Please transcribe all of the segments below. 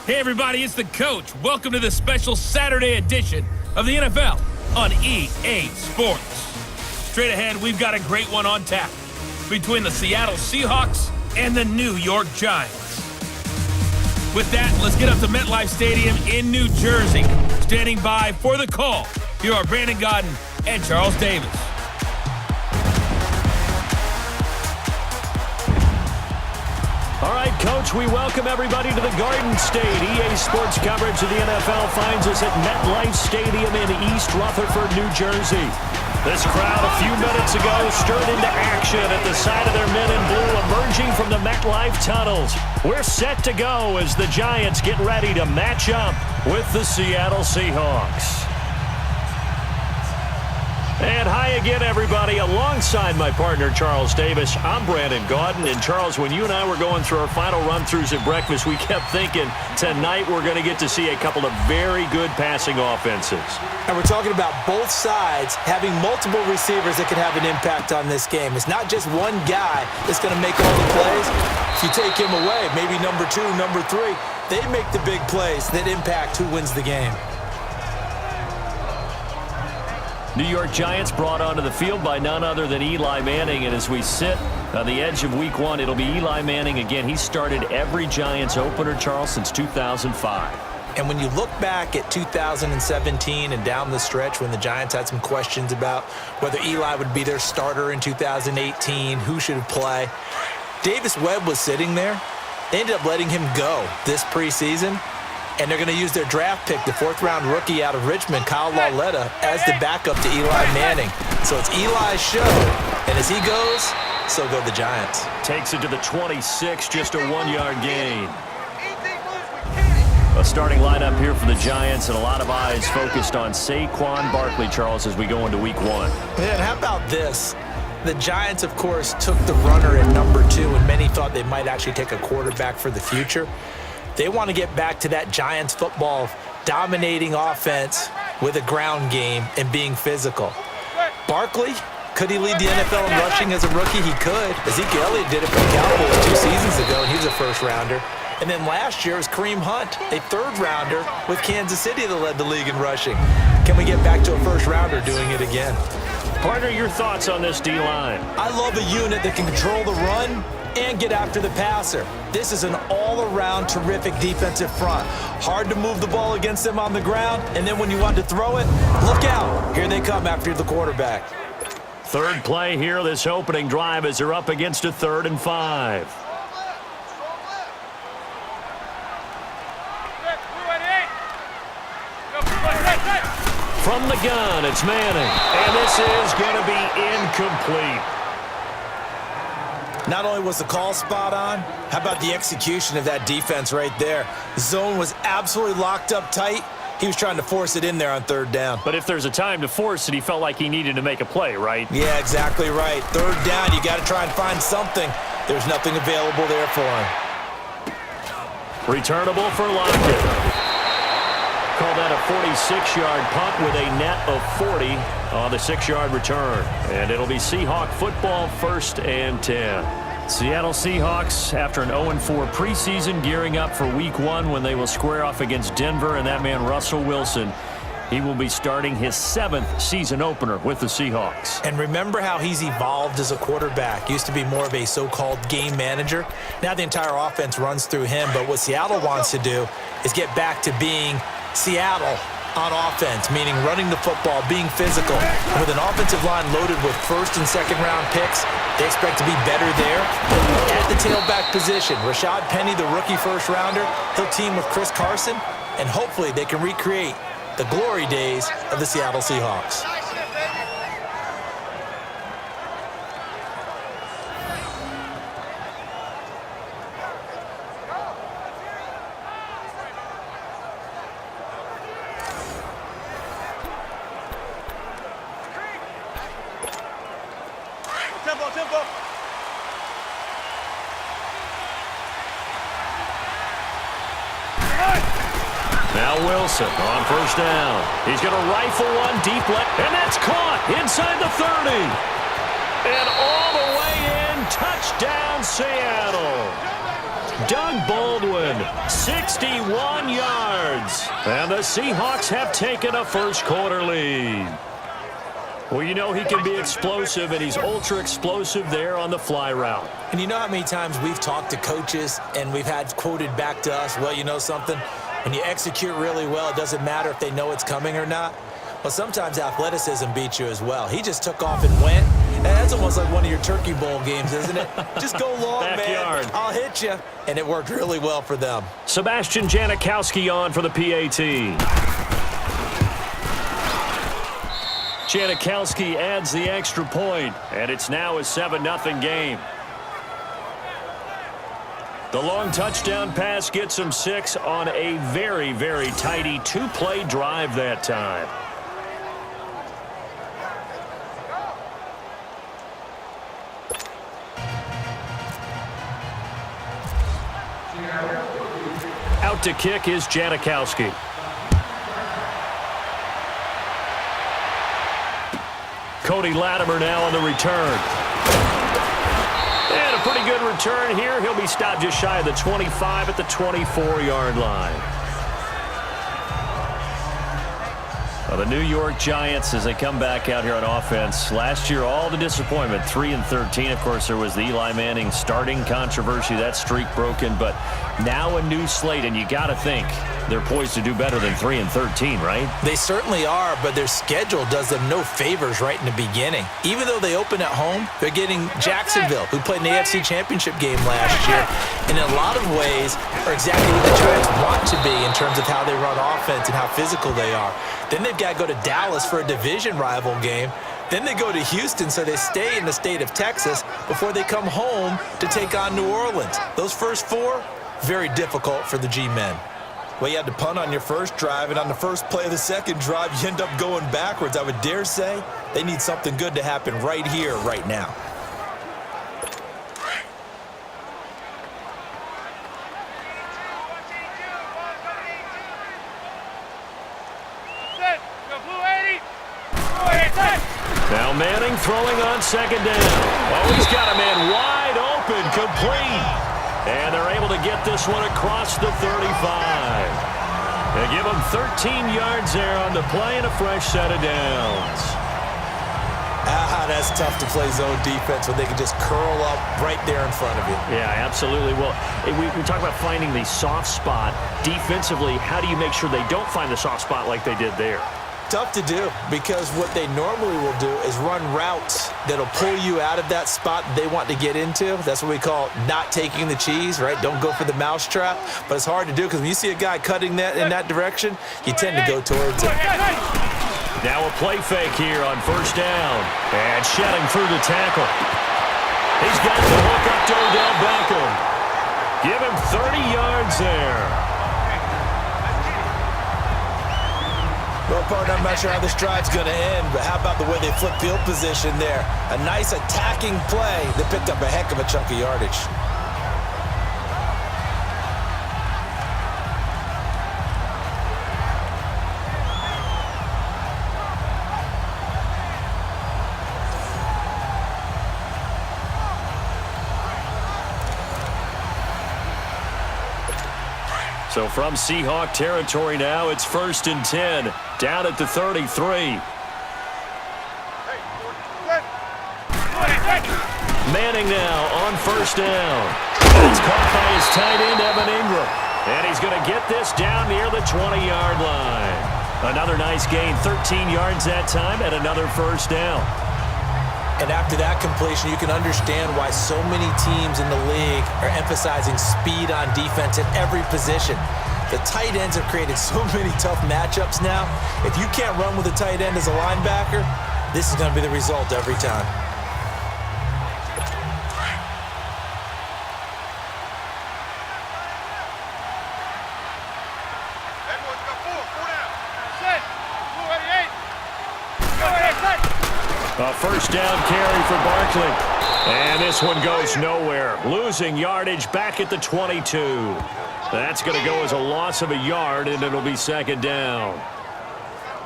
Hey everybody, it's the coach. Welcome to the special Saturday edition of the NFL on EA Sports. Straight ahead, we've got a great one on tap between the Seattle Seahawks and the New York Giants. With that, let's get up to MetLife Stadium in New Jersey. Standing by for the call, here are Brandon Gaudin and Charles Davis. All right, Coach, we welcome everybody to the Garden State. EA Sports coverage of the NFL finds us at MetLife Stadium in East Rutherford, New Jersey. This crowd a few minutes ago stirred into action at the side of their men in blue emerging from the MetLife tunnels. We're set to go as the Giants get ready to match up with the Seattle Seahawks. And hi again, everybody. Alongside my partner, Charles Davis, I'm Brandon Gaudin. And Charles, when you and I were going through our final run-throughs at breakfast, we kept thinking tonight we're going to get to see a couple of very good passing offenses. And we're talking about both sides having multiple receivers that can have an impact on this game. It's not just one guy that's going to make all the plays. If you take him away, maybe number 2, number 3, they make the big plays that impact who wins the game. New York Giants brought onto the field by none other than Eli Manning. And as we sit on the edge of Week 1, it'll be Eli Manning again. He started every Giants opener, Charles, since 2005. And when you look back at 2017 and down the stretch when the Giants had some questions about whether Eli would be their starter in 2018, who should play, Davis Webb was sitting there. They ended up letting him go this preseason. And they're going to use their draft pick, the 4th-round rookie out of Richmond, Kyle Lauletta, as the backup to Eli Manning. So it's Eli's show. And as he goes, so go the Giants. Takes it to the 26, just a 1-yard gain. A starting lineup here for the Giants, and a lot of eyes focused on Saquon Barkley, Charles, as we go into Week 1. Yeah, and how about this? The Giants, of course, took the runner at number 2, and many thought they might actually take a quarterback for the future. They want to get back to that Giants football dominating offense with a ground game and being physical. Barkley, could he lead the NFL in rushing as a rookie? He could. Ezekiel Elliott did it for the Cowboys 2 seasons ago, and he was a first-rounder. And then last year was Kareem Hunt, a 3rd-rounder with Kansas City that led the league in rushing. Can we get back to a first-rounder doing it again? Partner, your thoughts on this D-line? I love a unit that can control the run and get after the passer. This is an all-around terrific defensive front. Hard to move the ball against them on the ground, and then when you want to throw it, look out. Here they come after the quarterback. Third play here, this opening drive, as they're up against a 3rd and 5. From the gun, it's Manning, and this is going to be incomplete. Not only was the call spot on, how about the execution of that defense right there? The zone was absolutely locked up tight. He was trying to force it in there on 3rd down. But if there's a time to force it, he felt like he needed to make a play, right? Yeah, exactly right. 3rd down, you got to try and find something. There's nothing available there for him. Returnable for Lockett. Call that a 46-yard punt with a net of 40 on the 6-yard return. And it'll be Seahawk football, 1st and 10. Seattle Seahawks, after an 0-4 preseason, gearing up for Week 1 when they will square off against Denver, and that man Russell Wilson. He will be starting his 7th season opener with the Seahawks. And remember how he's evolved as a quarterback. Used to be more of a so-called game manager. Now the entire offense runs through him. But what Seattle wants to do is get back to being Seattle on offense, meaning running the football, being physical. And with an offensive line loaded with 1st and 2nd round picks, they expect to be better there. At the tailback position, Rashad Penny, the rookie 1st-rounder, he'll team with Chris Carson, and hopefully they can recreate the glory days of the Seattle Seahawks. Now Wilson on 1st down. He's going to rifle one deep left, and that's caught inside the 30. And all the way in, touchdown Seattle. Doug Baldwin, 61 yards. And the Seahawks have taken a first-quarter lead. Well, you know he can be explosive, and he's ultra-explosive there on the fly route. And you know how many times we've talked to coaches and we've had quoted back to us, well, you know something? When you execute really well, it doesn't matter if they know it's coming or not. Well, sometimes athleticism beats you as well. He just took off and went. And that's almost like one of your Turkey Bowl games, isn't it? Just go long, Backyard. man. I'll hit you. And it worked really well for them. Sebastian Janikowski on for the PAT. Janikowski adds the extra point, and it's now a 7-0 game. The long touchdown pass gets him 6 on a very, very tidy 2-play drive that time. Out to kick is Janikowski. Cody Latimer now on the return. And a pretty good return here. He'll be stopped just shy of the 25 at the 24-yard line. Well, the New York Giants, as they come back out here on offense, last year all the disappointment, 3-13. Of course, there was the Eli Manning starting controversy, that streak broken, but now a new slate, and you got to think they're poised to do better than 3-13, right? They certainly are, but their schedule does them no favors right in the beginning. Even though they open at home, they're getting Jacksonville, who played in the AFC Championship game last year, and in a lot of ways are exactly what the Giants want to be in terms of how they run offense and how physical they are. Then they've got to go to Dallas for a division rival game. Then they go to Houston, so they stay in the state of Texas before they come home to take on New Orleans. Those first 4, very difficult for the G-men. Well, you had to punt on your first drive, and on the first play of the second drive, you end up going backwards. I would dare say they need something good to happen right here, right now. Now Manning throwing on second down. Oh, he's got a man wide open, complete. And they're able to get this one across the 35. They give him 13 yards there on the play and a fresh set of downs. That's tough to play zone defense when they can just curl up right there in front of you. Yeah, absolutely. Well, we talk about finding the soft spot. Defensively, how do you make sure they don't find the soft spot like they did there? Tough to do, because what they normally will do is run routes that'll pull you out of that spot they want to get into. That's what we call not taking the cheese, right? Don't go for the mousetrap. But it's hard to do because when you see a guy cutting that in that direction, you tend to go towards it. Now a play fake here on first down. And shedding through the tackle. He's got the hook up to Odell Beckham. Give him 30 yards there. Well, partner, I'm not sure how this drive's going to end, but how about the way they flip field position there? A nice attacking play that picked up a heck of a chunk of yardage. So from Seahawk territory now, it's 1st and 10, down at the 33. Manning now on first down. It's caught by his tight end, Evan Ingram. And he's going to get this down near the 20-yard line. Another nice gain, 13 yards that time, and another first down. And after that completion, you can understand why so many teams in the league are emphasizing speed on defense at every position. The tight ends have created so many tough matchups now. If you can't run with a tight end as a linebacker, this is going to be the result every time. A first down carry for Barkley. And this one goes nowhere. Losing yardage back at the 22. That's going to go as a loss of a yard, and it'll be second down.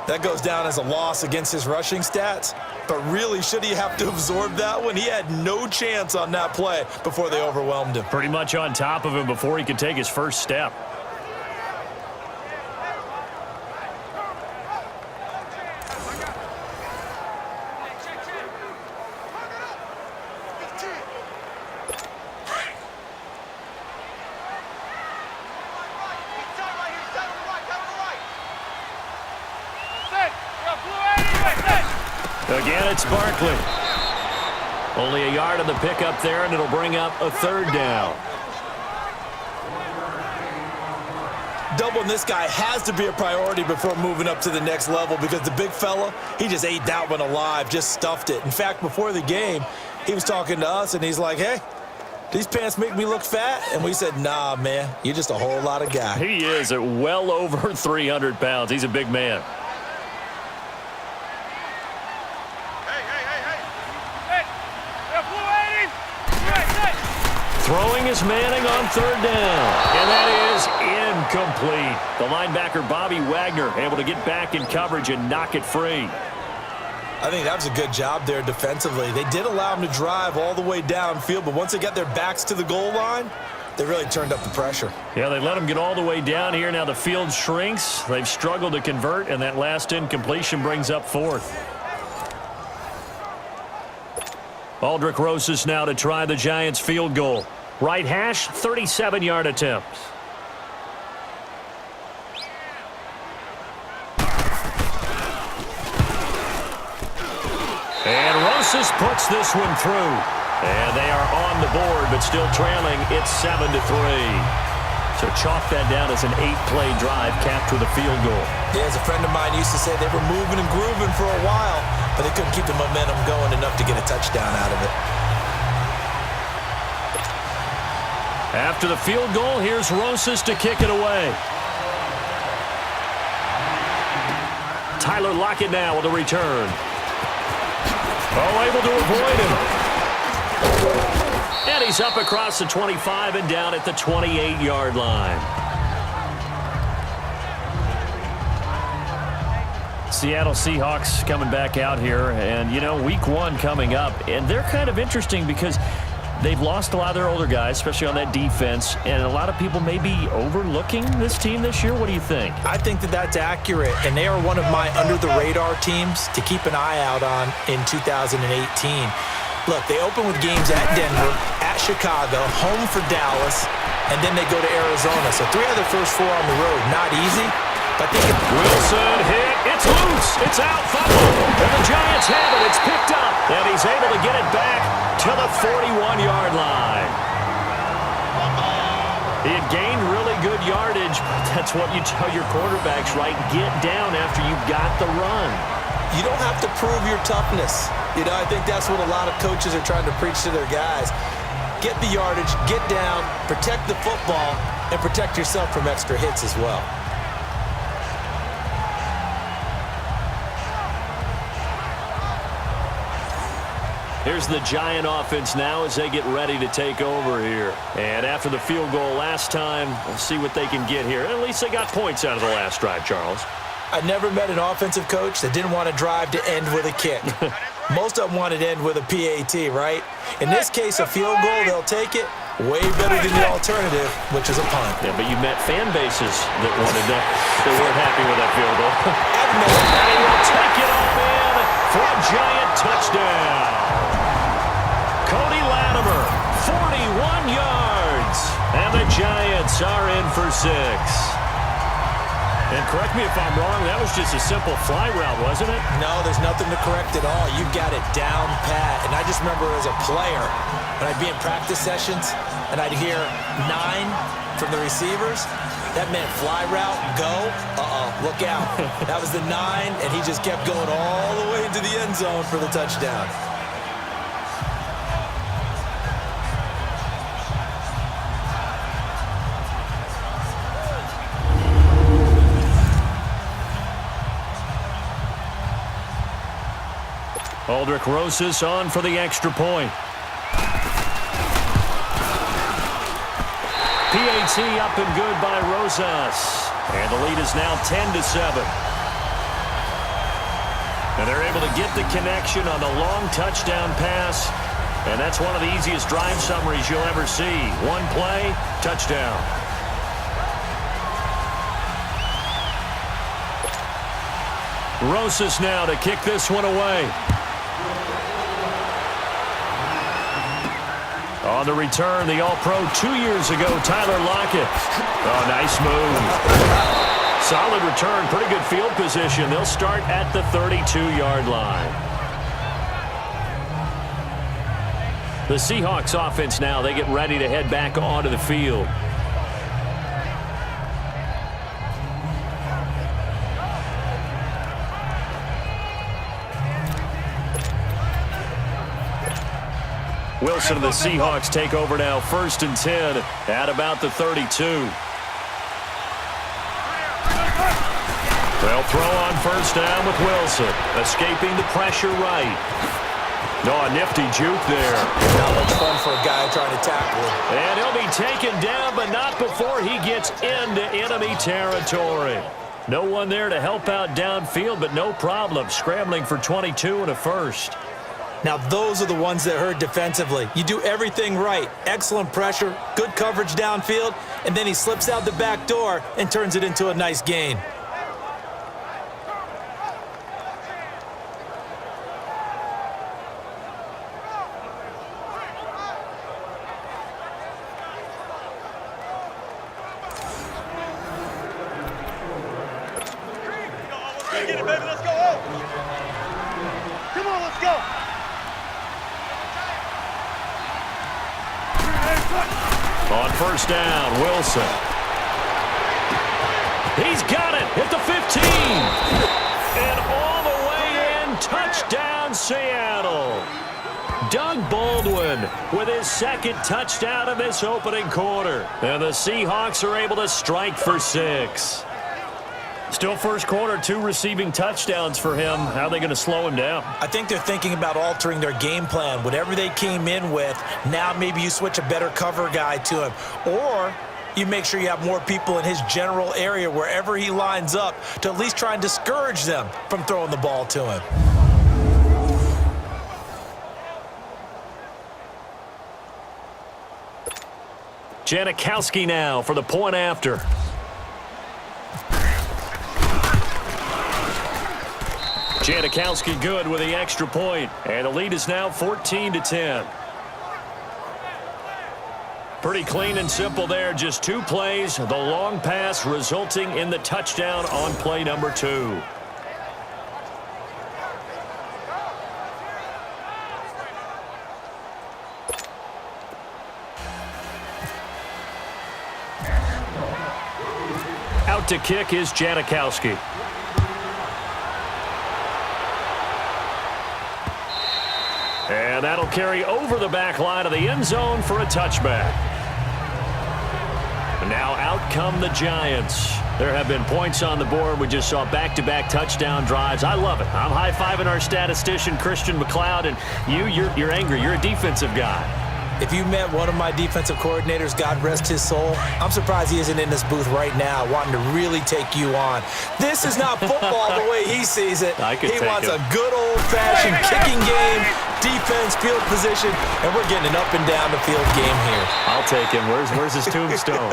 That goes down as a loss against his rushing stats. But really, should he have to absorb that one? He had no chance on that play before they overwhelmed him. Pretty much on top of him before he could take his first step. Again, it's Barkley. Only a yard on the pickup there, and it'll bring up a third down. Doubling this guy has to be a priority before moving up to the next level because the big fella, he just ate that one alive, just stuffed it. In fact, before the game, he was talking to us, and he's like, hey, these pants make me look fat? And we said, nah, man, you're just a whole lot of guy. He is at well over 300 pounds. He's a big man. Throwing is Manning on third down. And that is incomplete. The linebacker, Bobby Wagner, able to get back in coverage and knock it free. I think that was a good job there defensively. They did allow him to drive all the way downfield, but once they got their backs to the goal line, they really turned up the pressure. Yeah, they let him get all the way down here. Now the field shrinks. They've struggled to convert, and that last incompletion brings up fourth. Aldrick Rosas now to try the Giants field goal. Right hash, 37-yard attempt. And Rosas puts this one through. And they are on the board, but still trailing. It's 7-3. So chalk that down as an 8-play drive capped with a field goal. Yeah, as a friend of mine used to say, they were moving and grooving for a while, but they couldn't keep the momentum going enough to get a touchdown out of it. After the field goal, here's Rosas to kick it away. Tyler Lockett now with a return. Oh, able to avoid him. And he's up across the 25 and down at the 28-yard line. Seattle Seahawks coming back out here, and, you know, week one coming up, and they're kind of interesting because they've lost a lot of their older guys, especially on that defense, and a lot of people may be overlooking this team this year. What do you think? I think that that's accurate, and they are one of my under-the-radar teams to keep an eye out on in 2018. Look, they open with games at Denver, at Chicago, home for Dallas, and then they go to Arizona. So 3 of their first 4 on the road. Not easy, but they can... Wilson hit. It's loose. It's out. Fumble. And the Giants have it. It's picked up. And he's able to get it back to the 41-yard line. He had gained really good yardage, but that's what you tell your quarterbacks, right? Get down after you've got the run. You don't have to prove your toughness. You know, I think that's what a lot of coaches are trying to preach to their guys. Get the yardage, get down, protect the football, and protect yourself from extra hits as well. Here's the Giant offense now as they get ready to take over here. And after the field goal last time, we'll see what they can get here. At least they got points out of the last drive, Charles. I never met an offensive coach that didn't want to drive to end with a kick. Most of them wanted to end with a PAT, right? In this case, a field goal, they'll take it. Way better than the alternative, which is a punt. Yeah, but you met fan bases that wanted that, that weren't happy with that field goal. And he will take it off in for a Giant touchdown. Cody Latimer, 41 yards. And the Giants are in for 6. And correct me if I'm wrong, that was just a simple fly route, wasn't it? No, there's nothing to correct at all. You got it down pat. And I just remember as a player, when I'd be in practice sessions and I'd hear 9 from the receivers, that meant fly route, go, look out. That was the 9, and he just kept going all the way into the end zone for the touchdown. Aldrick Rosas on for the extra point. PAT up and good by Rosas. And the lead is now 10-7. And they're able to get the connection on the long touchdown pass. And that's one of the easiest drive summaries you'll ever see. One play, touchdown. Rosas now to kick this one away. On the return, the All-Pro 2 years ago, Tyler Lockett. Oh, nice move. Solid return, pretty good field position. They'll start at the 32-yard line. The Seahawks offense now, they get ready to head back onto the field. Wilson and the Seahawks take over now, 1st and 10 at about the 32. They'll throw on 1st down with Wilson, escaping the pressure right. No, a nifty juke there. Not much fun for a guy trying to tackle him. And he'll be taken down, but not before he gets into enemy territory. No one there to help out downfield, but no problem. Scrambling for 22 and a first. Now, those are the ones that hurt defensively. You do everything right. Excellent pressure, good coverage downfield, and then he slips out the back door and turns it into a nice gain. Get it, baby. Let's go. Come on, let's go. On 1st down, Wilson. He's got it at the 15. And all the way in, touchdown, Seattle. Doug Baldwin with his 2nd touchdown of this opening quarter. And the Seahawks are able to strike for 6. Still first quarter, 2 receiving touchdowns for him. How are they going to slow him down? I think they're thinking about altering their game plan. Whatever they came in with, now maybe you switch a better cover guy to him. Or you make sure you have more people in his general area wherever he lines up to at least try and discourage them from throwing the ball to him. Janikowski now for the point after. Janikowski good with the extra point, and the lead is now 14-10. Pretty clean and simple there, just 2 plays, the long pass resulting in the touchdown on play number 2. Out to kick is Janikowski. And that'll carry over the back line of the end zone for a touchback. And now out come the Giants. There have been points on the board. We just saw back-to-back touchdown drives. I love it. I'm high-fiving our statistician, Christian McLeod, and you're angry. You're a defensive guy. If you met one of my defensive coordinators, God rest his soul, I'm surprised he isn't in this booth right now wanting to really take you on. This is not football the way he sees it. He wants a good old-fashioned kicking game, defense, field position, and we're getting an up and down the field game here. I'll take him. Where's his tombstone?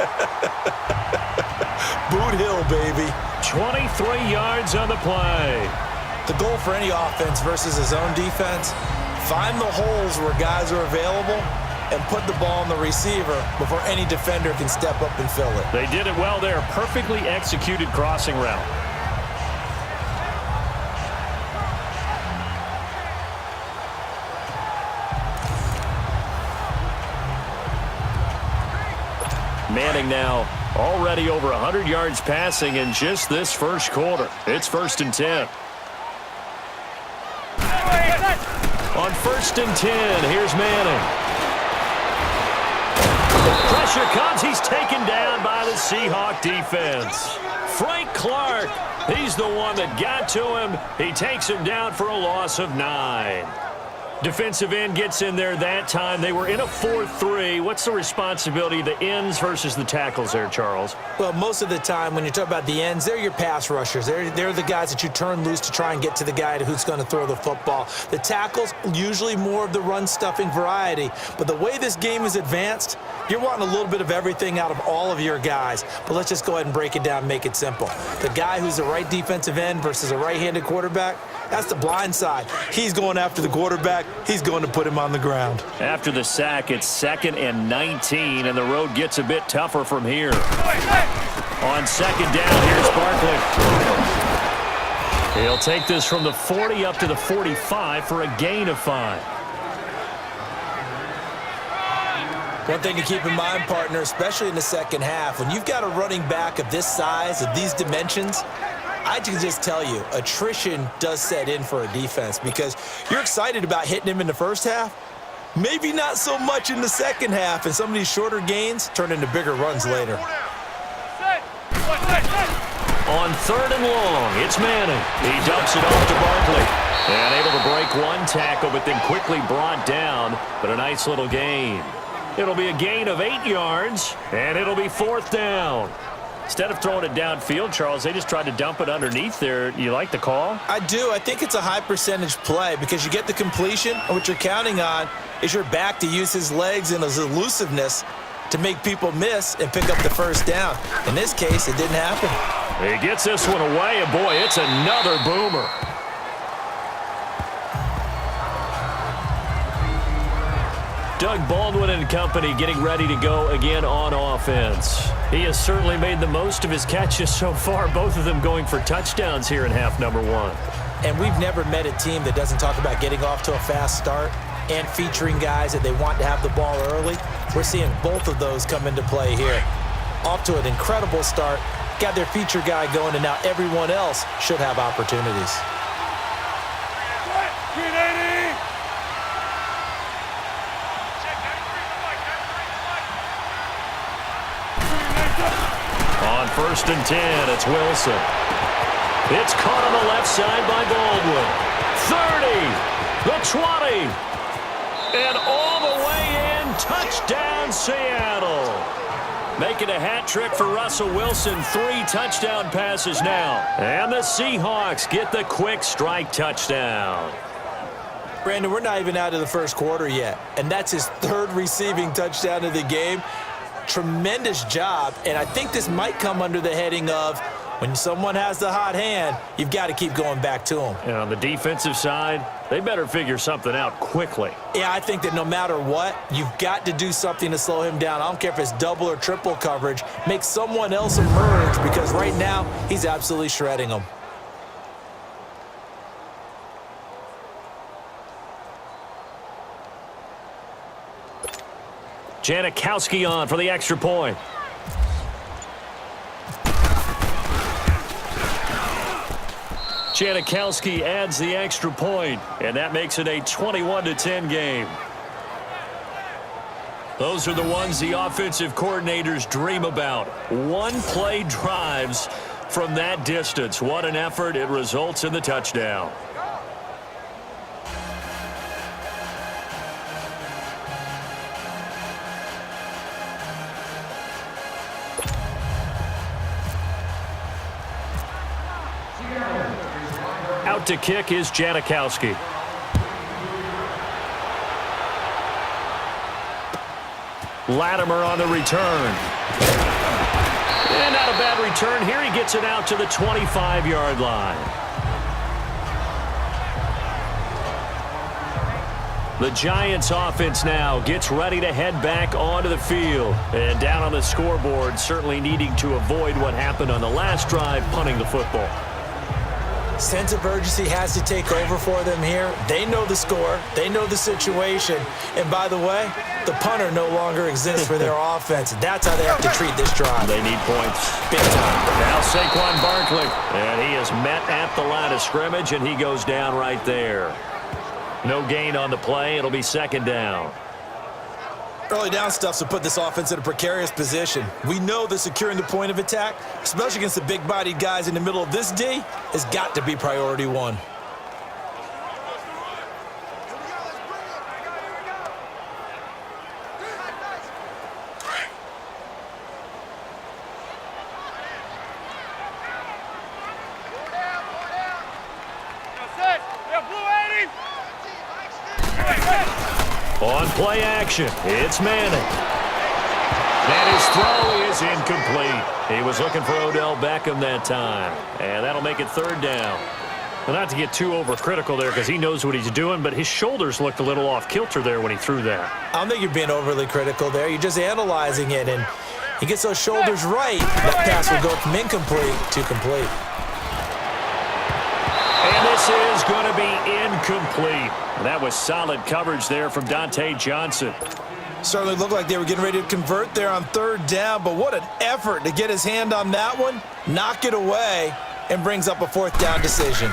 Boot Hill, baby. 23 yards on the play. The goal for any offense versus his own defense, find the holes where guys are available and put the ball on the receiver before any defender can step up and fill it. They did it well there. Perfectly executed crossing route. Manning now already over 100 yards passing in just this first quarter. It's 1st and 10. On 1st and 10, here's Manning. Pressure comes. He's taken down by the Seahawk defense. Frank Clark, he's the one that got to him. He takes him down for a loss of 9. Defensive end gets in there that time. They were in a 4-3. What's the responsibility of the ends versus the tackles there, Charles? Well, most of the time when you talk about the ends, they're your pass rushers. They're the guys that you turn loose to try and get to the guy who's going to throw the football. The tackles, usually more of the run-stuffing variety. But the way this game is advanced, you're wanting a little bit of everything out of all of your guys. But let's just go ahead and break it down and make it simple. The guy who's the right defensive end versus a right-handed quarterback, that's the blind side. He's going after the quarterback. He's going to put him on the ground. After the sack, it's 2nd and 19, and the road gets a bit tougher from here. On 2nd down, here's Barkley. He'll take this from the 40 up to the 45 for a gain of 5. One thing to keep in mind, partner, especially in the second half, when you've got a running back of this size, of these dimensions, I can just tell you, attrition does set in for a defense because you're excited about hitting him in the first half. Maybe not so much in the second half, and some of these shorter gains turn into bigger runs later. On 3rd and long, it's Manning. He dumps it off to Barkley. And able to break one tackle, but then quickly brought down. But a nice little gain. It'll be a gain of 8 yards, and it'll be 4th down. Instead of throwing it downfield, Charles, they just tried to dump it underneath there. You like the call? I do. I think it's a high percentage play because you get the completion, and what you're counting on is your back to use his legs and his elusiveness to make people miss and pick up the first down. In this case, it didn't happen. He gets this one away, and boy, it's another boomer. Doug Baldwin and company getting ready to go again on offense. He has certainly made the most of his catches so far, both of them going for touchdowns here in half number 1. And we've never met a team that doesn't talk about getting off to a fast start and featuring guys that they want to have the ball early. We're seeing both of those come into play here. Off to an incredible start, got their feature guy going, and now everyone else should have opportunities. On 1st and 10, it's Wilson. It's caught on the left side by Baldwin. 30, the 20, and all the way in, touchdown Seattle. Making a hat trick for Russell Wilson, 3 touchdown passes now. And the Seahawks get the quick strike touchdown. Brandon, we're not even out of the first quarter yet, and that's his 3rd receiving touchdown of the game. Tremendous job, and I think this might come under the heading of when someone has the hot hand, you've got to keep going back to them. And on the defensive side, they better figure something out quickly. Yeah, I think that no matter what, you've got to do something to slow him down. I don't care if it's double or triple coverage. Make someone else emerge because right now he's absolutely shredding them. Janikowski on for the extra point. Janikowski adds the extra point, and that makes it a 21-10 game. Those are the ones the offensive coordinators dream about. One-play drives from that distance. What an effort. It results in the touchdown. Out to kick is Janikowski. Latimer on the return. And not a bad return here. He gets it out to the 25-yard line. The Giants offense now gets ready to head back onto the field. And down on the scoreboard, certainly needing to avoid what happened on the last drive, punting the football. Sense of urgency has to take over for them here. They know the score. They know the situation. And by the way, the punter no longer exists for their offense. That's how they have to treat this drive. They need points. Big time. Now Saquon Barkley. And he is met at the line of scrimmage, and he goes down right there. No gain on the play. It'll be 2nd down. Early down stuff to put this offense in a precarious position. We know that securing the point of attack, especially against the big-bodied guys in the middle of this D, has got to be priority 1. On play action, it's Manning. And his throw is incomplete. He was looking for Odell Beckham that time. And that'll make it 3rd down. Well, not to get too overcritical there because he knows what he's doing, but his shoulders looked a little off kilter there when he threw that. I don't think you're being overly critical there. You're just analyzing it, and he gets those shoulders right. That pass will go from incomplete to complete. And this is going to be incomplete. That was solid coverage there from Dante Johnson. Certainly looked like they were getting ready to convert there on 3rd down, but what an effort to get his hand on that one, knock it away, and brings up a 4th down decision.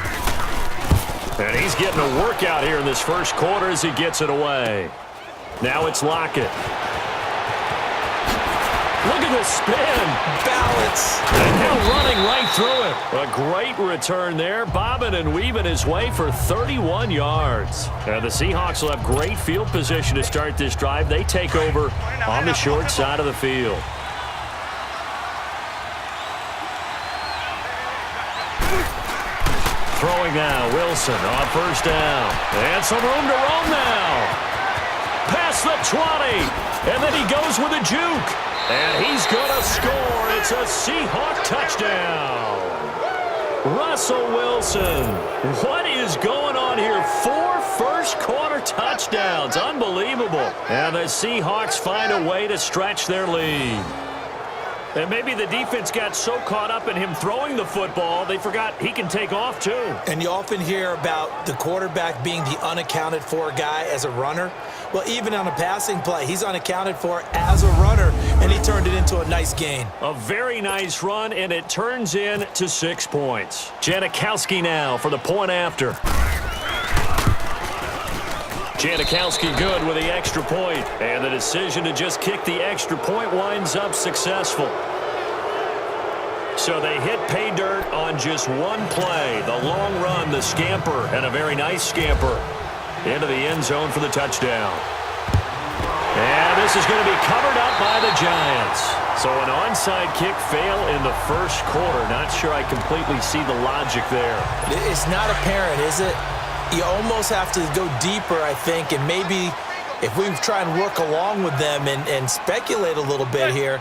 And he's getting a workout here in this first quarter as he gets it away. Now it's Lockett. Look at the spin. Balance. And now running right through it. A great return there, bobbing and weaving his way for 31 yards. And the Seahawks will have great field position to start this drive. They take over on the short side of the field. Throwing now, Wilson on 1st down. And some room to roam now. Past the 20. And then he goes with a juke. And he's going to score. It's a Seahawk touchdown. Russell Wilson. What is going on here? 4 first-quarter touchdowns. Unbelievable. And the Seahawks find a way to stretch their lead. And maybe the defense got so caught up in him throwing the football, they forgot he can take off too. And you often hear about the quarterback being the unaccounted for guy as a runner. Well, even on a passing play, he's unaccounted for as a runner, and he turned it into a nice gain. A very nice run, and it turns into 6 points. Janikowski now for the point after. Janikowski good with the extra point, and the decision to just kick the extra point winds up successful. So they hit pay dirt on just one play. The long run, the scamper, and a very nice scamper into the end zone for the touchdown. And this is going to be covered up by the Giants. So an onside kick fail in the first quarter. Not sure I completely see the logic there. It's not apparent, is it? You almost have to go deeper, I think, and maybe if we try and work along with them and speculate a little bit here,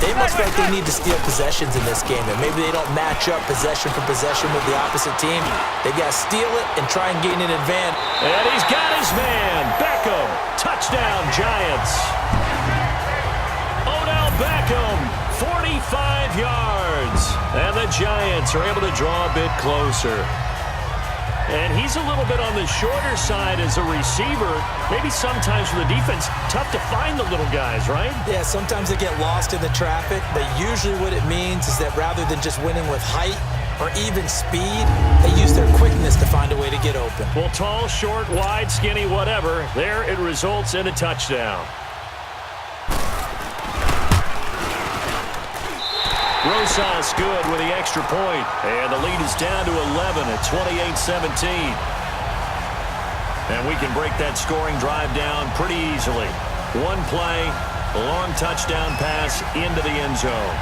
they must feel like they need to steal possessions in this game, and maybe they don't match up possession for possession with the opposite team. They got to steal it and try and gain an advantage. And he's got his man, Beckham. Touchdown, Giants. Odell Beckham, 45 yards. And the Giants are able to draw a bit closer. And he's a little bit on the shorter side as a receiver. Maybe sometimes for the defense, tough to find the little guys, right? Yeah, sometimes they get lost in the traffic, but usually what it means is that rather than just winning with height or even speed, they use their quickness to find a way to get open. Well, tall, short, wide, skinny, whatever, there it results in a touchdown. Rosas good with the extra point, and the lead is down to 11 at 28-17. And we can break that scoring drive down pretty easily. One play, a long touchdown pass into the end zone.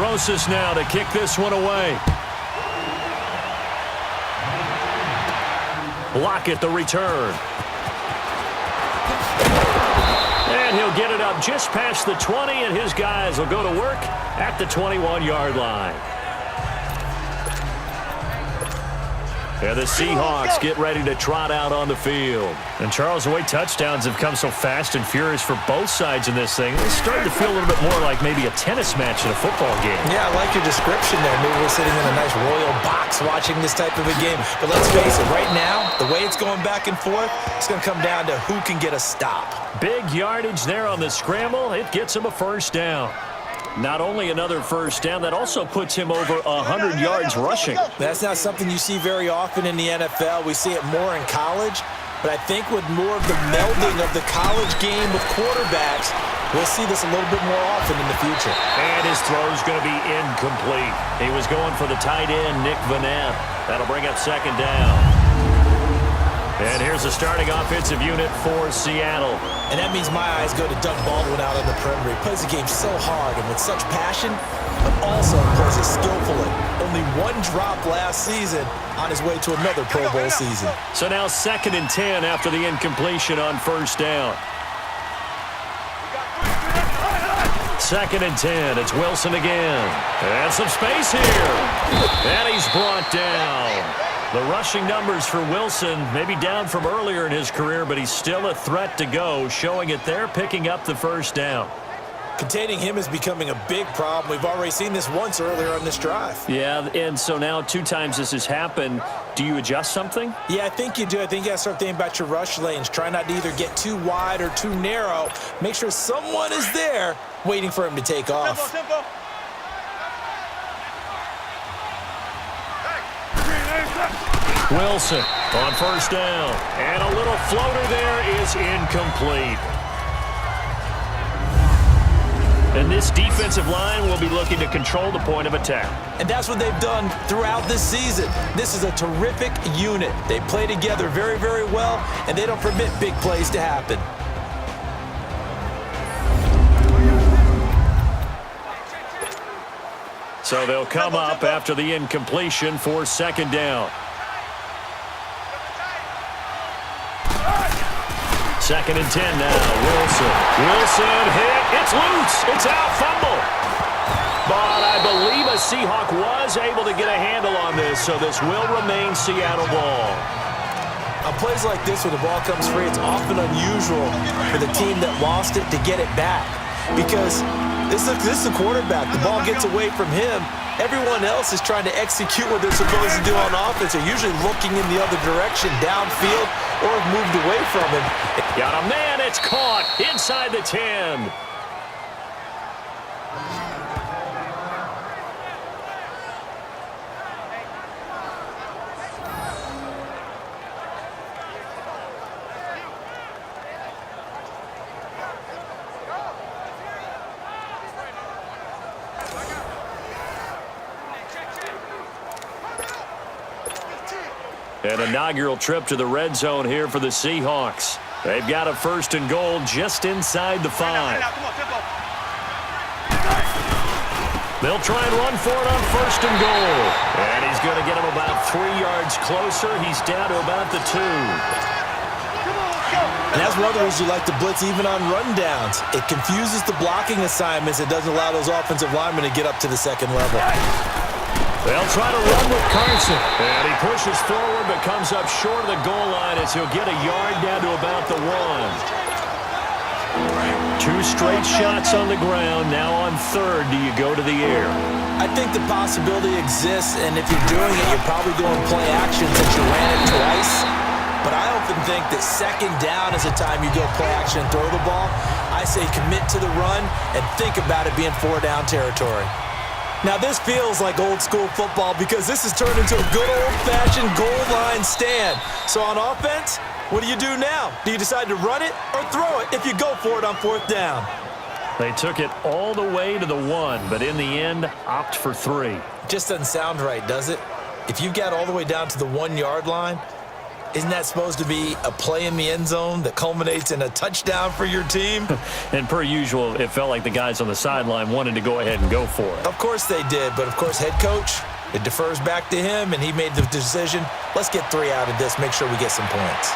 Rosas now to kick this one away. Lockett the return. And he'll get it up just past the 20, and his guys will go to work at the 21-yard line. And the Seahawks get ready to trot out on the field. And Charles, the way touchdowns have come so fast and furious for both sides in this thing, it's starting to feel a little bit more like maybe a tennis match in a football game. Yeah, I like your description there. Maybe we're sitting in a nice royal box watching this type of a game. But let's face it, right now, the way it's going back and forth, it's going to come down to who can get a stop. Big yardage there on the scramble. It gets him a first down. Not only another first down, that also puts him over 100 yards rushing. That's not something you see very often in the NFL. We see it more in college. But I think with more of the melding of the college game with quarterbacks, we'll see this a little bit more often in the future. And his throw's going to be incomplete. He was going for the tight end, Nick Vanette. That'll bring up second down. And here's the starting offensive unit for Seattle. And that means my eyes go to Doug Baldwin out on the perimeter. He plays the game so hard and with such passion, but also plays it skillfully. Only one drop last season on his way to another Pro Bowl season. So now 2nd and 10 after the incompletion on 1st down. 2nd and 10. It's Wilson again. And some space here. And he's brought down. The rushing numbers for Wilson maybe down from earlier in his career, but he's still a threat to go, showing it there, picking up the 1st down. Containing him is becoming a big problem. We've already seen this once earlier on this drive. Yeah, and so now 2 times this has happened. Do you adjust something? Yeah, I think you do. I think you got to start thinking about your rush lanes. Try not to either get too wide or too narrow. Make sure someone is there waiting for him to take off. Tempo. Wilson on 1st down. And a little floater there is incomplete. And this defensive line will be looking to control the point of attack. And that's what they've done throughout this season. This is a terrific unit. They play together very, very well, and they don't permit big plays to happen. So they'll come up after the incompletion for 2nd down. 2nd and 10 now. Wilson hit. It's loose. It's out. Fumble. But I believe a Seahawk was able to get a handle on this, so this will remain Seattle ball. On plays like this, when the ball comes free, it's often unusual for the team that lost it to get it back. Because this is the quarterback. The ball gets away from him. Everyone else is trying to execute what they're supposed to do on offense. They're usually looking in the other direction, downfield, or have moved away from him. Got a man. It's caught inside the 10. An inaugural trip to the red zone here for the Seahawks. They've got a 1st and goal just inside the 5. They'll try and run for it on 1st and goal. And he's going to get him about 3 yards closer. He's down to about the 2. And that's one of the reasons you like to blitz even on rundowns. It confuses the blocking assignments. It doesn't allow those offensive linemen to get up to the 2nd level. They'll try to run with Carson. And he pushes forward but comes up short of the goal line as he'll get a yard down to about the 1. 2 straight shots on the ground. Now on 3rd, do you go to the air? I think the possibility exists, and if you're doing it, you're probably going play action since you ran it twice. But I often think that 2nd down is the time you go play action and throw the ball. I say commit to the run and think about it being 4-down territory. Now, this feels like old-school football because this has turned into a good old-fashioned goal line stand. So on offense, what do you do now? Do you decide to run it or throw it if you go for it on 4th down? They took it all the way to the 1, but in the end, opt for 3. Just doesn't sound right, does it? If you got all the way down to the 1-yard line, isn't that supposed to be a play in the end zone that culminates in a touchdown for your team? And per usual, it felt like the guys on the sideline wanted to go ahead and go for it. Of course they did, but of course head coach, it defers back to him, and he made the decision. Let's get 3 out of this, make sure we get some points.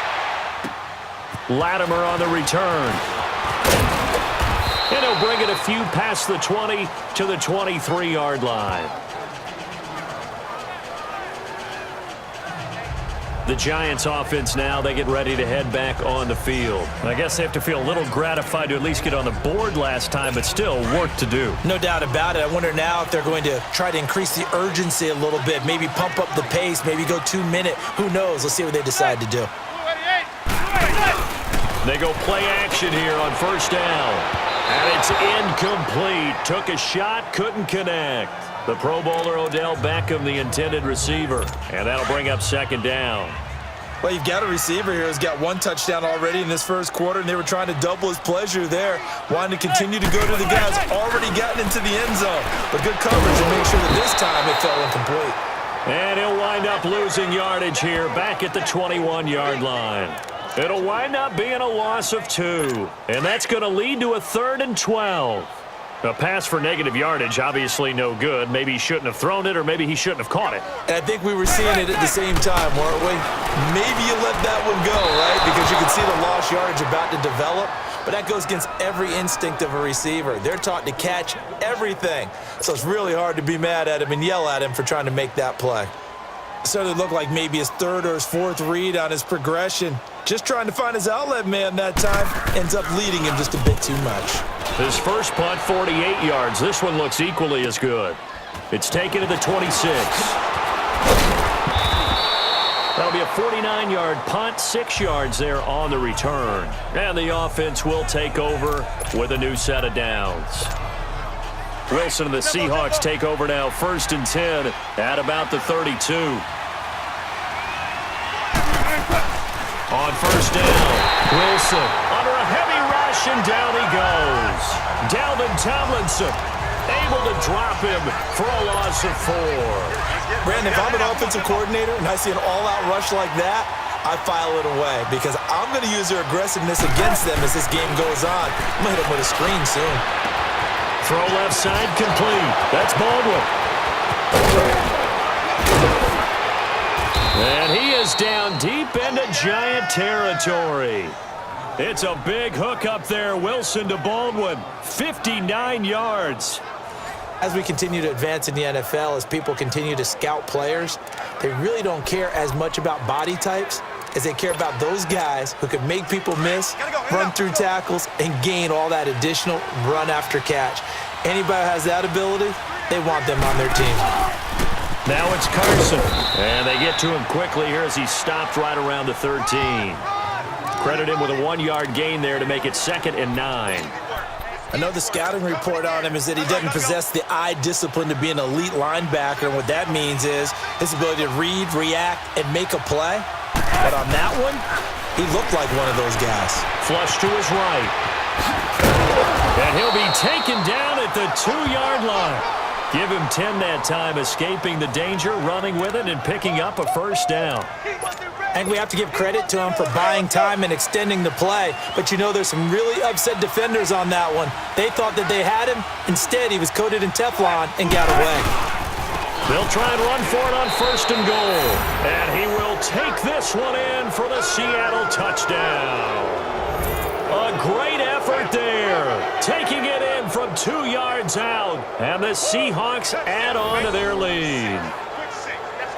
Latimer on the return. And he'll bring it a few past the 20 to the 23-yard line. The Giants offense now, they get ready to head back on the field. I guess they have to feel a little gratified to at least get on the board last time, but still work to do. No doubt about it. I wonder now if they're going to try to increase the urgency a little bit, maybe pump up the pace, maybe go 2-minute. Who knows? Let's see what they decide to do. They go play action here on 1st down. And it's incomplete. Took a shot, couldn't connect. The Pro Bowler Odell Beckham, the intended receiver. And that'll bring up 2nd down. Well, you've got a receiver here who's got 1 touchdown already in this 1st quarter, and they were trying to double his pleasure there, wanting to continue to go to the guys already gotten into the end zone. But good coverage and make sure that this time it fell incomplete. And he'll wind up losing yardage here back at the 21-yard line. It'll wind up being a loss of 2. And that's going to lead to a 3rd and 12. A pass for negative yardage, obviously no good. Maybe he shouldn't have thrown it, or maybe he shouldn't have caught it. And I think we were seeing it at the same time, weren't we? Maybe you let that one go, right? Because you can see the lost yardage about to develop. But that goes against every instinct of a receiver. They're taught to catch everything. So it's really hard to be mad at him and yell at him for trying to make that play. Started to look like maybe his 3rd or his 4th read on his progression. Just trying to find his outlet man that time. Ends up leading him just a bit too much. His first punt, 48 yards. This one looks equally as good. It's taken to the 26. That'll be a 49-yard punt, 6 yards there on the return. And the offense will take over with a new set of downs. Wilson and the Seahawks take over now, 1st and 10 at about the 32. On 1st down, Wilson under a heavy rush, and down he goes. Dalvin Tomlinson able to drop him for a loss of 4. Brandon, if I'm an offensive coordinator and I see an all-out rush like that, I file it away because I'm going to use their aggressiveness against them as this game goes on. I'm going to hit them with a screen soon. Throw left side complete. That's Baldwin. And he is down deep into Giant territory. It's a big hook up there. Wilson to Baldwin. 59 yards. As we continue to advance in the NFL, as people continue to scout players, they really don't care as much about body types as they care about those guys who can make people miss, run through tackles, and gain all that additional run after catch. Anybody who has that ability, they want them on their team. Now it's Carson. And they get to him quickly here as he stopped right around the 13. Credit him with a 1-yard gain there to make it 2nd and 9. I know the scouting report on him is that he doesn't possess the eye discipline to be an elite linebacker. And what that means is his ability to read, react, and make a play. But on that one, he looked like one of those guys. Flush to his right. And he'll be taken down at the 2-yard line. Give him 10 that time, escaping the danger, running with it, and picking up a 1st down. I think we have to give credit to him for buying time and extending the play. But, you know, there's some really upset defenders on that one. They thought that they had him. Instead, he was coated in Teflon and got away. They'll try and run for it on 1st and goal. And he will take this one in for the Seattle touchdown. A great effort there. Taking it in from 2 yards out. And the Seahawks add on to their lead.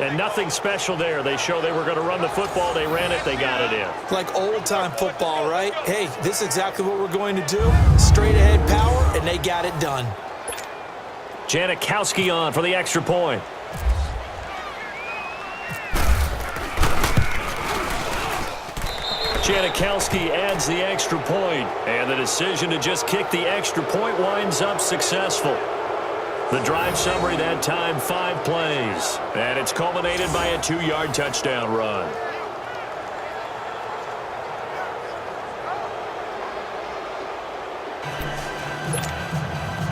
And nothing special there. They show they were going to run the football. They ran it. They got it in. Like old-time football, right? Hey, this is exactly what we're going to do. Straight-ahead power, and they got it done. Janikowski on for the extra point. Janikowski adds the extra point. And the decision to just kick the extra point winds up successful. The drive summary that time, 5 plays. And it's culminated by a 2-yard touchdown run.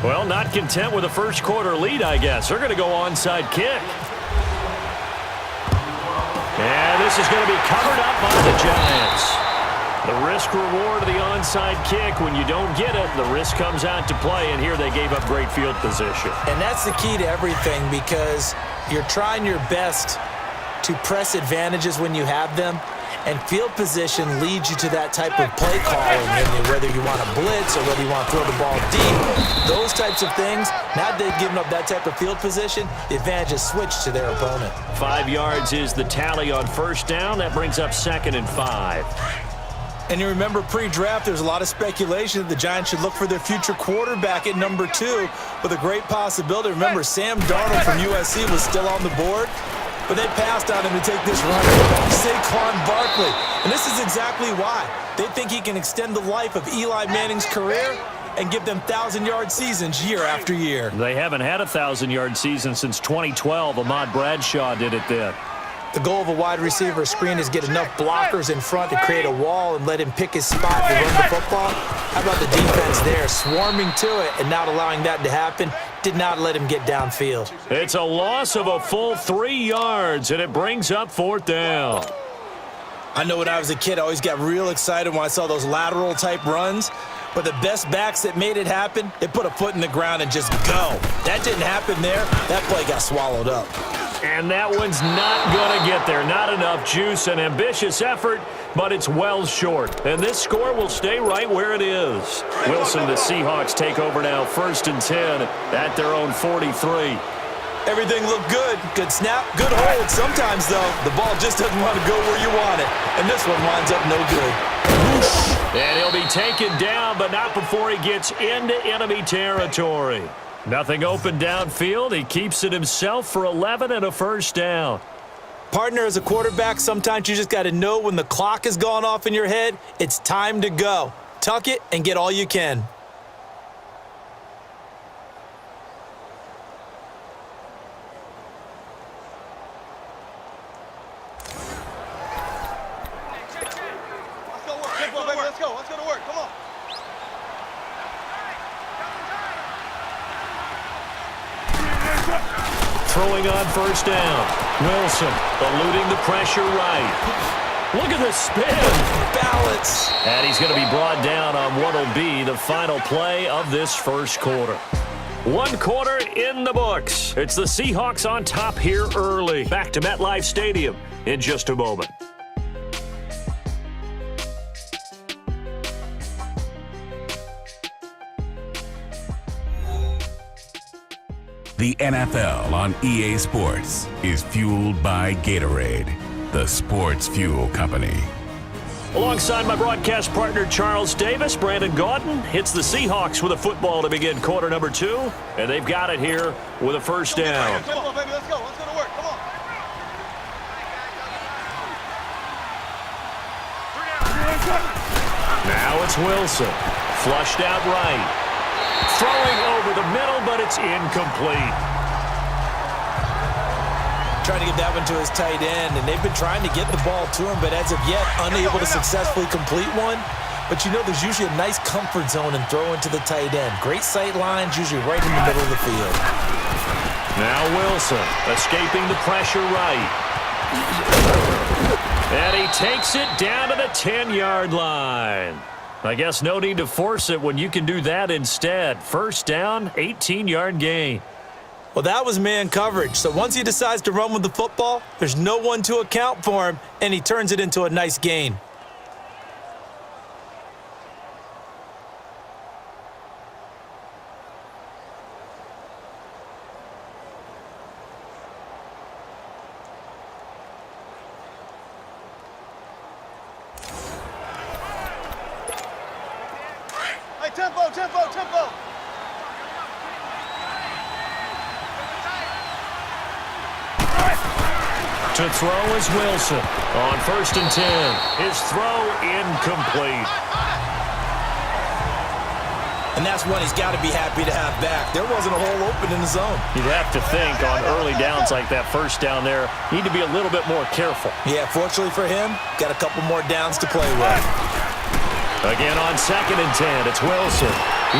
Well, not content with a first quarter lead, I guess. They're going to go onside kick. And this is going to be covered up by the Giants. The risk-reward of the onside kick, when you don't get it, the risk comes out to play, and here they gave up great field position. And that's the key to everything, because you're trying your best to press advantages when you have them, and field position leads you to that type of play calling, whether you want to blitz or whether you want to throw the ball deep. Those types of things, now that they've given up that type of field position, the advantage is switched to their opponent. 5 yards is the tally on 1st down. That brings up 2nd and 5. And you remember pre-draft, there's a lot of speculation that the Giants should look for their future quarterback at number 2 with a great possibility. Remember, Sam Darnold from USC was still on the board, but they passed on him to take this runner, Saquon Barkley. And this is exactly why. They think he can extend the life of Eli Manning's career and give them 1,000-yard seasons year after year. They haven't had a 1,000-yard season since 2012. Ahmad Bradshaw did it then. The goal of a wide receiver screen is get enough blockers in front to create a wall and let him pick his spot to run the football. How about the defense there, swarming to it and not allowing that to happen? did not let him get downfield. It's a loss of a full 3 yards, and it brings up 4th down. I know when I was a kid, I always got real excited when I saw those lateral-type runs. But the best backs that made it happen, they put a foot in the ground and just go. That didn't happen there. That play got swallowed up. And that one's not going to get there. Not enough juice. An ambitious effort, but it's well short. And this score will stay right where it is. Wilson, the Seahawks take over now, 1st and 10 at their own 43. Everything looked good. Good snap, good hold. Sometimes, though, the ball just doesn't want to go where you want it. And this one winds up no good. Whoosh. And he'll be taken down, but not before he gets into enemy territory. Nothing open downfield. He keeps it himself for 11 and a 1st down. Partner, as a quarterback, sometimes you just got to know when the clock has gone off in your head, it's time to go. Tuck it and get all you can. Let's go to work. Come on. Throwing on 1st down. Wilson eluding the pressure right. Look at the spin. Balance. And he's going to be brought down on what will be the final play of this 1st quarter. 1 quarter in the books. It's the Seahawks on top here early. Back to MetLife Stadium in just a moment. The NFL on EA Sports is fueled by Gatorade, the sports fuel company. Alongside my broadcast partner Charles Davis, Brandon Gaudin hits the Seahawks with a football to begin quarter number 2, and they've got it here with a 1st down. Come on, baby, let's go. Let's go to work. Come on. Now it's Wilson, flushed out right. Throwing over the middle, but it's incomplete. Trying to get that one to his tight end, and they've been trying to get the ball to him, but as of yet, unable to successfully complete one. But you know there's usually a nice comfort zone in throwing to the tight end. Great sight lines, usually right in the middle of the field. Now Wilson, escaping the pressure right. And he takes it down to the 10-yard line. I guess no need to force it when you can do that instead. 1st down, 18-yard gain. Well, that was man coverage. So once he decides to run with the football, there's no one to account for him, and he turns it into a nice gain. Hey, tempo. To throw is Wilson on 1st and 10. His throw incomplete. And that's one he's got to be happy to have back. There wasn't a hole open in the zone. You'd have to think on early downs like that 1st down there, need to be a little bit more careful. Yeah, fortunately for him, got a couple more downs to play with. Again on 2nd and 10, it's Wilson.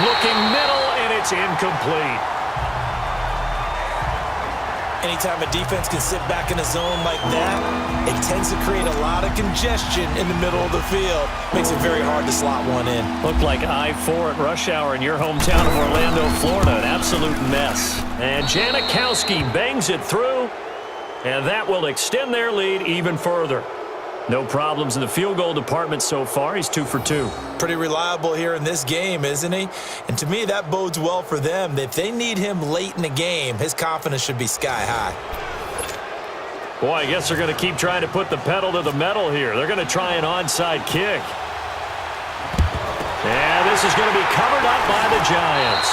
Looking middle, and it's incomplete. Anytime a defense can sit back in a zone like that, it tends to create a lot of congestion in the middle of the field. Makes it very hard to slot one in. Looked like I-4 at rush hour in your hometown of Orlando, Florida. An absolute mess. And Janikowski bangs it through, and that will extend their lead even further. No problems in the field goal department so far. He's 2 for 2. Pretty reliable here in this game, isn't he? And to me, that bodes well for them. If they need him late in the game, his confidence should be sky high. Boy, I guess they're going to keep trying to put the pedal to the metal here. They're going to try an onside kick. And this is going to be covered up by the Giants.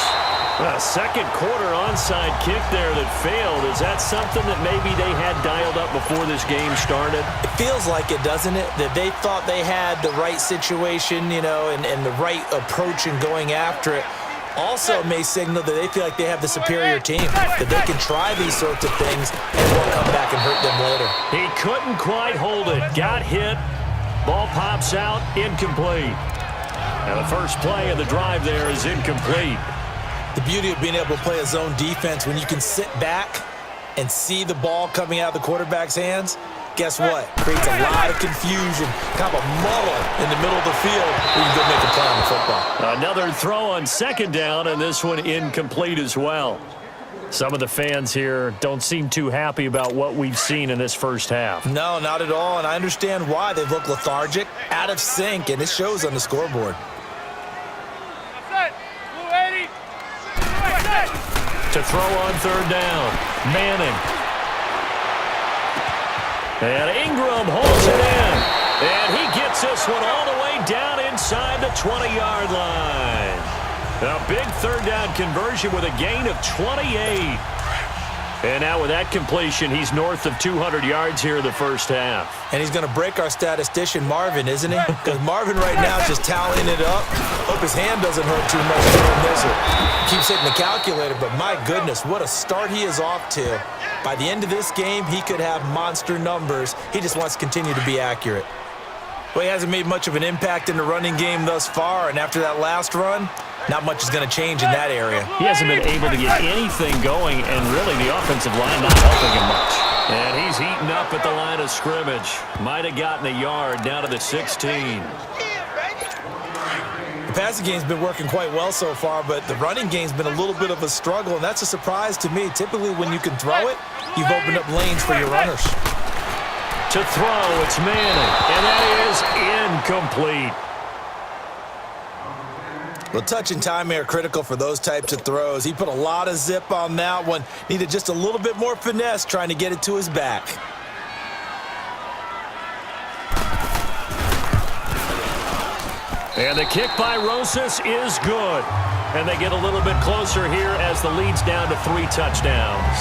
A 2nd quarter onside kick there that failed. Is that something that maybe they had dialed up before this game started? It feels like it, doesn't it? That they thought they had the right situation, you know, and the right approach in going after it. Also may signal that they feel like they have the superior team, that they can try these sorts of things and it won't come back and hurt them later. He couldn't quite hold it. Got hit. Ball pops out. Incomplete. Now the first play of the drive there is incomplete. The beauty of being able to play a zone defense, when you can sit back and see the ball coming out of the quarterback's hands, guess what? Creates a lot of confusion, kind of a muddle in the middle of the field where you can go make a play on the football. Another throw on second down, and this one incomplete as well. Some of the fans here don't seem too happy about what we've seen in this first half. No, not at all, and I understand why. They look lethargic, out of sync, and it shows on the scoreboard. To throw on third down, Manning. And Ingram holds it in. And he gets this one all the way down inside the 20-yard line. A big third down conversion with a gain of 28. And now with that completion, he's north of 200 yards here in the first half. And he's going to break our statistician, Marvin, isn't he? Because Marvin right now is just tallying it up. Hope his hand doesn't hurt too much during this. Keeps hitting the calculator, but my goodness, what a start he is off to. By the end of this game, he could have monster numbers. He just wants to continue to be accurate. Well, he hasn't made much of an impact in the running game thus far, and after that last run, not much is going to change in that area. He hasn't been able to get anything going, and really the offensive line not helping him much. And he's heating up at the line of scrimmage. Might have gotten a yard down to the 16. The passing game's been working quite well so far, but the running game's been a little bit of a struggle, and that's a surprise to me. Typically, when you can throw it, you've opened up lanes for your runners. To throw, it's Manning, and that is incomplete. Well, touch and timing are critical for those types of throws. He put a lot of zip on that one. Needed just a little bit more finesse trying to get it to his back. And the kick by Rosas is good. And they get a little bit closer here as the lead's down to 3 touchdowns.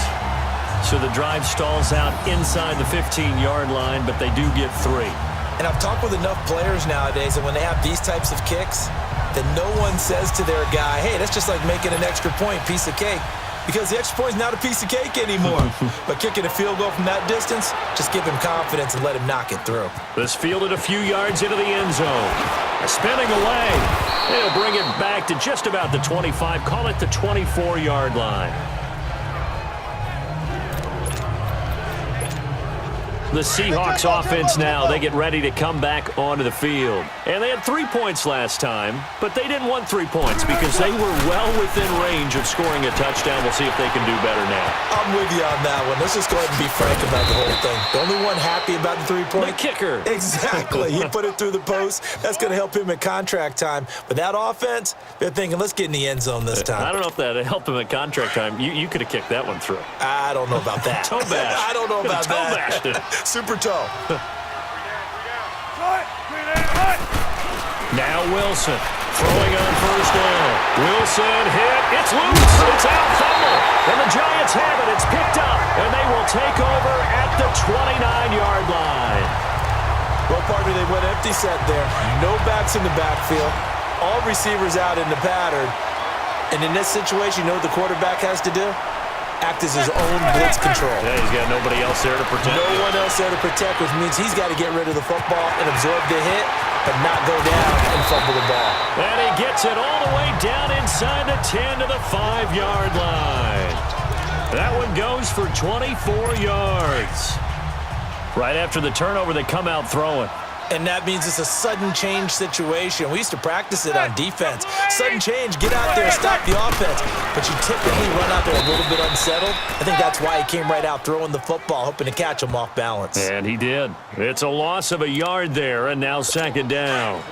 So the drive stalls out inside the 15-yard line, but they do get 3. And I've talked with enough players nowadays that when they have these types of kicks, that no one says to their guy, hey, that's just like making an extra point, piece of cake. Because the extra point is not a piece of cake anymore. But kicking a field goal from that distance, just give him confidence and let him knock it through. This fielded a few yards into the end zone. Spinning away. They'll bring it back to just about the 25. Call it the 24-yard line. The Seahawks offense now, they get ready to come back onto the field. And they had 3 points last time, but they didn't want 3 points because they were well within range of scoring a touchdown. We'll see if they can do better now. I'm with you on that one. Let's just go ahead and be frank about the whole thing. The only one happy about the 3-point? The kicker. Exactly. He put it through the post. That's going to help him at contract time. But that offense, they're thinking, let's get in the end zone this time. I don't know if that helped him at contract time. You could have kicked that one through. I don't know about that. Toe bash. I don't know about toe that. Bashed it. Super toe. Now Wilson throwing on first down. Wilson hit. It's loose. It's out fumble. And the Giants have it. It's picked up. And they will take over at the 29-yard line. Well, partner, they went empty set there. No backs in the backfield. All receivers out in the pattern. And in this situation, you know what the quarterback has to do? Act as his own blitz control. Yeah, he's got nobody else there to protect. No one else there to protect, which means he's got to get rid of the football and absorb the hit, but not go down and fumble the ball. And he gets it all the way down inside the 10 to the 5-yard line. That one goes for 24 yards. Right after the turnover, they come out throwing. And that means it's a sudden change situation. We used to practice it on defense. Sudden change, get out there, stop the offense. But you typically run out there a little bit unsettled. I think that's why he came right out throwing the football, hoping to catch him off balance. And he did. It's a loss of a yard there, and now second down.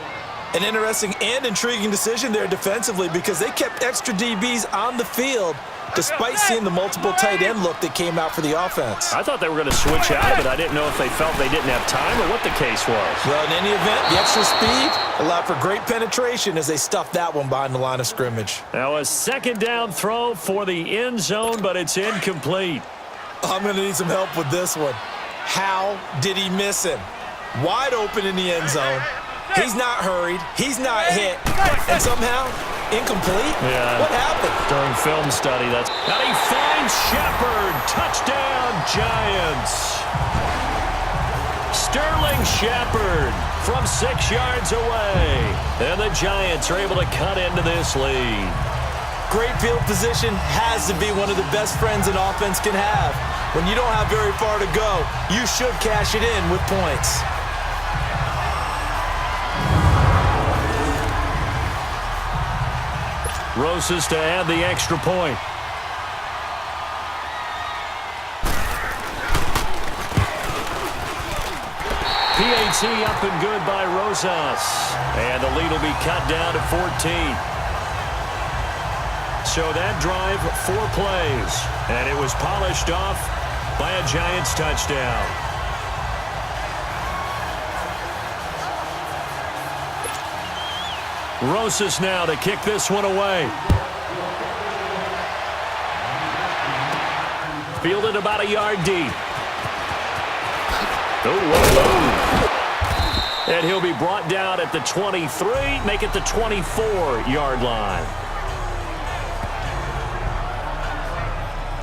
An interesting and intriguing decision there defensively because they kept extra DBs on the field despite seeing the multiple tight end look that came out for the offense. I thought they were going to switch out of it. I didn't know if they felt they didn't have time or what the case was. Well, in any event, the extra speed allowed for great penetration as they stuffed that one behind the line of scrimmage. Now a second down throw for the end zone, but it's incomplete. I'm going to need some help with this one. How did he miss him? Wide open in the end zone. He's not hurried. He's not hit. And somehow, incomplete? Yeah. What happened? During film study, that's... And he finds Shepard. Touchdown, Giants. Sterling Shepard from 6 yards away. And the Giants are able to cut into this lead. Great field position has to be one of the best friends an offense can have. When you don't have very far to go, you should cash it in with points. Roses to add the extra point. PAT up and good by Rosas. And the lead will be cut down to 14. So that drive, 4 plays. And it was polished off by a Giants touchdown. Rosas now to kick this one away. Fielded about a yard deep. Oh, whoa. And he'll be brought down at the 23, make it the 24-yard line.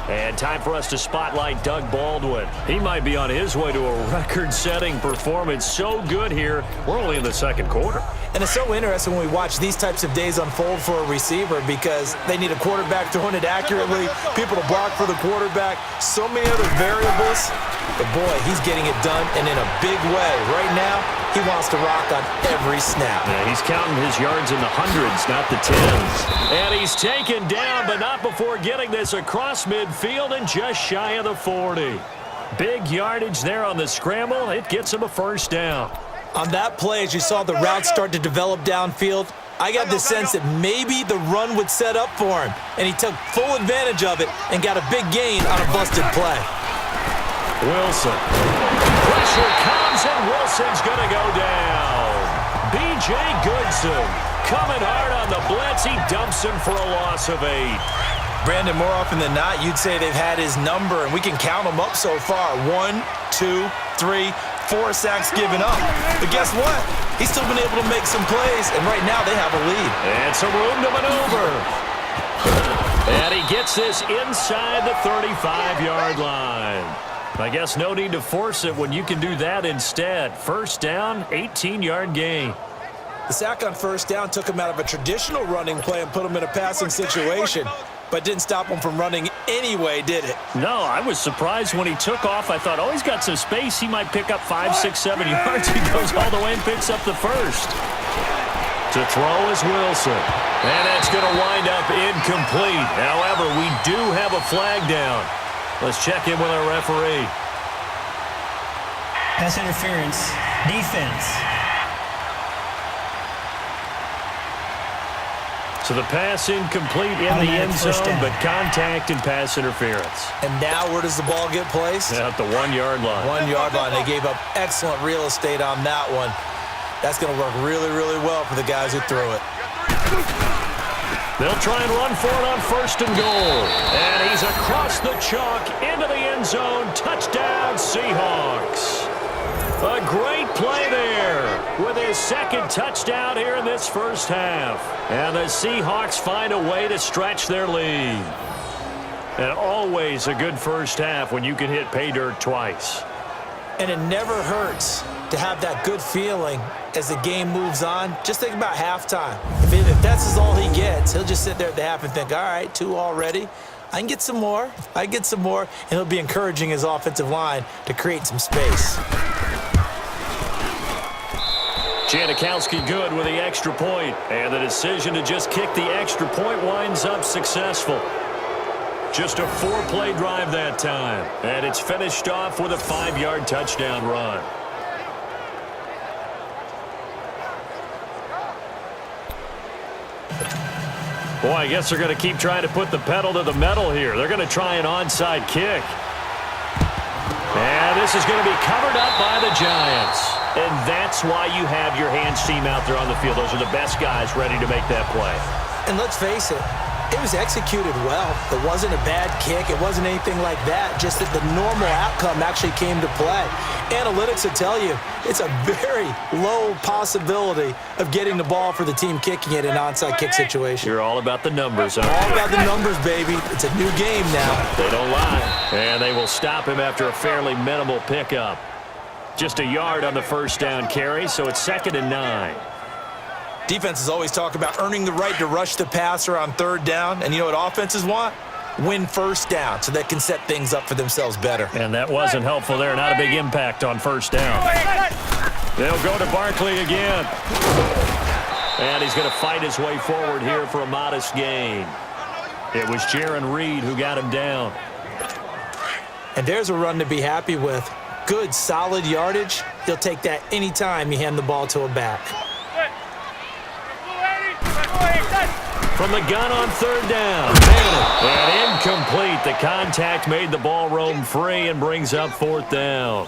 And time for us to spotlight Doug Baldwin. He might be on his way to a record-setting performance. So good here. We're only in the second quarter. And it's so interesting when we watch these types of days unfold for a receiver because they need a quarterback throwing it accurately, people to block for the quarterback, so many other variables. But, boy, he's getting it done, and in a big way. Right now, he wants to rock on every snap. Yeah, he's counting his yards in the hundreds, not the tens. And he's taken down, but not before getting this across midfield and just shy of the 40. Big yardage there on the scramble. It gets him a first down. On that play, as you saw the route start to develop downfield, I got the sense that maybe the run would set up for him, and he took full advantage of it and got a big gain on a busted play. Wilson. Pressure comes, and Wilson's going to go down. B.J. Goodson coming hard on the blitz. He dumps him for a loss of 8. Brandon, more often than not, you'd say they've had his number, and we can count them up so far. 1, 2, 3, 4 sacks given up. But guess what? He's still been able to make some plays, and right now they have a lead. And some room to maneuver. And he gets this inside the 35-yard line. I guess no need to force it when you can do that instead. First down, 18-yard gain. The sack on first down took him out of a traditional running play and put him in a passing situation, but didn't stop him from running anyway, did it? No, I was surprised when he took off. I thought, oh, he's got some space. He might pick up 5, 6, 7 yards. He goes all the way and picks up the first. To throw is Wilson. And that's going to wind up incomplete. However, we do have a flag down. Let's check in with our referee. Pass interference. Defense. So the pass incomplete in the end zone, but contact and pass interference. And now where does the ball get placed? At the 1-yard line. 1-yard line. They gave up excellent real estate on that one. That's going to work really, really well for the guys who threw it. They'll try and run for it on first and goal. And he's across the chalk into the end zone. Touchdown, Seahawks. A great play there with his second touchdown here in this first half. And the Seahawks find a way to stretch their lead. And always a good first half when you can hit pay dirt twice. And it never hurts to have that good feeling as the game moves on. Just think about halftime. If that's all he gets, he'll just sit there at the half and think, all right, 2 already. I can get some more. I can get some more. And he'll be encouraging his offensive line to create some space. Janikowski good with the extra point. And the decision to just kick the extra point winds up successful. Just a 4-play drive that time. And it's finished off with a 5-yard touchdown run. Boy, I guess they're going to keep trying to put the pedal to the metal here. They're going to try an onside kick. And this is going to be covered up by the Giants. And that's why you have your hands team out there on the field. Those are the best guys ready to make that play. And let's face it, it was executed well. It wasn't a bad kick. It wasn't anything like that. Just that the normal outcome actually came to play. Analytics will tell you it's a very low possibility of getting the ball for the team kicking it in an onside kick situation. You're all about the numbers, huh? All about the numbers, baby. It's a new game now. They don't lie. And they will stop him after a fairly minimal pickup. Just a yard on the first down carry, so it's 2nd and 9. Defenses always talk about earning the right to rush the passer on third down. And you know what offenses want? Win first down so they can set things up for themselves better. And that wasn't helpful there. Not a big impact on first down. They'll go to Barkley again. And he's going to fight his way forward here for a modest gain. It was Jaron Reed who got him down. And there's a run to be happy with. Good, solid yardage. He'll take that anytime you hand the ball to a back. From the gun on third down. And incomplete. The contact made the ball roam free and brings up fourth down.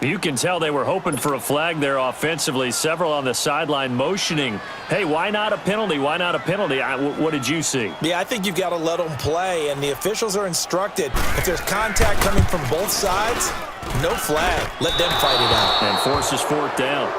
You can tell they were hoping for a flag there offensively. Several on the sideline motioning. Hey, why not a penalty? Why not a penalty? What did you see? Yeah, I think you've got to let them play, and the officials are instructed. If there's contact coming from both sides, no flag. Let them fight it out. And forces fourth down.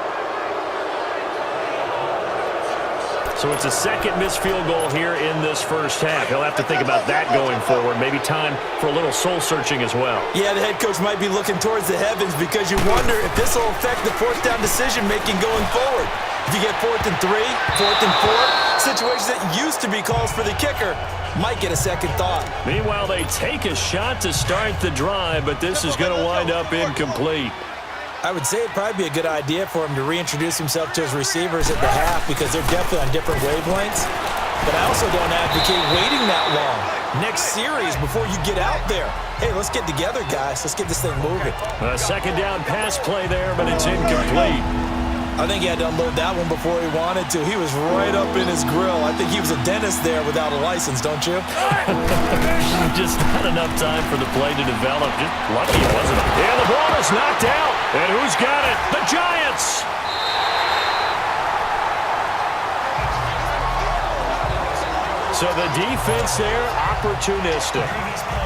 So it's a second missed field goal here in this first half. He'll have to think about that going forward. Maybe time for a little soul-searching as well. Yeah, the head coach might be looking towards the heavens because you wonder if this will affect the fourth down decision-making going forward. If you get 4th and 3, 4th and 4, situations that used to be calls for the kicker might get a second thought. Meanwhile, they take a shot to start the drive, but this is going to wind up incomplete. I would say it'd probably be a good idea for him to reintroduce himself to his receivers at the half because they're definitely on different wavelengths. But I also don't advocate waiting that long. Next series before you get out there. Hey, let's get together, guys. Let's get this thing moving. A second down pass play there, but it's incomplete. I think he had to unload that one before he wanted to. He was right up in his grill. I think he was a dentist there without a license, don't you? Just not enough time for the play to develop. Just lucky it wasn't. Yeah, the ball is knocked out. And who's got it? The Giants! So the defense there, opportunistic.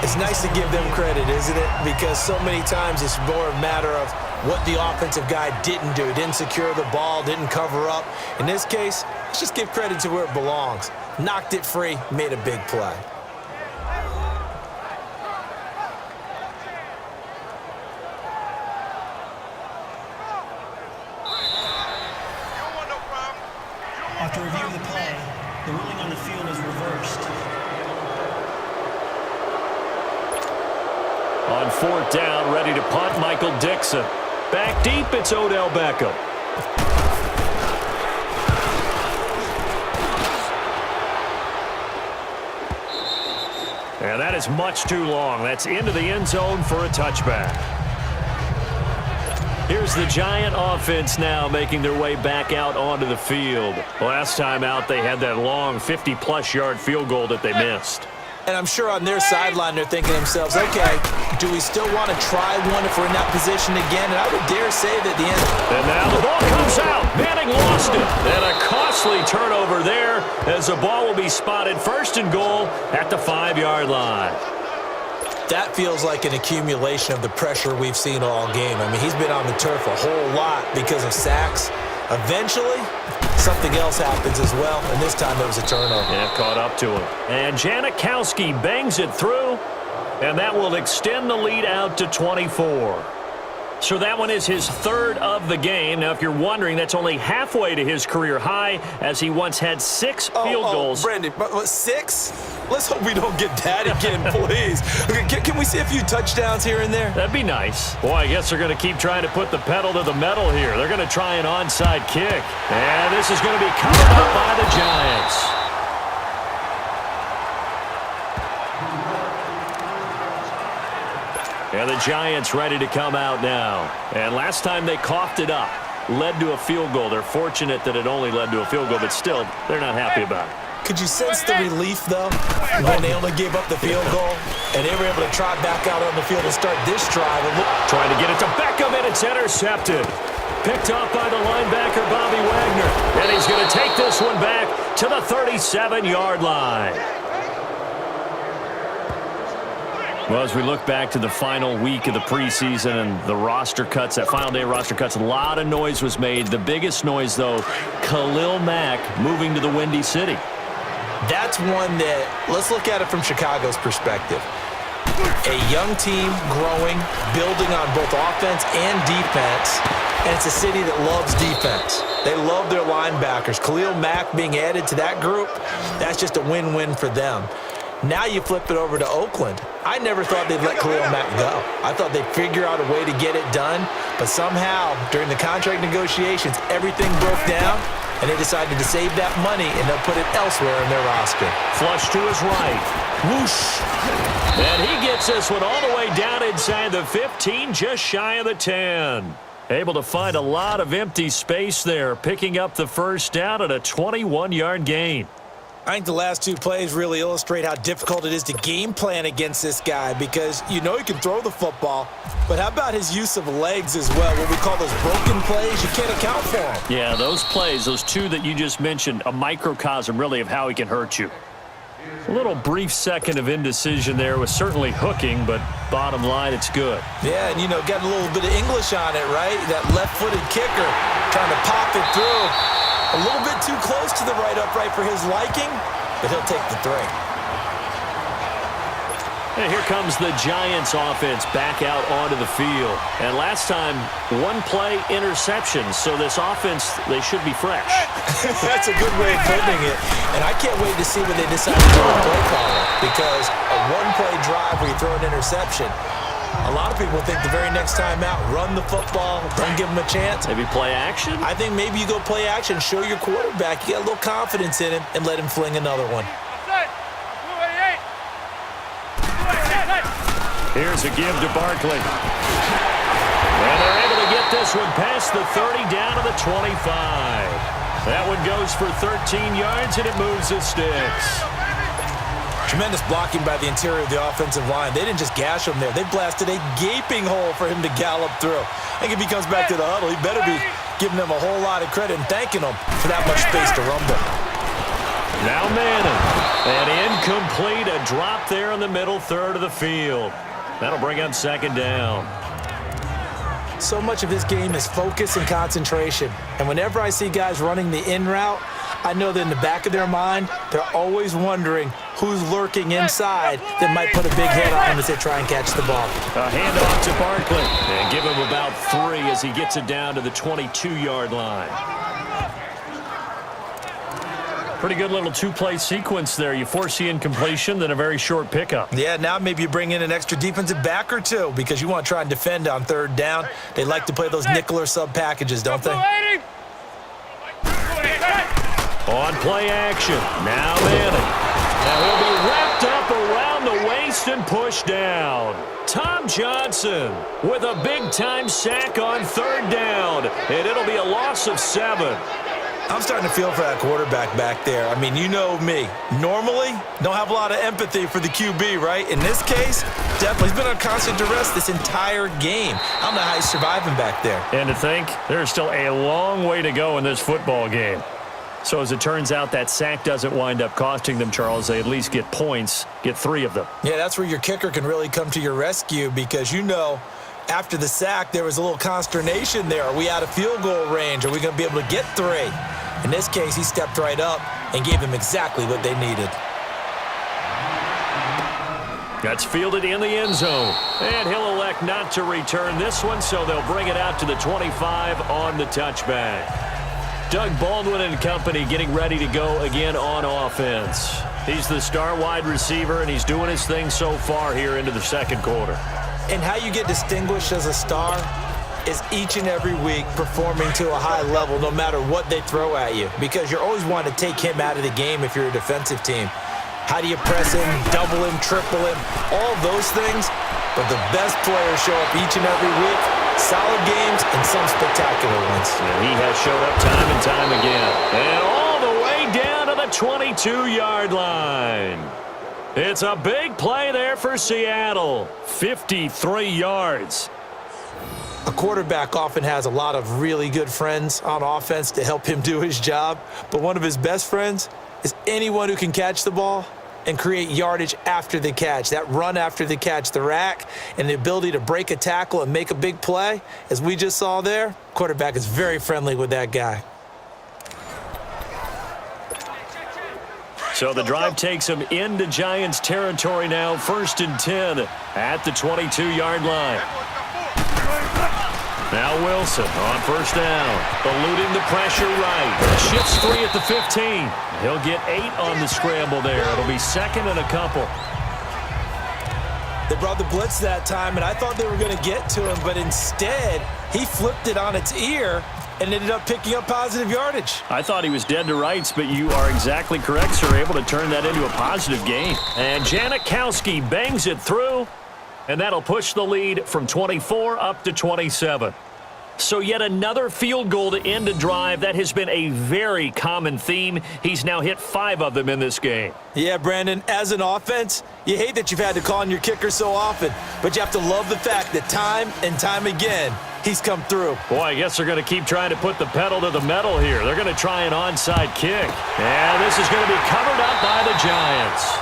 It's nice to give them credit, isn't it? Because so many times it's more a matter of what the offensive guy didn't do. Didn't secure the ball, didn't cover up. In this case, let's just give credit to where it belongs. Knocked it free, made a big play. After review of the play, the ruling on the field is reversed. On fourth down, ready to punt, Michael Dixon. Back deep, it's Odell Beckham. And that is much too long. That's into the end zone for a touchback. Here's the Giant offense now making their way back out onto the field. Last time out, they had that long 50-plus yard field goal that they missed. And I'm sure on their sideline they're thinking to themselves, okay, do we still want to try one if we're in that position again? And I would dare say that the end. And now the ball comes out. Manning lost it. And a costly turnover there as the ball will be spotted first and goal at the 5-yard line. That feels like an accumulation of the pressure we've seen all game. I mean, he's been on the turf a whole lot because of sacks. Eventually, something else happens as well, and this time there was a turnover. Yeah, caught up to him. And Janikowski bangs it through, and that will extend the lead out to 24. So that one is his third of the game. Now, if you're wondering, that's only halfway to his career high, as he once had 6 field goals. Brandon, but 6? Let's hope we don't get that again, please. Okay, can we see a few touchdowns here and there? That'd be nice. Boy, I guess they're going to keep trying to put the pedal to the metal here. They're going to try an onside kick. And this is going to be covered up by the Giants. And the Giants ready to come out now. And last time they coughed it up, led to a field goal. They're fortunate that it only led to a field goal, but still, they're not happy about it. Could you sense the relief, though, when they only gave up the field goal and they were able to trot back out on the field and start this drive? Trying to get it to Beckham, and it's intercepted. Picked off by the linebacker, Bobby Wagner. And he's going to take this one back to the 37-yard line. Well, as we look back to the final week of the preseason and the roster cuts, that final day roster cuts, a lot of noise was made. The biggest noise, though, Khalil Mack moving to the Windy City. That's one that, let's look at it from Chicago's perspective. A young team growing, building on both offense and defense. And it's a city that loves defense. They love their linebackers. Khalil Mack being added to that group, that's just a win-win for them. Now you flip it over to Oakland. I never thought they'd let Khalil Mack go. I thought they'd figure out a way to get it done, but somehow, during the contract negotiations, everything broke down, and they decided to save that money and they'll put it elsewhere in their roster. Flush to his right. Whoosh. And he gets this one all the way down inside the 15, just shy of the 10. Able to find a lot of empty space there, picking up the first down at a 21-yard gain. I think the last two plays really illustrate how difficult it is to game plan against this guy because you know he can throw the football, but how about his use of legs as well? What we call those broken plays, you can't account for them. Yeah, those plays, those two that you just mentioned, a microcosm really of how he can hurt you. A little brief second of indecision there was certainly hooking, but bottom line, it's good. Yeah, and you know, got a little bit of English on it, right? That left-footed kicker trying to pop it through. A little bit too close to the right upright for his liking, but he'll take the three. And here comes the Giants offense back out onto the field. And last time, one play interception, so this offense, they should be fresh. That's a good way of putting it. And I can't wait to see what they decide to do with play calling, because a one-play drive where you throw an interception, a lot of people think the very next time out, run the football, don't give him a chance. Maybe play action? I think maybe you go play action, show your quarterback, you got a little confidence in him, and let him fling another one. Here's a give to Barkley. And they're able to get this one past the 30 down to the 25. That one goes for 13 yards, and it moves the sticks. Tremendous blocking by the interior of the offensive line. They didn't just gash him there. They blasted a gaping hole for him to gallop through. I think if he comes back to the huddle, he better be giving them a whole lot of credit and thanking them for that much space to rumble. Now Madden. And incomplete. A drop there in the middle third of the field. That'll bring up second down. So much of this game is focus and concentration. And whenever I see guys running the in route, I know that in the back of their mind, they're always wondering who's lurking inside that might put a big hit on them as they try and catch the ball. A handoff to Barkley. And give him about 3 as he gets it down to the 22-yard line. Pretty good little two-play sequence there. You force the incompletion, then a very short pickup. Yeah, now maybe you bring in an extra defensive back or two because you want to try and defend on third down. They like to play those nickel or sub packages, don't they? On play action. Now Manning. Now he'll be wrapped up around the waist and pushed down. Tom Johnson with a big-time sack on third down. And it'll be a loss of 7. I'm starting to feel for that quarterback back there. I mean, you know me. Normally, don't have a lot of empathy for the QB, right? In this case, definitely. He's been on constant duress this entire game. I don't know how he's surviving back there. And to think, there's still a long way to go in this football game. So as it turns out, that sack doesn't wind up costing them, Charles. They at least get points, get 3 of them. Yeah, that's where your kicker can really come to your rescue because you know after the sack, there was a little consternation there. Are we out of field goal range? Are we going to be able to get 3? In this case, he stepped right up and gave them exactly what they needed. That's fielded in the end zone. And he'll elect not to return this one, so they'll bring it out to the 25 on the touchback. Doug Baldwin and company getting ready to go again on offense. He's the star wide receiver, and he's doing his thing so far here into the second quarter. And how you get distinguished as a star is each and every week performing to a high level no matter what they throw at you because you're always wanting to take him out of the game if you're a defensive team. How do you press him, double him, triple him, all those things? But the best players show up each and every week, solid games and some spectacular ones. And he has showed up time and time again. And all the way down to the 22-yard line. It's a big play there for Seattle. 53 yards. A quarterback often has a lot of really good friends on offense to help him do his job, but one of his best friends is anyone who can catch the ball and create yardage after the catch. That run after the catch, the rack, and the ability to break a tackle and make a big play, as we just saw there, quarterback is very friendly with that guy. So the drive takes him into Giants territory now, 1st and 10 at the 22-yard line. Now Wilson on first down. Eluding the pressure right. Shifts 3 at the 15. He'll get 8 on the scramble there. It'll be second and a couple. They brought the blitz that time, and I thought they were going to get to him, but instead, he flipped it on its ear and ended up picking up positive yardage. I thought he was dead to rights, but you are exactly correct, sir. Able to turn that into a positive gain. And Janikowski bangs it through, and that'll push the lead from 24 up to 27. So yet another field goal to end a drive. That has been a very common theme. He's now hit 5 of them in this game. Yeah, Brandon, as an offense, you hate that you've had to call on your kicker so often, but you have to love the fact that time and time again, he's come through. Boy, I guess they're going to keep trying to put the pedal to the metal here. They're going to try an onside kick. And this is going to be covered up by the Giants.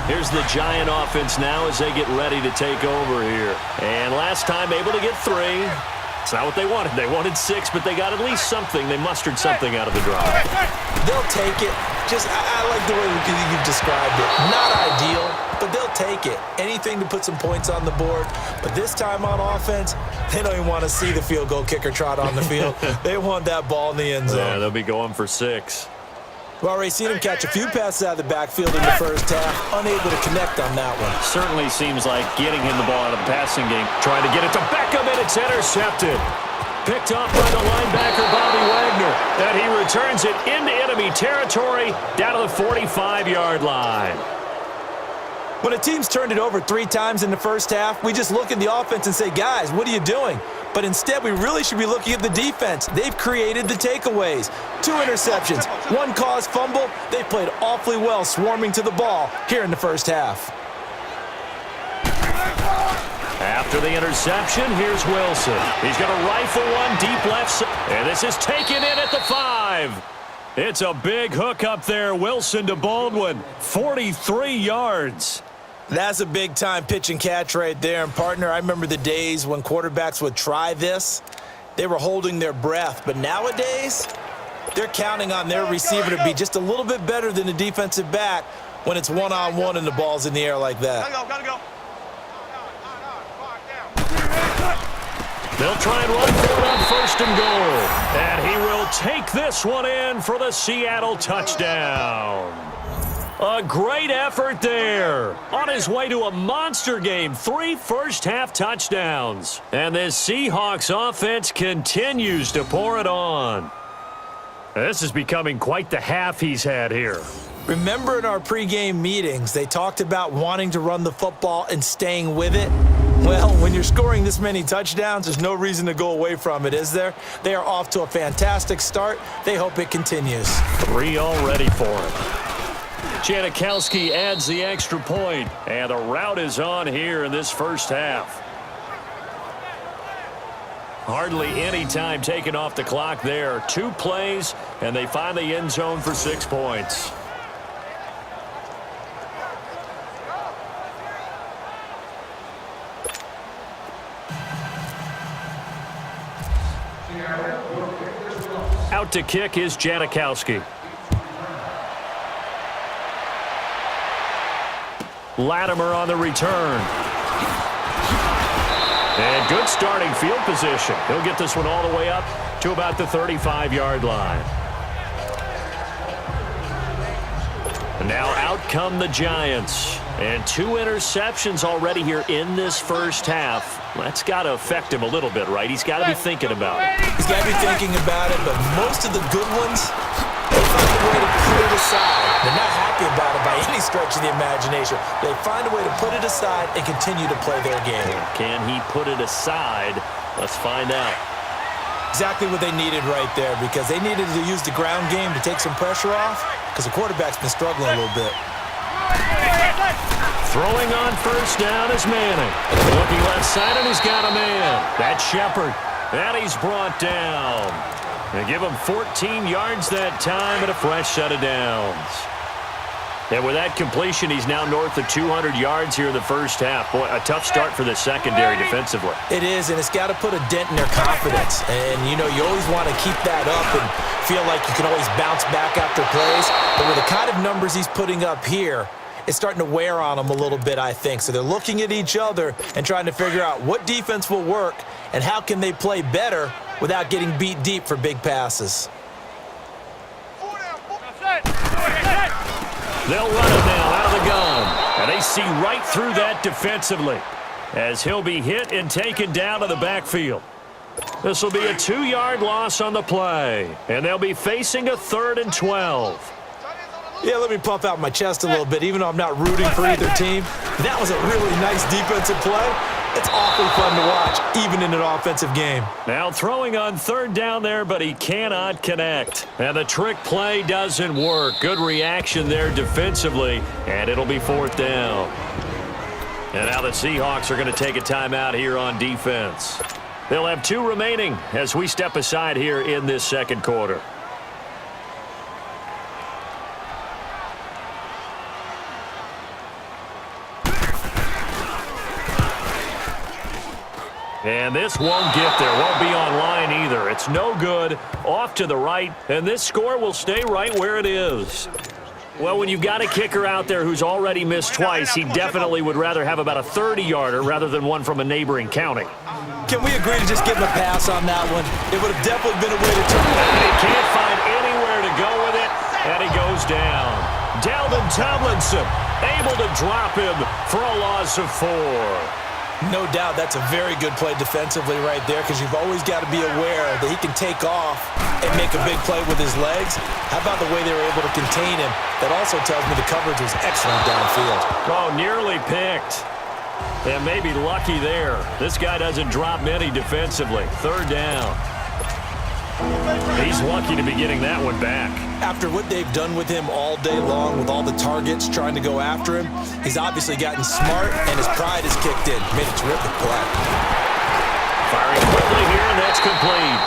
Here's the Giant offense now as they get ready to take over here. And last time able to get 3. It's not what they wanted. They wanted 6, but they got at least something. They mustered something out of the drive. They'll take it. I like the way you've described it. Not ideal, but they'll take it. Anything to put some points on the board. But this time on offense, they don't even want to see the field goal kicker trot on the field. They want that ball in the end zone. Yeah, they'll be going for 6. We've already seen him catch a few passes out of the backfield in the first half, unable to connect on that one. Certainly seems like getting him the ball out of the passing game. Trying to get it to Beckham, and it's intercepted. Picked off by the linebacker, Bobby Wagner. And he returns it into enemy territory down to the 45-yard line. When a team's turned it over 3 times in the first half, we just look at the offense and say, guys, what are you doing? But instead, we really should be looking at the defense. They've created the takeaways. 2 interceptions, 1 caused fumble. They've played awfully well swarming to the ball here in the first half. After the interception, here's Wilson. He's going to rifle one deep left side. And this is taken in at the 5. It's a big hook up there. Wilson to Baldwin. 43 yards. That's a big-time pitch and catch right there. And, partner, I remember the days when quarterbacks would try this. They were holding their breath. But nowadays, they're counting on their receiver to be just a little bit better than the defensive back when it's one-on-one and the ball's in the air like that. Gotta go. They'll try and run for it on first and goal. And he will take this one in for the Seattle touchdown. A great effort there. On his way to a monster game. 3 first-half touchdowns. And this Seahawks offense continues to pour it on. This is becoming quite the half he's had here. Remember in our pregame meetings, they talked about wanting to run the football and staying with it? Well, when you're scoring this many touchdowns, there's no reason to go away from it, is there? They are off to a fantastic start. They hope it continues. 3 already for him. Janikowski adds the extra point, and the route is on here in this first half. Hardly any time taken off the clock there. 2 plays, and they find the end zone for 6 points. Out to kick is Janikowski. Latimer on the return. And good starting field position. He'll get this one all the way up to about the 35-yard line. And now out come the Giants. And 2 interceptions already here in this first half. That's got to affect him a little bit, right? He's got to be thinking about it. He's got to be thinking about it, but most of the good ones, they find a way to put it aside. They're not happy about it by any stretch of the imagination. They find a way to put it aside and continue to play their game. Can he put it aside? Let's find out. Exactly what they needed right there, because they needed to use the ground game to take some pressure off, because the quarterback's been struggling a little bit. Throwing on first down is Manning. Looking left side, and he's got a man. That's Shepard. And he's brought down. And give him 14 yards that time and a fresh set of downs. And with that completion, he's now north of 200 yards here in the first half. Boy, a tough start for the secondary defensively. It is, and it's got to put a dent in their confidence. And, you know, you always want to keep that up and feel like you can always bounce back after plays. But with the kind of numbers he's putting up here, it's starting to wear on them a little bit, I think. So they're looking at each other and trying to figure out what defense will work and how can they play better without getting beat deep for big passes. They'll run it now out of the gun. And they see right through that defensively as he'll be hit and taken down to the backfield. This will be a 2-yard loss on the play. And they'll be facing a 3rd and 12. Yeah, let me puff out my chest a little bit, even though I'm not rooting for either team. That was a really nice defensive play. It's awfully fun to watch, even in an offensive game. Now throwing on 3rd down there, but he cannot connect. And the trick play doesn't work. Good reaction there defensively, and it'll be 4th down. And now the Seahawks are going to take a timeout here on defense. They'll have 2 remaining as we step aside here in this second quarter. And this won't get there. Won't be online either. It's no good. Off to the right. And this score will stay right where it is. Well, when you've got a kicker out there who's already missed twice, he definitely would rather have about a 30-yarder rather than one from a neighboring county. Can we agree to just give him a pass on that one? It would have definitely been a way to turn it. And he can't find anywhere to go with it. And he goes down. Dalvin Tomlinson able to drop him for a loss of 4. No doubt that's a very good play defensively right there, because you've always got to be aware that he can take off and make a big play with his legs. How about the way they were able to contain him? That also tells me the coverage was excellent downfield. Oh, nearly picked. And maybe lucky there. This guy doesn't drop many defensively. 3rd down. He's lucky to be getting that one back. After what they've done with him all day long, with all the targets trying to go after him, he's obviously gotten smart, and his pride is kicked in. Made a terrific play. Firing quickly here, and that's complete.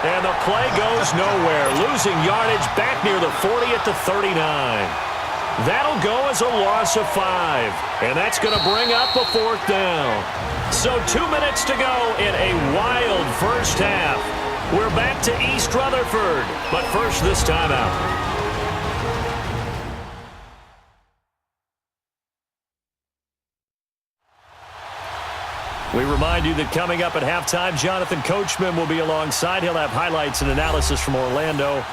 And the play goes nowhere. Losing yardage back near the 40 at the 39. That'll go as a loss of 5. And that's going to bring up a 4th down. So 2 minutes to go in a wild first half. We're back to East Rutherford, but first this timeout. We remind you that coming up at halftime, Jonathan Coachman will be alongside. He'll have highlights and analysis from Orlando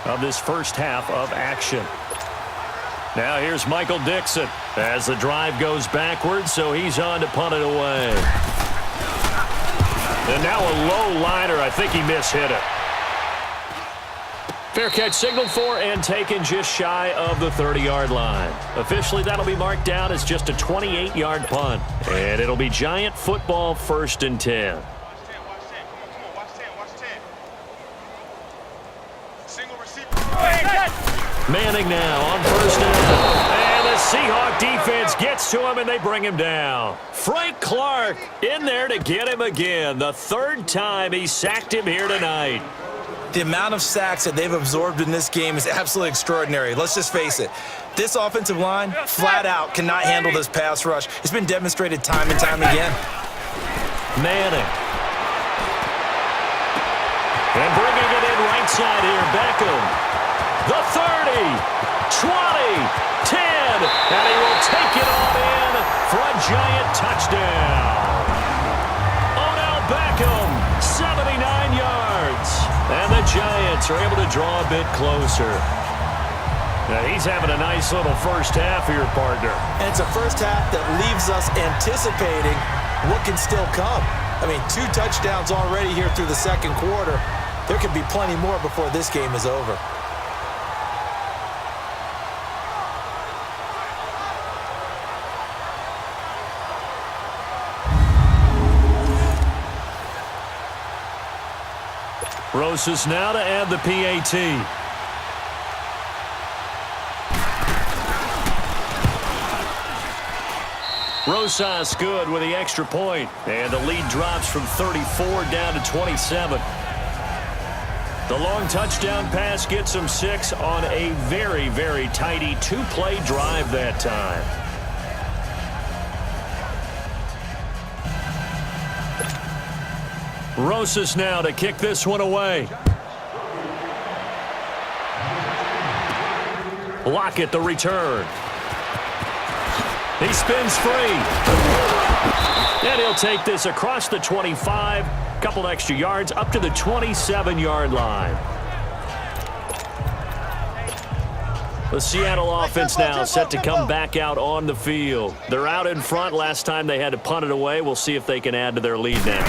of this first half of action. Now here's Michael Dixon as the drive goes backwards, so he's on to punt it away. And now a low liner. I think he mishit it. Fair catch signaled for and taken just shy of the 30-yard line. Officially, that'll be marked down as just a 28-yard punt. And it'll be Giant football 1st and 10. Watch 10. Single receiver. Manning now on 1st down. And the Seahawk defense gets to him, and they bring him down. Frank Clark in there to get him again. The 3rd time he sacked him here tonight. The amount of sacks that they've absorbed in this game is absolutely extraordinary. Let's just face it. This offensive line, flat out, cannot handle this pass rush. It's been demonstrated time and time again. Manning. And bringing it in right side here, Beckham. The 30, 20, 10, and he will take it all in for a Giant touchdown. Odell Beckham, 79 yards. And the Giants are able to draw a bit closer. Now he's having a nice little first half here, partner. And it's a first half that leaves us anticipating what can still come. I mean, 2 touchdowns already here through the second quarter. There could be plenty more before this game is over. Rosas now to add the PAT. Rosas good with the extra point. And the lead drops from 34 down to 27. The long touchdown pass gets him 6 on a very, very tidy 2-play drive that time. Rosas now to kick this one away. Lockett the return. He spins free. And he'll take this across the 25. Couple extra yards up to the 27-yard line. The Seattle offense now set to come back out on the field. They're out in front. Last time they had to punt it away. We'll see if they can add to their lead now.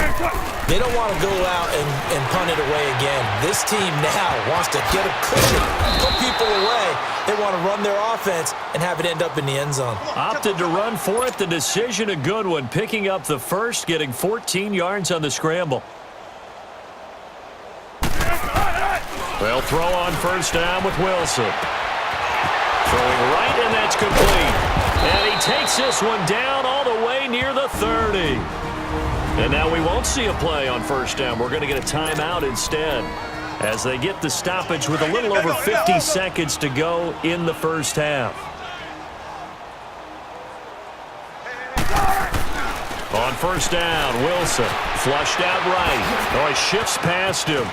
They don't want to go out and punt it away again. This team now wants to get a cushion, put people away. They want to run their offense and have it end up in the end zone. Opted to run for it. The decision a good one. Picking up the first, getting 14 yards on the scramble. They'll throw on first down with Wilson. Throwing right, and that's complete. And he takes this one down all the way near the 30. And now we won't see a play on first down. We're going to get a timeout instead as they get the stoppage with a little over 50 seconds to go in the first half. On first down, Wilson flushed out right. Oh, he shifts past him.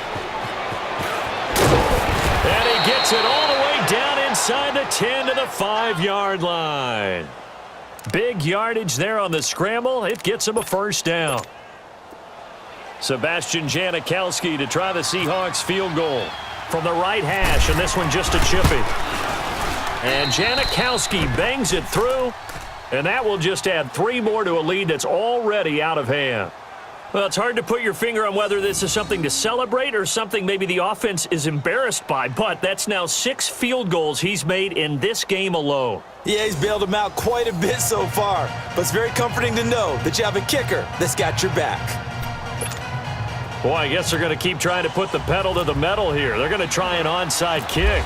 And he gets it all the way down inside the 10 to the 5-yard line. Big yardage there on the scramble. It gets him a first down. Sebastian Janikowski to try the Seahawks field goal from the right hash, and this one just a chippy. And Janikowski bangs it through, and that will just add 3 more to a lead that's already out of hand. Well, it's hard to put your finger on whether this is something to celebrate or something maybe the offense is embarrassed by, but that's now 6 field goals he's made in this game alone. Yeah, he's bailed them out quite a bit so far, but it's very comforting to know that you have a kicker that's got your back. Boy, I guess they're going to keep trying to put the pedal to the metal here. They're going to try an onside kick.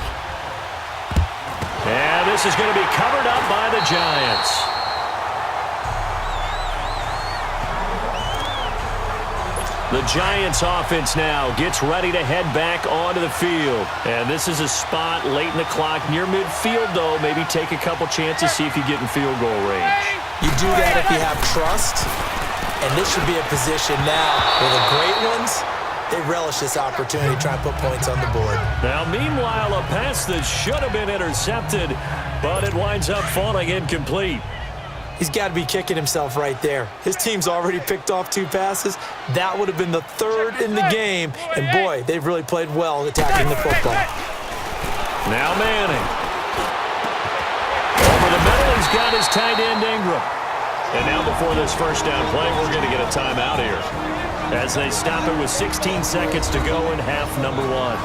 And this is going to be covered up by the Giants. The Giants offense now gets ready to head back onto the field. And this is a spot late in the clock near midfield, though. Maybe take a couple chances, see if you get in field goal range. You do that if you have trust. And this should be a position now where the great ones, they relish this opportunity to try and put points on the board. Now, meanwhile, a pass that should have been intercepted, but it winds up falling incomplete. He's got to be kicking himself right there. His team's already picked off 2 passes. That would have been the 3rd in the game. And, boy, they've really played well attacking the football. Now Manning. Over the middle, he's got his tight end Ingram. And now before this first down play, we're going to get a timeout here as they stop it with 16 seconds to go in half number 1.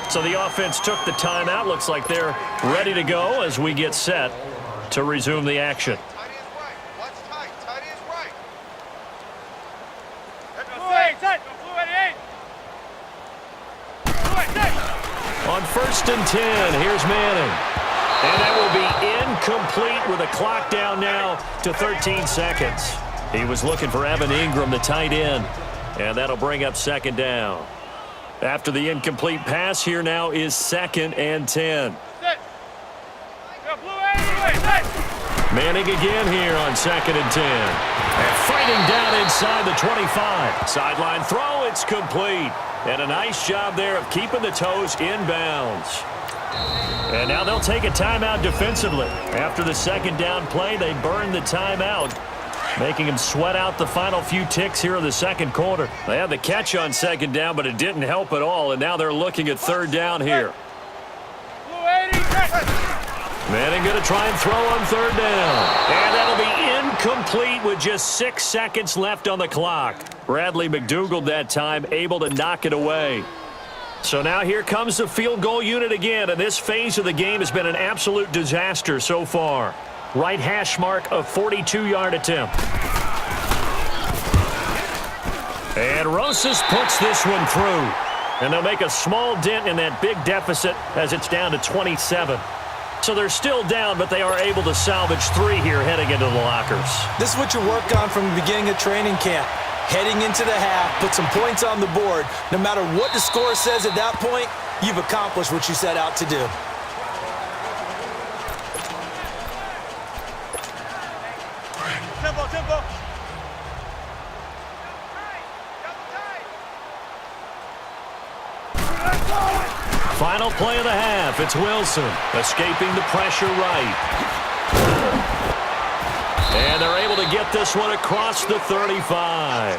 So the offense took the timeout. Looks like they're ready to go as we get set to resume the action. Tight end's right. Watch tight. Tight end's right. On first and 10, here's Manning. And that will be incomplete with a clock down now to 13 seconds. He was looking for Evan Ingram, the tight end. And that'll bring up second down. After the incomplete pass, here now is 2nd and 10. Manning again here on 2nd and 10. And fighting down inside the 25. Sideline throw, it's complete. And a nice job there of keeping the toes inbounds. And now they'll take a timeout defensively. After the second down play, they burn the timeout, making him sweat out the final few ticks here in the second quarter. They had the catch on second down, but it didn't help at all, and now they're looking at third down here. Manning going to try and throw on third down. And that'll be incomplete with just 6 seconds left on the clock. Bradley McDougald that time able to knock it away. So now here comes the field goal unit again, and this phase of the game has been an absolute disaster so far. Right hash mark of 42-yard attempt. And Rosas puts this one through. And they'll make a small dent in that big deficit as it's down to 27. So they're still down, but they are able to salvage 3 here heading into the lockers. This is what you work on from the beginning of training camp. Heading into the half, put some points on the board. No matter what the score says at that point, you've accomplished what you set out to do. Tempo. Final play of the half. It's Wilson escaping the pressure right. And they're able to get this one across the 35.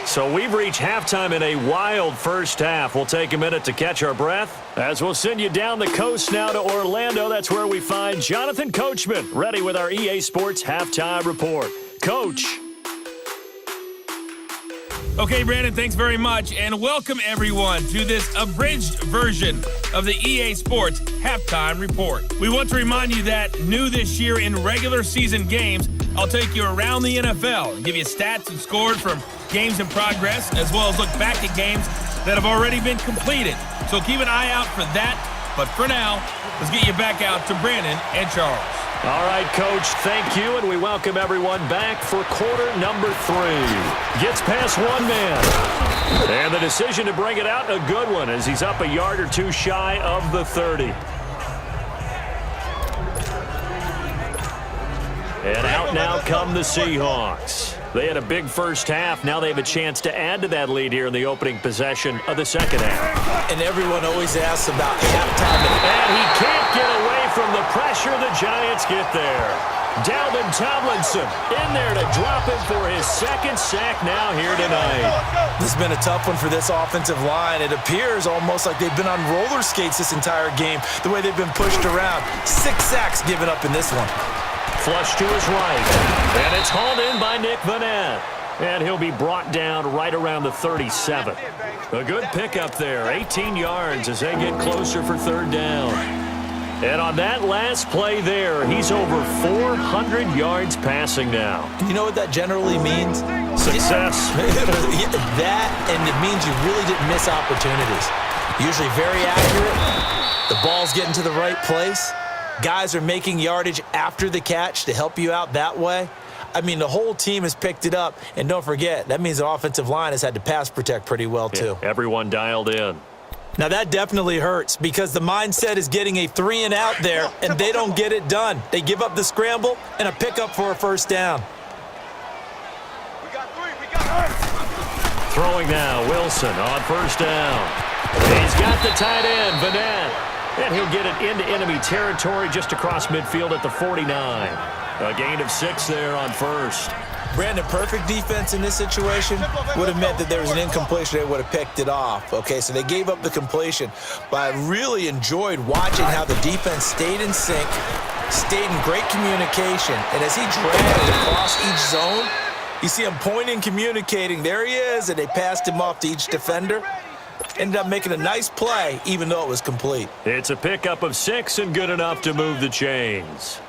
So we've reached halftime in a wild first half. We'll take a minute to catch our breath as we'll send you down the coast now to Orlando. That's where we find Jonathan Coachman ready with our EA Sports Halftime Report. Coach. Okay, Brandon, thanks very much, and welcome everyone to this abridged version of the EA Sports Halftime Report. We want to remind you that new this year in regular season games, I'll take you around the NFL and give you stats and scores from games in progress, as well as look back at games that have already been completed. So keep an eye out for that, but for now, let's get you back out to Brandon and Charles. All right, Coach, thank you, and we welcome everyone back for quarter number 3. Gets past one man. And the decision to bring it out, a good one, as he's up a yard or two shy of the 30. And out now come the Seahawks. They had a big first half. Now they have a chance to add to that lead here in the opening possession of the second half. And everyone always asks about halftime. And he can't get away from the pressure. The Giants get there. Dalvin Tomlinson in there to drop him for his second sack now here tonight. This has been a tough one for this offensive line. It appears almost like they've been on roller skates this entire game, the way they've been pushed around. 6 sacks given up in this one. Flush to his right. And it's hauled in by Nick Vanette. And he'll be brought down right around the 37. A good pickup there. 18 yards as they get closer for third down. And on that last play there, he's over 400 yards passing now. You know what that generally means? Success. That, and it means you really didn't miss opportunities. Usually very accurate. The ball's getting to the right place. Guys are making yardage after the catch to help you out that way. I mean, the whole team has picked it up. And don't forget, that means the offensive line has had to pass protect pretty well, too. Yeah, everyone dialed in. Now, that definitely hurts because the mindset is getting a 3 and out there, and they don't get it done. They give up the scramble and a pickup for a first down. We got 3. Throwing now, Wilson on first down. He's got the tight end, Vanette. And he'll get it into enemy territory just across midfield at the 49. A gain of 6 there on first. Brandon, perfect defense in this situation would have meant that there was an incompletion. They would have picked it off. Okay, so they gave up the completion. But I really enjoyed watching how the defense stayed in sync, stayed in great communication. And as he dragged across each zone, you see him pointing, communicating. There he is, and they passed him off to each defender. Ended up making a nice play, even though it was complete. It's a pickup of 6 and good enough to move the chains.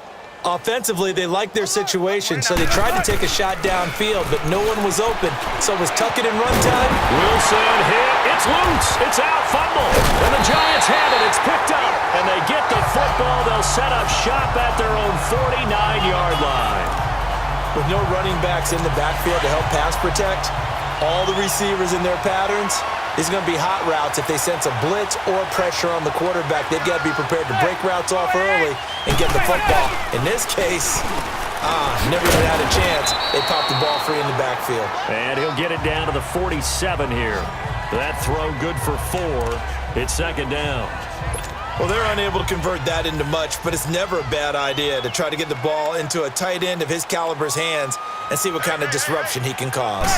Offensively, they liked their situation, so they tried to take a shot downfield, but no one was open. So it was tuck it and run time. Wilson hit. It's loose. It's out. Fumble. And the Giants have it. It's picked up. And they get the football. They'll set up shop at their own 49-yard line. With no running backs in the backfield to help pass protect, all the receivers in their patterns, these are going to be hot routes. If they sense a blitz or pressure on the quarterback, they've got to be prepared to break routes off early and get the football. In this case, never even had a chance. They popped the ball free in the backfield. And he'll get it down to the 47 here. That throw good for 4. It's second down. Well, they're unable to convert that into much, but it's never a bad idea to try to get the ball into a tight end of his caliber's hands and see what kind of disruption he can cause.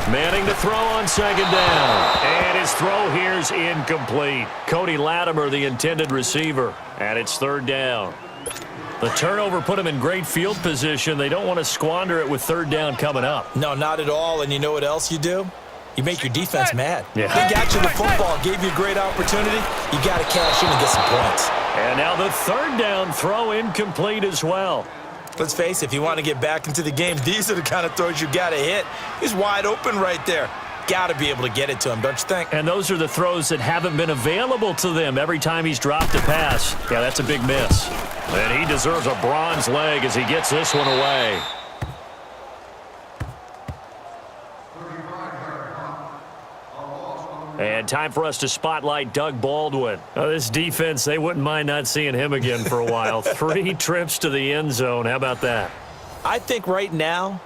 Manning to throw on second down. And his throw here's incomplete. Cody Latimer, the intended receiver. And it's third down. The turnover put him in great field position. They don't want to squander it with third down coming up. No, not at all. And you know what else you do? You make your defense mad. Yeah. They got you the football, gave you a great opportunity. You got to cash in and get some points. And now the third down throw incomplete as well. Let's face it, if you want to get back into the game, these are the kind of throws you got to hit. He's wide open right there. got to be able to get it to him, don't you think? And those are the throws that haven't been available to them every time he's dropped a pass. Yeah, that's a big miss. And he deserves a bronze leg as he gets this one away. And time for us to spotlight Doug Baldwin. This defense, they wouldn't mind not seeing him again for a while. 3 trips to the end zone. How about that? I think right now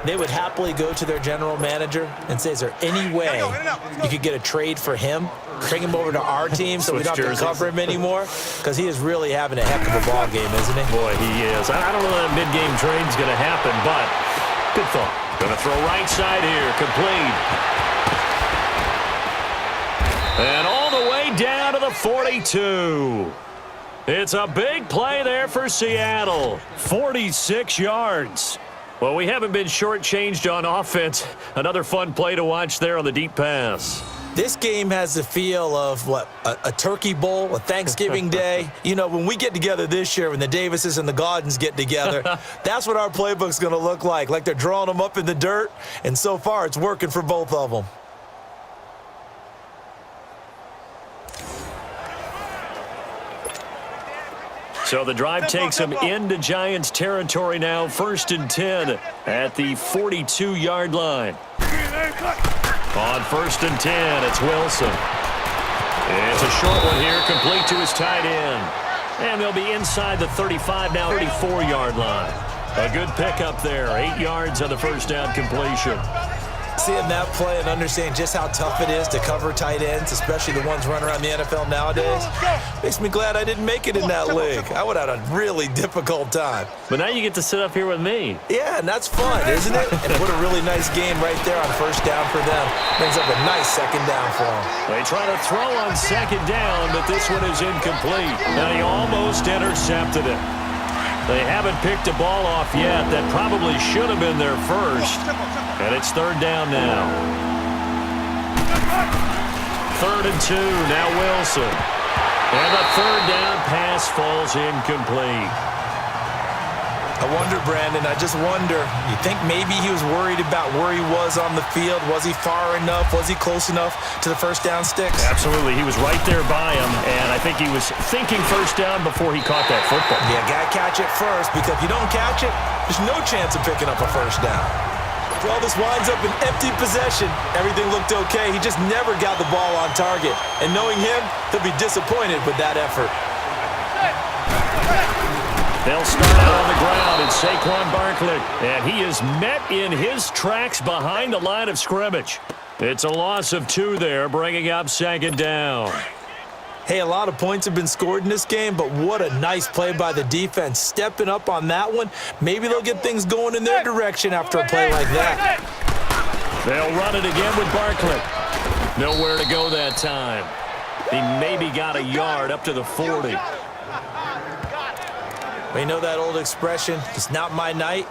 they would happily go to their general manager and say, is there any way you could get a trade for him? Bring him over to our team so we don't have to cover him anymore? Because he is really having a heck of a ball game, isn't he? Boy, he is. I don't know that mid-game trade's going to happen, but good thought. Going to throw right side here. Complete. And all the way down to the 42. It's a big play there for Seattle. 46 yards. Well, we haven't been shortchanged on offense. Another fun play to watch there on the deep pass. This game has the feel of, what, a turkey bowl, a Thanksgiving day. You know, when we get together this year, when the Davises and the Gaudens get together, that's what our playbook's going to look like they're drawing them up in the dirt, and so far it's working for both of them. So the drive takes them into Giants territory now, 1st and 10 at the 42-yard line. On 1st and 10, it's Wilson. It's a short one here, complete to his tight end. And they'll be inside the 35, now 34-yard line. A good pickup there, 8 yards on the first down completion. Seeing that play and understanding just how tough it is to cover tight ends, especially the ones running around the NFL nowadays, makes me glad I didn't make it in that league. I would have had a really difficult time. But now you get to sit up here with me. Yeah, and that's fun, isn't it? And what a really nice game right there on first down for them. Brings up a nice second down for them. They try to throw on second down, but this one is incomplete. And he almost intercepted it. They haven't picked a ball off yet. That probably should have been their first. And it's 3rd down now. 3rd and 2, now Wilson. And the 3rd down pass falls incomplete. I wonder, Brandon, I just wonder, you think maybe he was worried about where he was on the field? Was he far enough? Was he close enough to the first down sticks? Absolutely. He was right there by him, and I think he was thinking first down before he caught that football. Yeah, got to catch it first, because if you don't catch it, there's no chance of picking up a first down. Well, this winds up an empty possession. Everything looked okay. He just never got the ball on target. And knowing him, he'll be disappointed with that effort. They'll start out on the ground, and Saquon Barkley. And he is met in his tracks behind the line of scrimmage. It's a loss of 2 there, bringing up 2nd down. Hey, a lot of points have been scored in this game, but what a nice play by the defense. Stepping up on that one, maybe they'll get things going in their direction after a play like that. They'll run it again with Barkley. Nowhere to go that time. He maybe got a yard up to the 40. We know that old expression, it's not my night.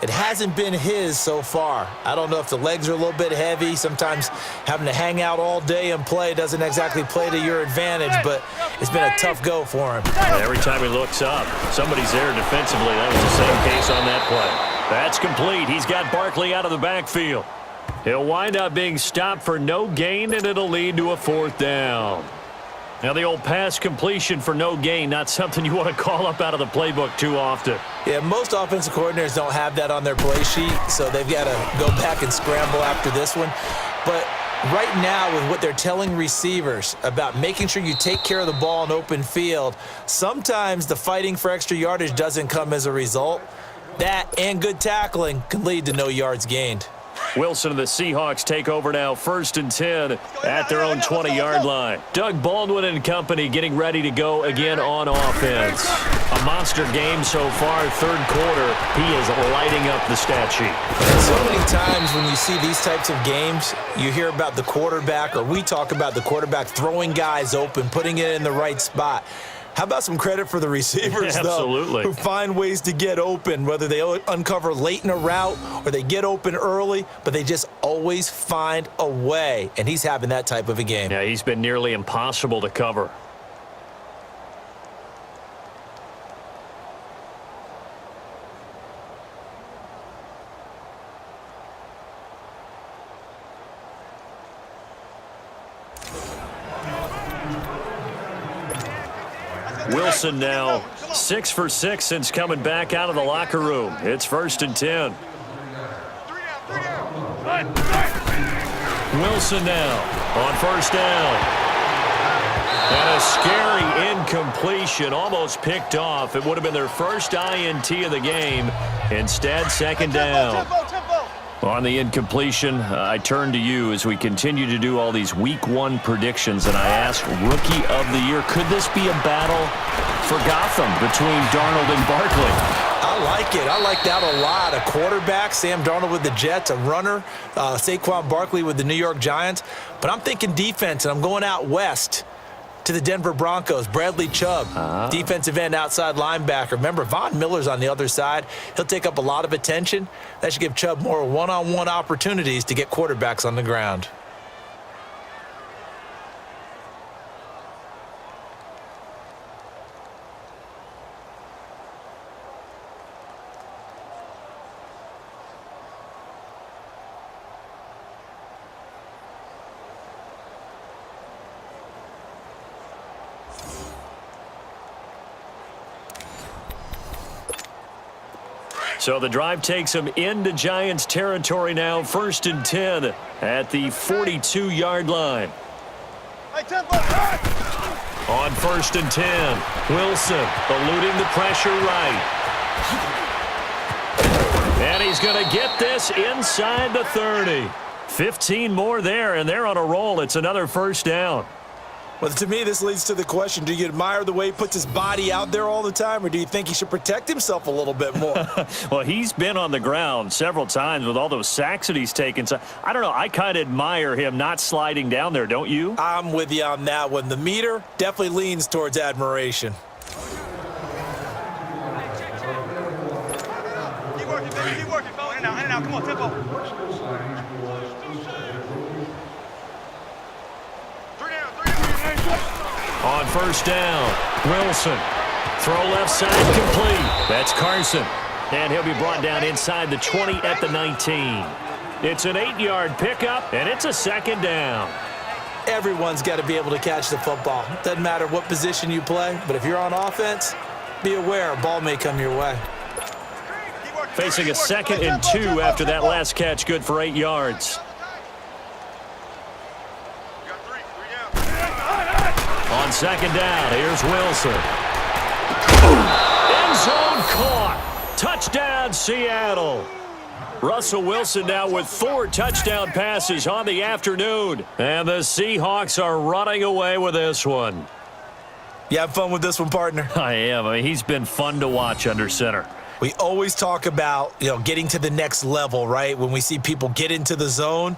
It hasn't been his so far. I don't know if the legs are a little bit heavy. Sometimes having to hang out all day and play doesn't exactly play to your advantage, but it's been a tough go for him. And every time he looks up, somebody's there defensively. That was the same case on that play. That's complete. He's got Barkley out of the backfield. He'll wind up being stopped for no gain, and it'll lead to a 4th down. Now, the old pass completion for no gain, not something you want to call up out of the playbook too often. Yeah, most offensive coordinators don't have that on their play sheet, so they've got to go back and scramble after this one. But right now, with what they're telling receivers about making sure you take care of the ball in open field, sometimes the fighting for extra yardage doesn't come as a result. That and good tackling can lead to no yards gained. Wilson and the Seahawks take over now, 1st and 10 at their own 20-yard line. Doug Baldwin and company getting ready to go again on offense. A monster game so far, 3rd quarter. He is lighting up the stat sheet. So many times when you see these types of games, you hear about the quarterback, or we talk about the quarterback throwing guys open, putting it in the right spot. How about some credit for the receivers, Absolutely. though, who find ways to get open, whether they uncover late in a route or they get open early, but they just always find a way, and he's having that type of a game. Yeah, he's been nearly impossible to cover. Wilson now 6 for 6 since coming back out of the locker room. It's 1st and 10. Wilson now on 1st down. And a scary incompletion, almost picked off. It would have been their first INT of the game. Instead, 2nd down. On the incompletion, I turn to you as we continue to do all these Week 1 predictions, and I ask Rookie of the Year, could this be a battle for Gotham between Darnold and Barkley? I like it. I like that a lot. A quarterback, Sam Darnold with the Jets, a runner, Saquon Barkley with the New York Giants. But I'm thinking defense, and I'm going out west to the Denver Broncos. Bradley Chubb, defensive end, outside linebacker. Remember, Von Miller's on the other side. He'll take up a lot of attention. That should give Chubb more one-on-one opportunities to get quarterbacks on the ground. So the drive takes them into Giants territory now. 1st and 10 at the 42-yard line. On 1st and 10, Wilson eluding the pressure right. And he's going to get this inside the 30. 15 more there, and they're on a roll. It's another 1st down. Well, to me, this leads to the question, do you admire the way he puts his body out there all the time, or do you think he should protect himself a little bit more? Well, he's been on the ground several times with all those sacks that he's taken. So, I don't know. I kind of admire him not sliding down there, don't you? I'm with you on that one. The meter definitely leans towards admiration. Keep working, baby. Keep working, fellas. In and out. Come on, tempo. On 1st down, Wilson. Throw left side complete. That's Carson. And he'll be brought down inside the 20 at the 19. It's an 8-yard pickup, and it's a 2nd down. Everyone's got to be able to catch the football. Doesn't matter what position you play, but if you're on offense, be aware a ball may come your way. Facing a 2nd and 2 after that last catch, good for 8 yards. On 2nd down, here's Wilson. End zone caught. Touchdown, Seattle. Russell Wilson now with 4 touchdown passes on the afternoon. And the Seahawks are running away with this one. You have fun with this one, partner? I am. I mean, he's been fun to watch under center. We always talk about, getting to the next level, right? When we see people get into the zone,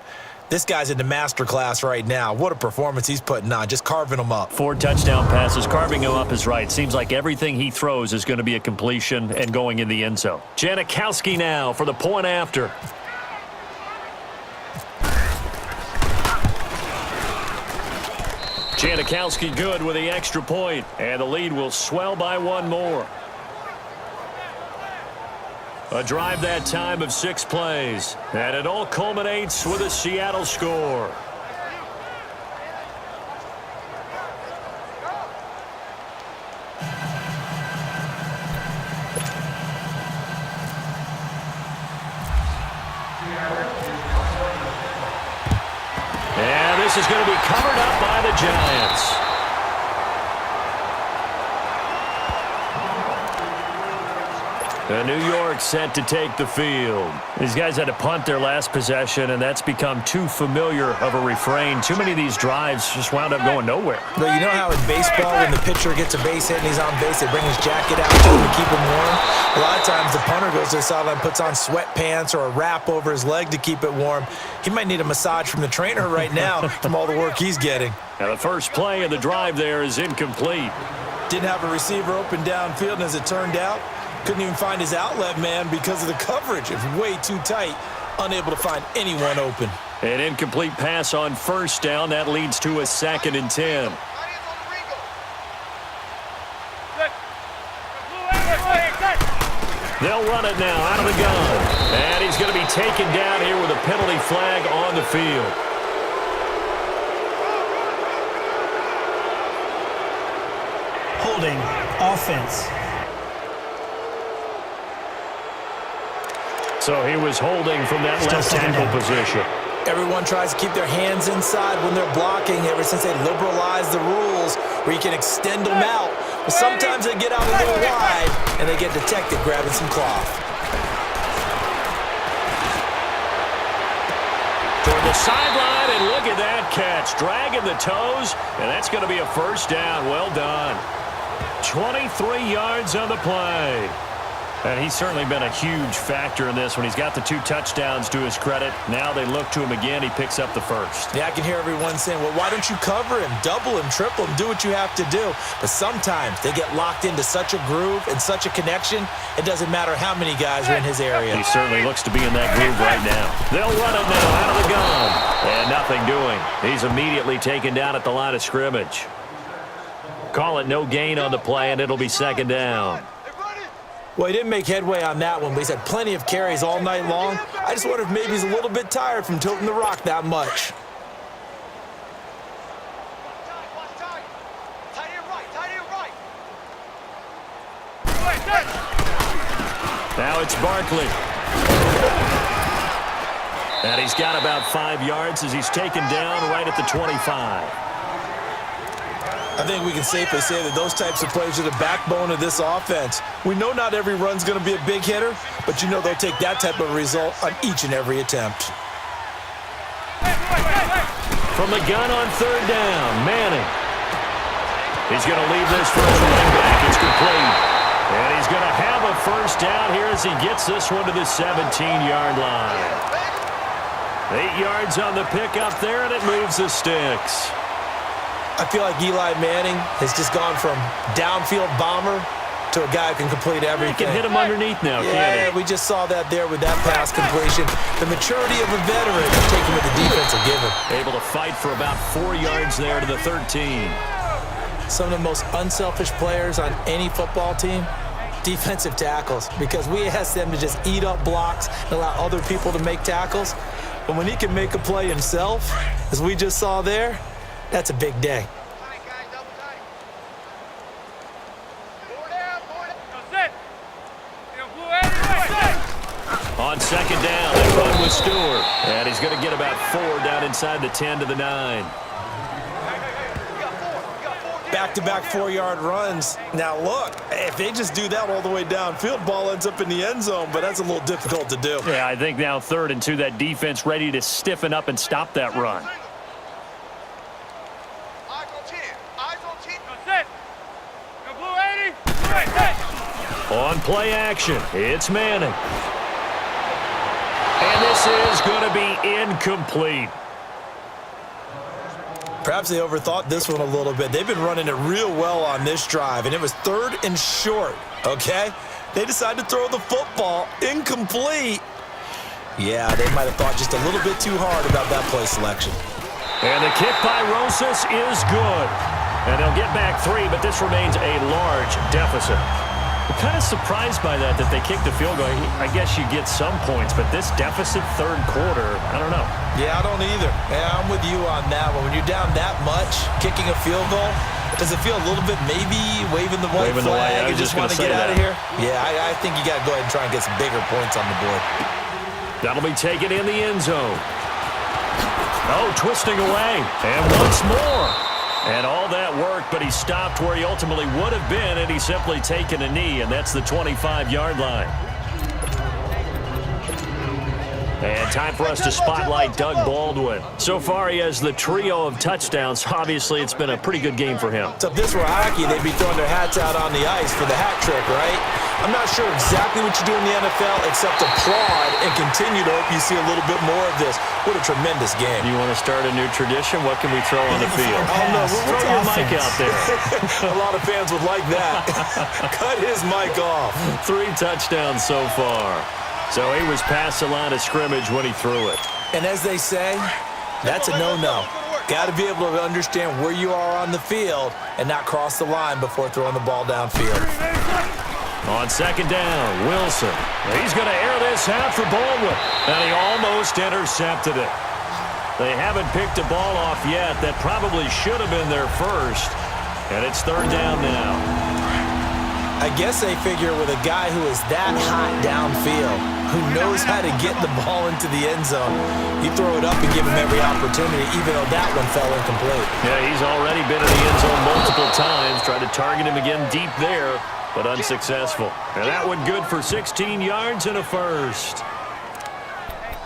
this guy's in the master class right now. What a performance he's putting on, just carving them up. 4 touchdown passes, carving him up is right. Seems like everything he throws is going to be a completion and going in the end zone. Janikowski now for the point after. Janikowski good with the extra point, and the lead will swell by 1 more. A drive that time of 6 plays, and it all culminates with a Seattle score. And this is going to be covered up by the Giants. New York set to take the field. These guys had to punt their last possession, and that's become too familiar of a refrain. Too many of these drives just wound up going nowhere. But you know how in baseball, when the pitcher gets a base hit and he's on base, they bring his jacket out to him to keep him warm? A lot of times the punter goes to the sideline, puts on sweatpants or a wrap over his leg to keep it warm. He might need a massage from the trainer right now from all the work he's getting. Now the first play of the drive there is incomplete. Didn't have a receiver open downfield, and as it turned out, couldn't even find his outlet man because of the coverage. It was way too tight, unable to find anyone open. An incomplete pass on 1st down. That leads to a 2nd and 10. They'll run it now out of the gun. And he's going to be taken down here with a penalty flag on the field. holding. Offense. So he was holding from that Still left second tackle down. position. Everyone tries to keep their hands inside when they're blocking ever since they liberalized the rules where you can extend them out. But sometimes they get out a little wide and they get detected grabbing some cloth. Toward the sideline, and look at that catch. Dragging the toes, and that's going to be a first down. Well done. 23 yards on the play. And he's certainly been a huge factor in this when he's got the 2 touchdowns to his credit. Now they look to him again. He picks up the first. Yeah, I can hear everyone saying, well, why don't you cover him, double him, triple him, do what you have to do. But sometimes they get locked into such a groove and such a connection, it doesn't matter how many guys are in his area. He certainly looks to be in that groove right now. They'll run it now out of the gun. And nothing doing. He's immediately taken down at the line of scrimmage. Call it no gain on the play, and it'll be second down. Well, he didn't make headway on that one, but he's had plenty of carries all night long. I just wonder if maybe he's a little bit tired from tilting the rock that much. Now it's Barkley. And he's got about 5 yards as he's taken down right at the 25. I think we can safely say that those types of plays are the backbone of this offense. We know not every run's going to be a big hitter, but you know they'll take that type of result on each and every attempt. From the gun on third down, Manning. He's going to leave this for his running back. It's complete. And he's going to have a first down here as he gets this one to the 17-yard line. 8 yards on the pickup there, and it moves the sticks. I feel like Eli Manning has just gone from downfield bomber to a guy who can complete everything. He can hit him underneath now, can't he? We just saw that there with that pass completion. The maturity of a veteran taking with the defensive given. Able to fight for about 4 yards there to the 13. Some of the most unselfish players on any football team, defensive tackles, because we ask them to just eat up blocks and allow other people to make tackles. But when he can make a play himself, as we just saw there, that's a big day. On second down, they run with Stewart. And he's going to get about 4 down inside the 10 to the 9. Back-to-back 4-yard runs. Now, look, if they just do that all the way downfield, ball ends up in the end zone, but that's a little difficult to do. Yeah, I think now 3rd and 2, that defense ready to stiffen up and stop that run. On play action, it's Manning. And this is going to be incomplete. Perhaps they overthought this one a little bit. They've been running it real well on this drive, and it was 3rd and short, okay? They decided to throw the football incomplete. Yeah, they might have thought just a little bit too hard about that play selection. And the kick by Rosas is good. And they'll get back 3, but this remains a large deficit. I'm kind of surprised by that they kicked the field goal. I guess you get some points, but this deficit 3rd quarter, I don't know. Yeah, I don't either. Yeah, I'm with you on that one. When you're down that much, kicking a field goal, does it feel a little bit maybe waving the white flag and just want to get out of here? Yeah, I think you got to go ahead and try and get some bigger points on the board. That'll be taken in the end zone. Oh, twisting away. And once more. And all that work, but he stopped where he ultimately would have been, and he's simply taken a knee, and that's the 25-yard line. And time for us to spotlight Doug Baldwin. So far, he has the trio of touchdowns. Obviously, it's been a pretty good game for him. So if this were hockey, they'd be throwing their hats out on the ice for the hat trick, right? I'm not sure exactly what you do in the NFL except applaud and continue to hope you see a little bit more of this. What a tremendous game. You want to start a new tradition? What can we throw on the field? Oh, no, we'll throw your mic out there. A lot of fans would like that. Cut his mic off. 3 touchdowns so far. So he was past the line of scrimmage when he threw it. And as they say, that's a no-no. Got to be able to understand where you are on the field and not cross the line before throwing the ball downfield. On second down, Wilson. He's going to air this out for Baldwin. And he almost intercepted it. They haven't picked a ball off yet. That probably should have been their first. And it's 3rd down now. I guess they figure with a guy who is that hot downfield, who knows how to get the ball into the end zone, you throw it up and give him every opportunity, even though that one fell incomplete. Yeah, he's already been in the end zone multiple times. Tried to target him again deep there, but unsuccessful. And that one good for 16 yards and a first.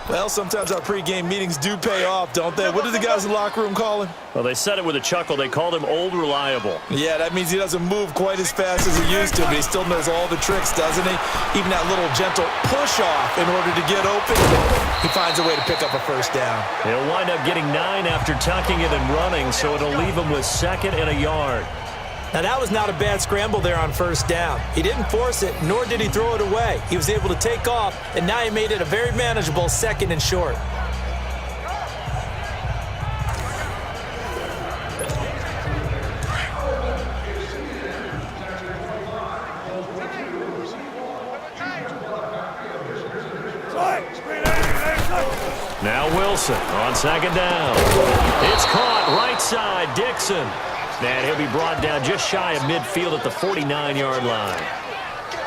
Well, sometimes our pregame meetings do pay off, don't they? What do the guys in the locker room call him? Well, they said it with a chuckle. They called him Old Reliable. Yeah, that means he doesn't move quite as fast as he used to, but he still knows all the tricks, doesn't he? Even that little gentle push-off in order to get open, he finds a way to pick up a first down. He'll wind up getting 9 after tucking it and running, so it'll leave him with 2nd and a yard. Now, that was not a bad scramble there on first down. He didn't force it, nor did he throw it away. He was able to take off, and now he made it a very manageable 2nd and short. Now Wilson on 2nd down. It's caught right side, Dixon. And he'll be brought down just shy of midfield at the 49-yard line.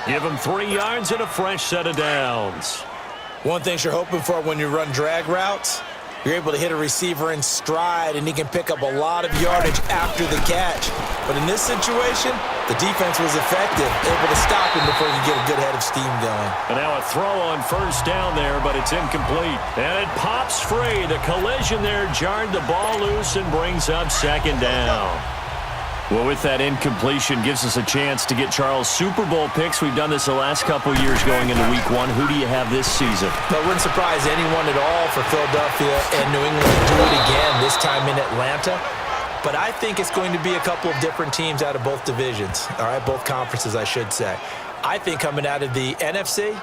Give him 3 yards and a fresh set of downs. One thing you're hoping for when you run drag routes, you're able to hit a receiver in stride, and he can pick up a lot of yardage after the catch. But in this situation, the defense was effective, able to stop him before he could get a good head of steam going. And now a throw on first down there, but it's incomplete. And it pops free. The collision there jarred the ball loose and brings up 2nd down. Well, with that incompletion, gives us a chance to get Charles Super Bowl picks. We've done this the last couple years going into Week 1. Who do you have this season? That wouldn't surprise anyone at all for Philadelphia and New England to do it again, this time in Atlanta. But I think it's going to be a couple of different teams out of both divisions, all right, both conferences, I should say. I think coming out of the NFC,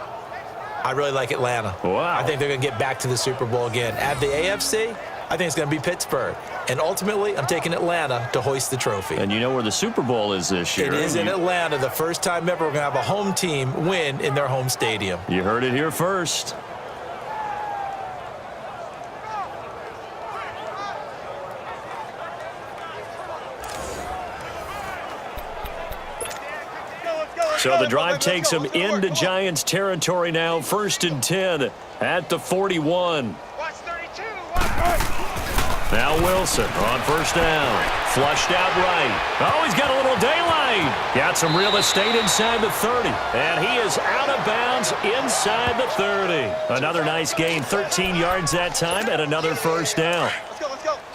I really like Atlanta. Wow. I think they're going to get back to the Super Bowl again. At the AFC, I think it's going to be Pittsburgh. And ultimately, I'm taking Atlanta to hoist the trophy. And you know where the Super Bowl is this year. It is in Atlanta. The first time ever we're going to have a home team win in their home stadium. You heard it here first. So the drive takes him into Giants territory now. 1st and 10 at the 41. Now Wilson on first down. Flushed out right. Oh, he's got a little daylight. Got some real estate inside the 30. And he is out of bounds inside the 30. Another nice gain. 13 yards that time and another first down.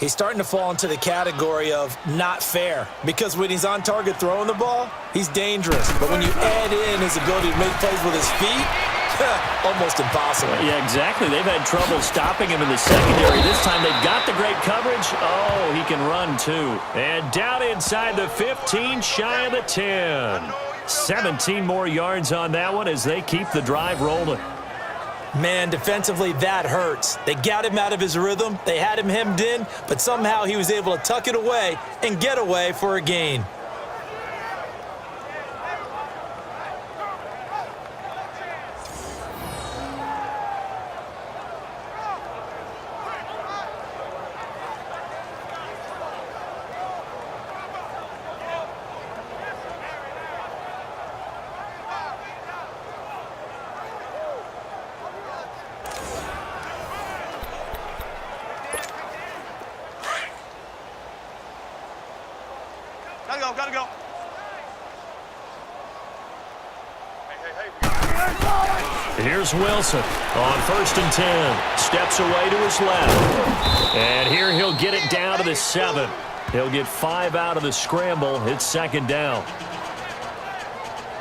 He's starting to fall into the category of not fair, because when he's on target throwing the ball, he's dangerous. But when you add in his ability to make plays with his feet, almost impossible. Yeah, exactly. They've had trouble stopping him in the secondary. This time they've got the great coverage. Oh, he can run too. And down inside the 15, shy of the 10. 17 more yards on that one as they keep the drive rolling. Man, defensively, that hurts. They got him out of his rhythm. They had him hemmed in, but somehow he was able to tuck it away and get away for a gain. Gotta go. Here's Wilson on 1st and 10. Steps away to his left. And here he'll get it down to the 7. He'll get 5 out of the scramble. It's 2nd down.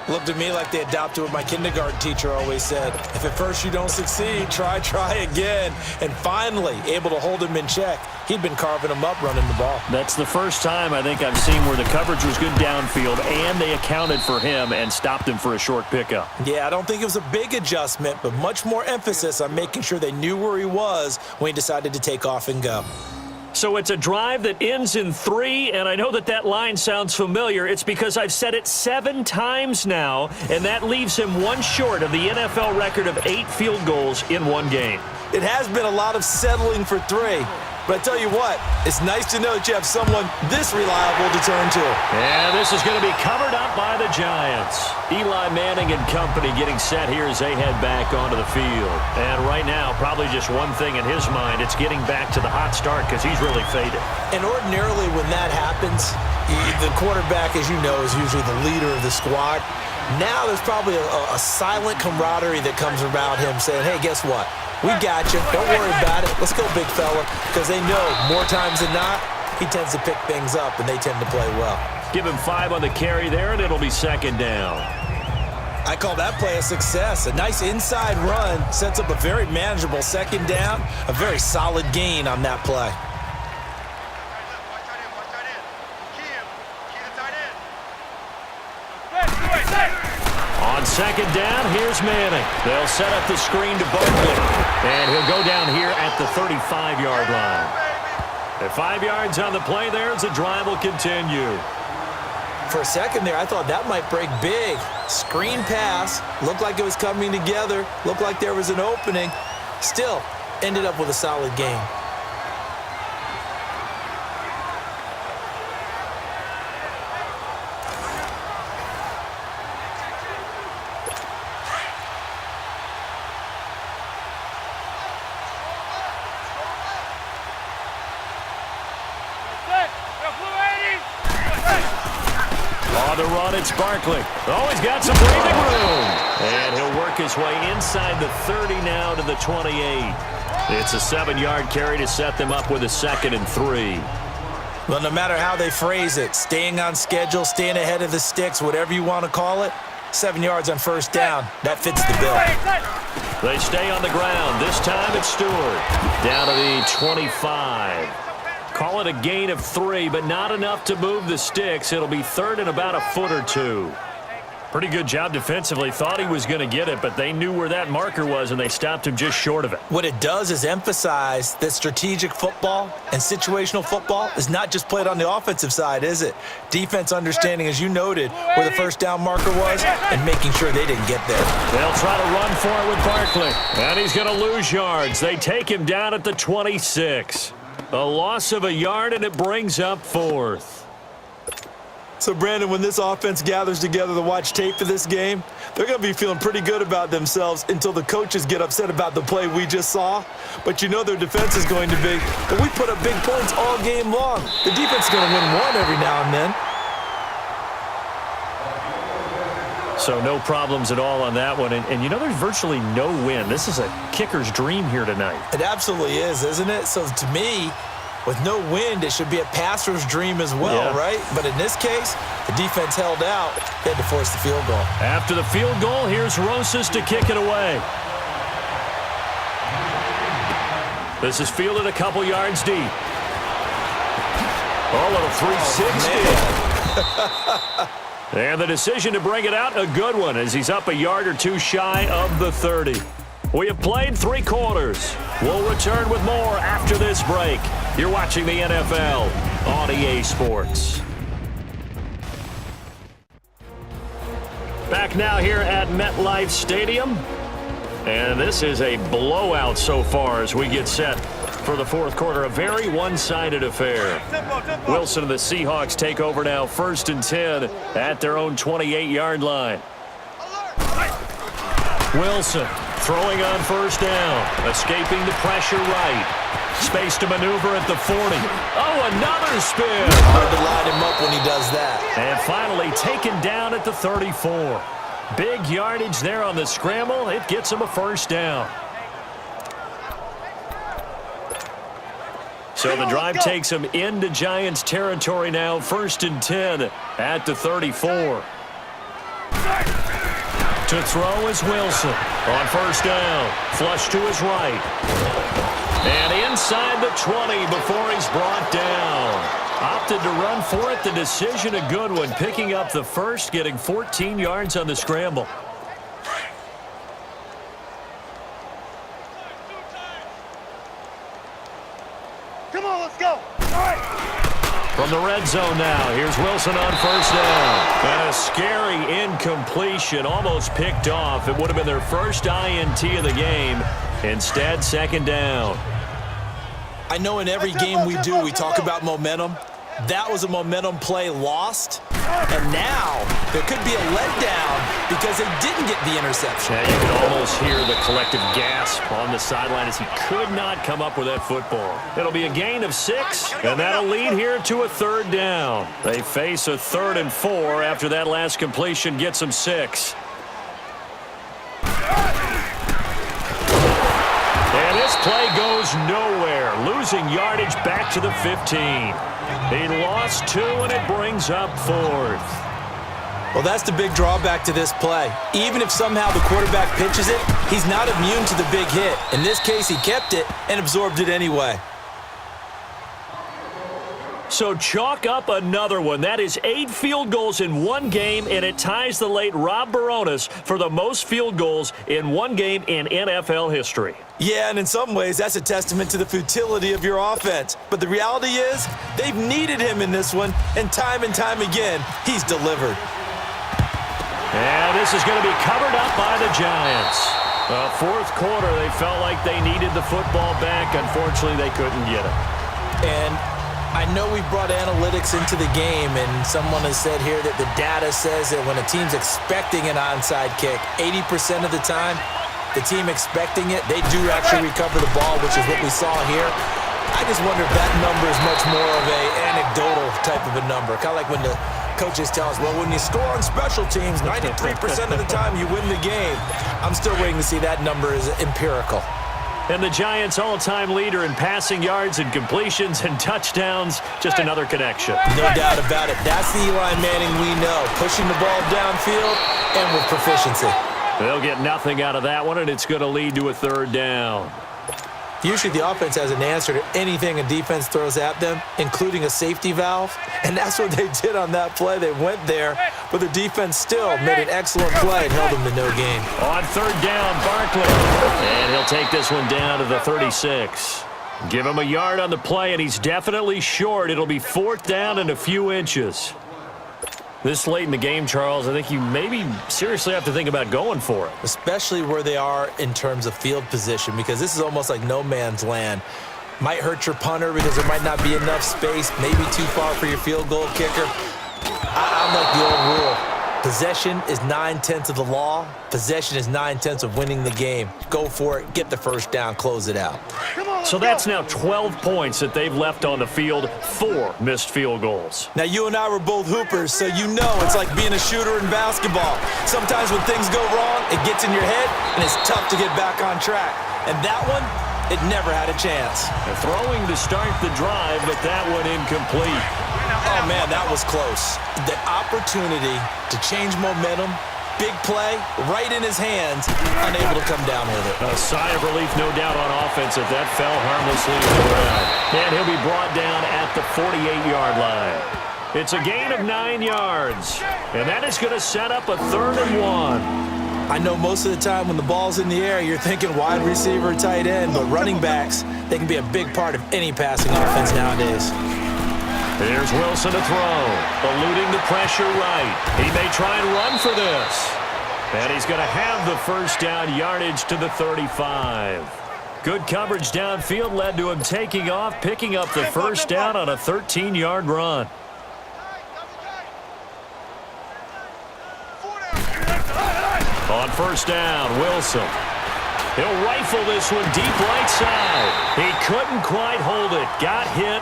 Looked to me like they adopted what my kindergarten teacher always said. If at first you don't succeed, try again. And finally, able to hold him in check. He'd been carving him up running the ball. That's the first time I think I've seen where the coverage was good downfield and they accounted for him and stopped him for a short pickup. Yeah, I don't think it was a big adjustment, but much more emphasis on making sure they knew where he was when he decided to take off and go. So it's a drive that ends in 3, and I know that line sounds familiar. It's because I've said it 7 times now, and that leaves him 1 short of the NFL record of 8 field goals in one game. It has been a lot of settling for 3. But I tell you what, it's nice to know that you have someone this reliable to turn to. And this is going to be covered up by the Giants. Eli Manning and company getting set here as they head back onto the field. And right now, probably just one thing in his mind, it's getting back to the hot start because he's really faded. And ordinarily when that happens, the quarterback, as you know, is usually the leader of the squad. Now there's probably a silent camaraderie that comes around him saying, hey, guess what? We got you. Don't worry about it. Let's go, big fella. Because they know more times than not, he tends to pick things up, and they tend to play well. Give him 5 on the carry there, and it'll be second down. I call that play a success. A nice inside run sets up a very manageable second down, a very solid gain on that play. On second down, here's Manning. They'll set up the screen to Barkley. And he'll go down here at the 35-yard line. At 5 yards on the play there as the drive will continue. For a second there, I thought that might break big. Screen pass. Looked like it was coming together. Looked like there was an opening. Still, ended up with a solid gain. On the run, it's Barkley. Oh, he's got some breathing room. And he'll work his way inside the 30 now to the 28. It's a 7-yard carry to set them up with a 2nd and 3. Well, no matter how they phrase it, staying on schedule, staying ahead of the sticks, whatever you want to call it, 7 yards on first down, that fits the bill. They stay on the ground. This time it's Stewart. Down to the 25. Call it a gain of 3, but not enough to move the sticks. It'll be 3rd and about a foot or 2. Pretty good job defensively. Thought he was going to get it, but they knew where that marker was, and they stopped him just short of it. What it does is emphasize that strategic football and situational football is not just played on the offensive side, is it? Defense understanding, as you noted, where the first down marker was and making sure they didn't get there. They'll try to run for it with Barkley, and he's going to lose yards. They take him down at the 26. A loss of a yard, and it brings up 4th. So, Brandon, when this offense gathers together to watch tape for this game, they're going to be feeling pretty good about themselves until the coaches get upset about the play we just saw. But you know their defense is going to be, but we put up big points all game long. The defense is going to win one every now and then. So no problems at all on that one. And you know there's virtually no win. This is a kicker's dream here tonight. It absolutely is, isn't it? So to me, with no wind, it should be a passer's dream as well, right? But in this case, the defense held out. They had to force the field goal. After the field goal, here's Rosas to kick it away. This is fielded a couple yards deep. Oh, a little 360. And the decision to bring it out, a good one, as he's up a yard or 2 shy of the 30. We have played 3 quarters. We'll return with more after this break. You're watching the NFL on EA Sports. Back now here at MetLife Stadium. And this is a blowout so far as we get set for the 4th quarter. A very one-sided affair. Wilson and the Seahawks take over now, 1st and 10 at their own 28-yard line. Wilson throwing on 1st down, escaping the pressure right. Space to maneuver at the 40. Oh, another spin. Hard to line him up when he does that. And finally taken down at the 34. Big yardage there on the scramble. It gets him a 1st down. So the drive takes him into Giants territory now. 1st and 10 at the 34. To throw is Wilson on 1st down. Flush to his right. And inside the 20 before he's brought down. Opted to run for it. The decision a good one. Picking up the 1st, getting 14 yards on the scramble. Come on, let's go. All right. From the red zone now, here's Wilson on 1st down. And a scary incompletion, almost picked off. It would have been their first INT of the game. Instead, 2nd down. I know in every game we do, we talk about momentum. That was a momentum play lost. And now there could be a letdown because they didn't get the interception. Yeah, you can almost hear the collective gasp on the sideline as he could not come up with that football. It'll be a gain of 6, and that'll lead here to a 3rd down. They face a 3rd and 4 after that last completion gets them 6. And this play goes nowhere, losing yardage back to the 15. He lost 2, and it brings up 4th. Well, that's the big drawback to this play. Even if somehow the quarterback pitches it, he's not immune to the big hit. In this case, he kept it and absorbed it anyway. So chalk up another one. That is 8 field goals in one game, and it ties the late Rob Baronis for the most field goals in one game in NFL history. Yeah, and in some ways, that's a testament to the futility of your offense. But the reality is, they've needed him in this one, and time again, he's delivered. And this is going to be covered up by the Giants. Fourth quarter, they felt like they needed the football back. Unfortunately, they couldn't get it. And I know we brought analytics into the game, and someone has said here that the data says that when a team's expecting an onside kick, 80% of the time, the team expecting it, they do actually recover the ball, which is what we saw here. I just wonder if that number is much more of an anecdotal type of a number. Kind of like when the coaches tell us, well, when you score on special teams, 93% of the time you win the game. I'm still waiting to see that number is empirical. And the Giants' all-time leader in passing yards and completions and touchdowns, just another connection. No doubt about it. That's the Eli Manning we know, pushing the ball downfield and with proficiency. They'll get nothing out of that one, and it's going to lead to a 3rd down. Usually the offense has an answer to anything a defense throws at them, including a safety valve, and that's what they did on that play. They went there, but the defense still made an excellent play and held them to no gain. On 3rd down, Barkley, and he'll take this one down to the 36. Give him a yard on the play, and he's definitely short. It'll be 4th down and a few inches. This late in the game, Charles, I think you maybe seriously have to think about going for it. Especially where they are in terms of field position, because this is almost like no man's land. Might hurt your punter because there might not be enough space, maybe too far for your field goal kicker. I'm like the old rule. Possession is 9/10 of the law. Possession is 9/10 of winning the game. Go for it, get the 1st down, close it out. So that's now 12 points that they've left on the field, 4 missed field goals. Now, you and I were both hoopers, so you know it's like being a shooter in basketball. Sometimes when things go wrong, it gets in your head, and it's tough to get back on track. And that one, it never had a chance. Throwing to start the drive, but that one incomplete. Oh, man, that was close. The opportunity to change momentum, big play, right in his hands, unable to come down with it. A sigh of relief, no doubt, on offense if that fell harmlessly to the ground. And he'll be brought down at the 48-yard line. It's a gain of 9 yards, and that is going to set up a 3rd and 1. I know most of the time when the ball's in the air, you're thinking wide receiver, tight end, but running backs, they can be a big part of any passing offense nowadays. Here's Wilson to throw, eluding the pressure right. He may try and run for this. And he's going to have the 1st down, yardage to the 35. Good coverage downfield led to him taking off, picking up the 1st down on a 13-yard run. On 1st down, Wilson. He'll rifle this one deep right side. He couldn't quite hold it. Got hit.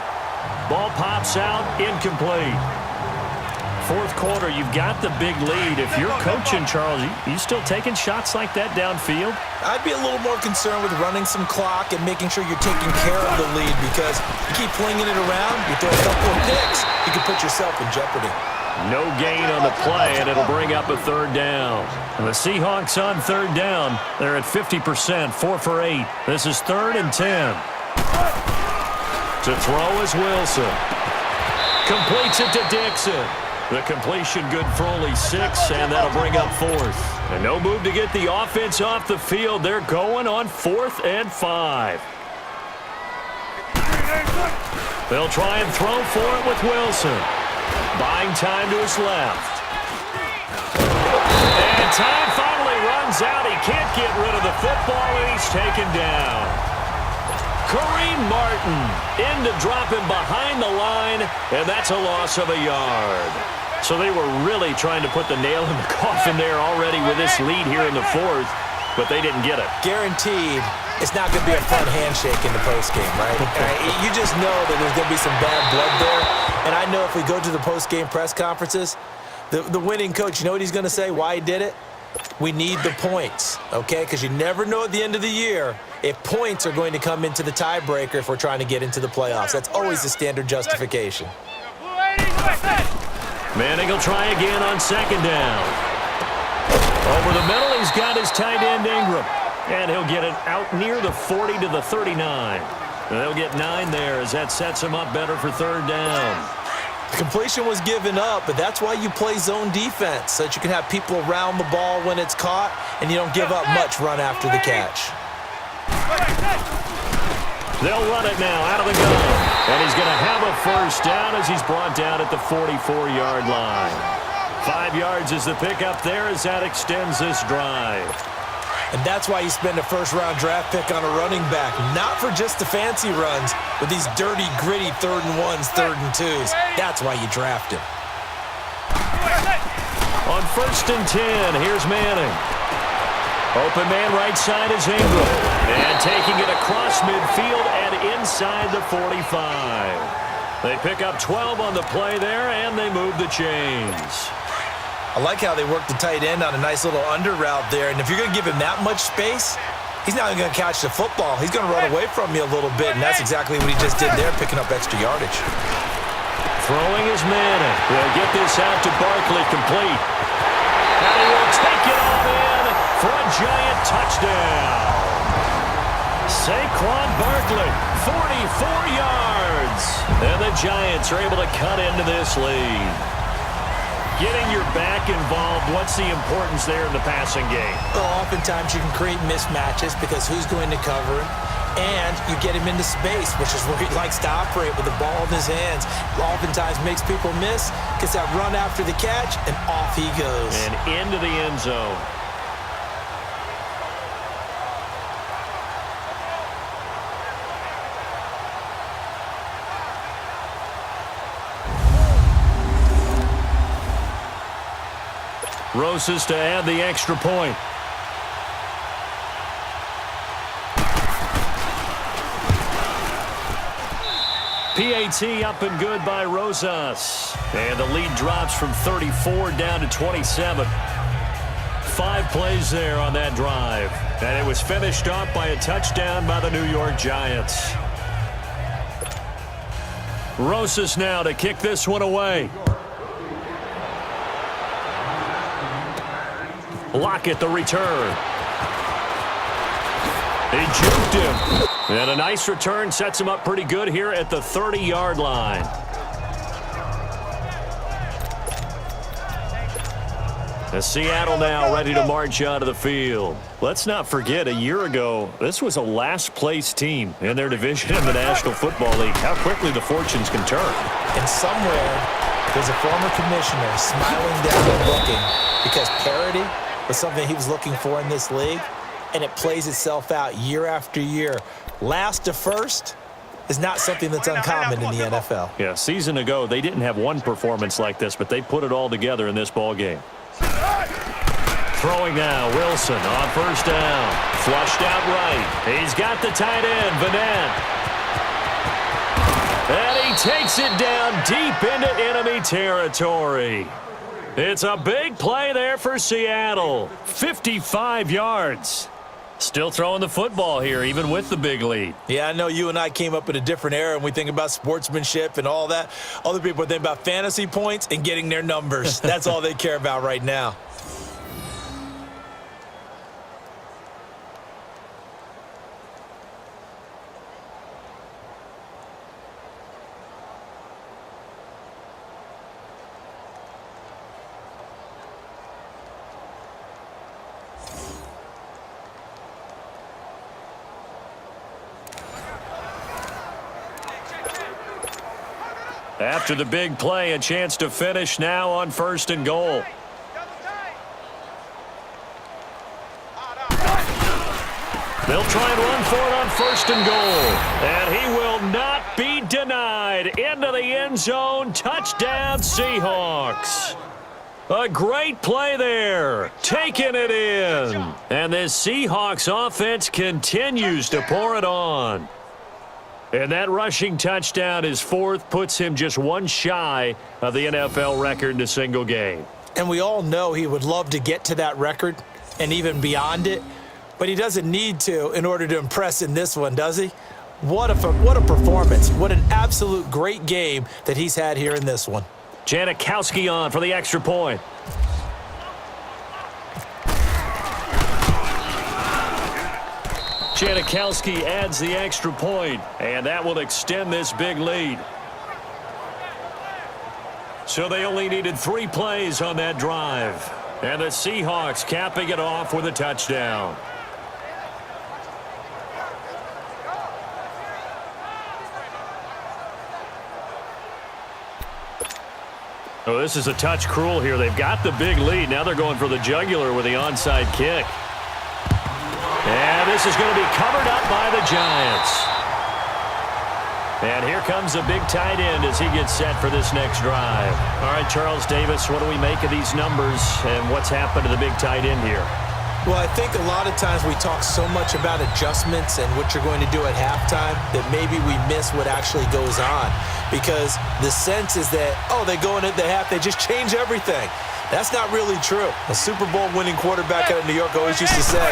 Ball pops out, incomplete. 4th quarter, you've got the big lead. If you're coaching, Charles, you still taking shots like that downfield? I'd be a little more concerned with running some clock and making sure you're taking care of the lead, because you keep flinging it around, you throw a couple of picks, you can put yourself in jeopardy. No gain on the play, and it'll bring up a 3rd down. And the Seahawks on 3rd down. They're at 50%, 4 for 8. This is 3rd and 10. To throw is Wilson. Completes it to Dixon. The completion good for only 6, and that'll bring up 4th. And no move to get the offense off the field. They're going on 4th and 5. They'll try and throw for it with Wilson. Buying time to his left. And time finally runs out. He can't get rid of the football, and he's taken down. Kareem Martin in to drop him behind the line, and that's a loss of a yard. So they were really trying to put the nail in the coffin there already with this lead here in the fourth, but they didn't get it. Guaranteed it's not going to be a fun handshake in the postgame, right? You just know that there's going to be some bad blood there. And I know if we go to the postgame press conferences, the winning coach, you know what he's going to say, why he did it? We need the points, okay? Because you never know at the end of the year if points are going to come into the tiebreaker if we're trying to get into the playoffs. That's always the standard justification. Manning will try again on second down. Over the middle, he's got his tight end Ingram. And he'll get it out near the 40 to the 39. And they'll get 9 there as that sets him up better for third down. Completion was given up, but that's why you play zone defense, so that you can have people around the ball when it's caught, and you don't give up much run after the catch. They'll run it now out of the gun. And he's going to have a first down as he's brought down at the 44-yard line. 5 yards is the pickup there as that extends this drive. And that's why you spend a first-round draft pick on a running back, not for just the fancy runs, but these dirty, gritty 3rd and 1s, 3rd and 2s. That's why you draft him. On 1st and 10, here's Manning. Open man right side is Ingram. And taking it across midfield and inside the 45. They pick up 12 on the play there, and they move the chains. I like how they work the tight end on a nice little under route there. And if you're going to give him that much space, he's not going to catch the football. He's going to run away from you a little bit, and that's exactly what he just did there, picking up extra yardage. Throwing is Manning. We'll get this out to Barkley, complete. And he will take it all in for a giant touchdown. Saquon Barkley, 44 yards. And the Giants are able to cut into this lead. Getting your back involved, what's the importance there in the passing game? Well, oftentimes you can create mismatches because who's going to cover him? And you get him into space, which is where he likes to operate with the ball in his hands. Oftentimes makes people miss, gets that run after the catch, and off he goes. And into the end zone. Rosas to add the extra point. PAT up and good by Rosas. And the lead drops from 34 down to 27. 5 plays there on that drive. And it was finished off by a touchdown by the New York Giants. Rosas now to kick this one away. Lockett the return. He juked him. And a nice return sets him up pretty good here at the 30-yard line. As Seattle now ready to march out of the field. Let's not forget, a year ago, this was a last-place team in their division in the National Football League. How quickly the fortunes can turn. And somewhere, there's a former commissioner smiling down and looking because parity was something he was looking for in this league, and it plays itself out year after year. Last to first is not something that's uncommon in the NFL. Yeah, season ago, they didn't have one performance like this, but they put it all together in this ball game. Throwing now, Wilson on first down. Flushed out right. He's got the tight end, Vanette. And he takes it down deep into enemy territory. It's a big play there for Seattle. 55 yards. Still throwing the football here, even with the big lead. Yeah, I know you and I came up in a different era, and we think about sportsmanship and all that. Other people think about fantasy points and getting their numbers. That's all they care about right now. After the big play, a chance to finish now on 1st and goal. They'll try and run for it on 1st and goal. And he will not be denied. Into the end zone. Touchdown, Seahawks. A great play there. Taking it in. And this Seahawks offense continues to pour it on. And that rushing touchdown, his 4th, puts him just one shy of the NFL record in a single game. And we all know he would love to get to that record and even beyond it. But he doesn't need to in order to impress in this one, does he? What a performance. What an absolute great game that he's had here in this one. Janikowski on for the extra point. Janikowski adds the extra point, and that will extend this big lead. So they only needed 3 plays on that drive. And the Seahawks capping it off with a touchdown. Oh, this is a touch cruel here. They've got the big lead. Now they're going for the jugular with the onside kick. And this is going to be covered up by the Giants. And here comes a big tight end as he gets set for this next drive. All right, Charles Davis, what do we make of these numbers and what's happened to the big tight end here? Well, I think a lot of times we talk so much about adjustments and what you're going to do at halftime that maybe we miss what actually goes on. Because the sense is that, oh, they go in at the half, they just change everything. That's not really true. A Super Bowl winning quarterback out of New York always used to say,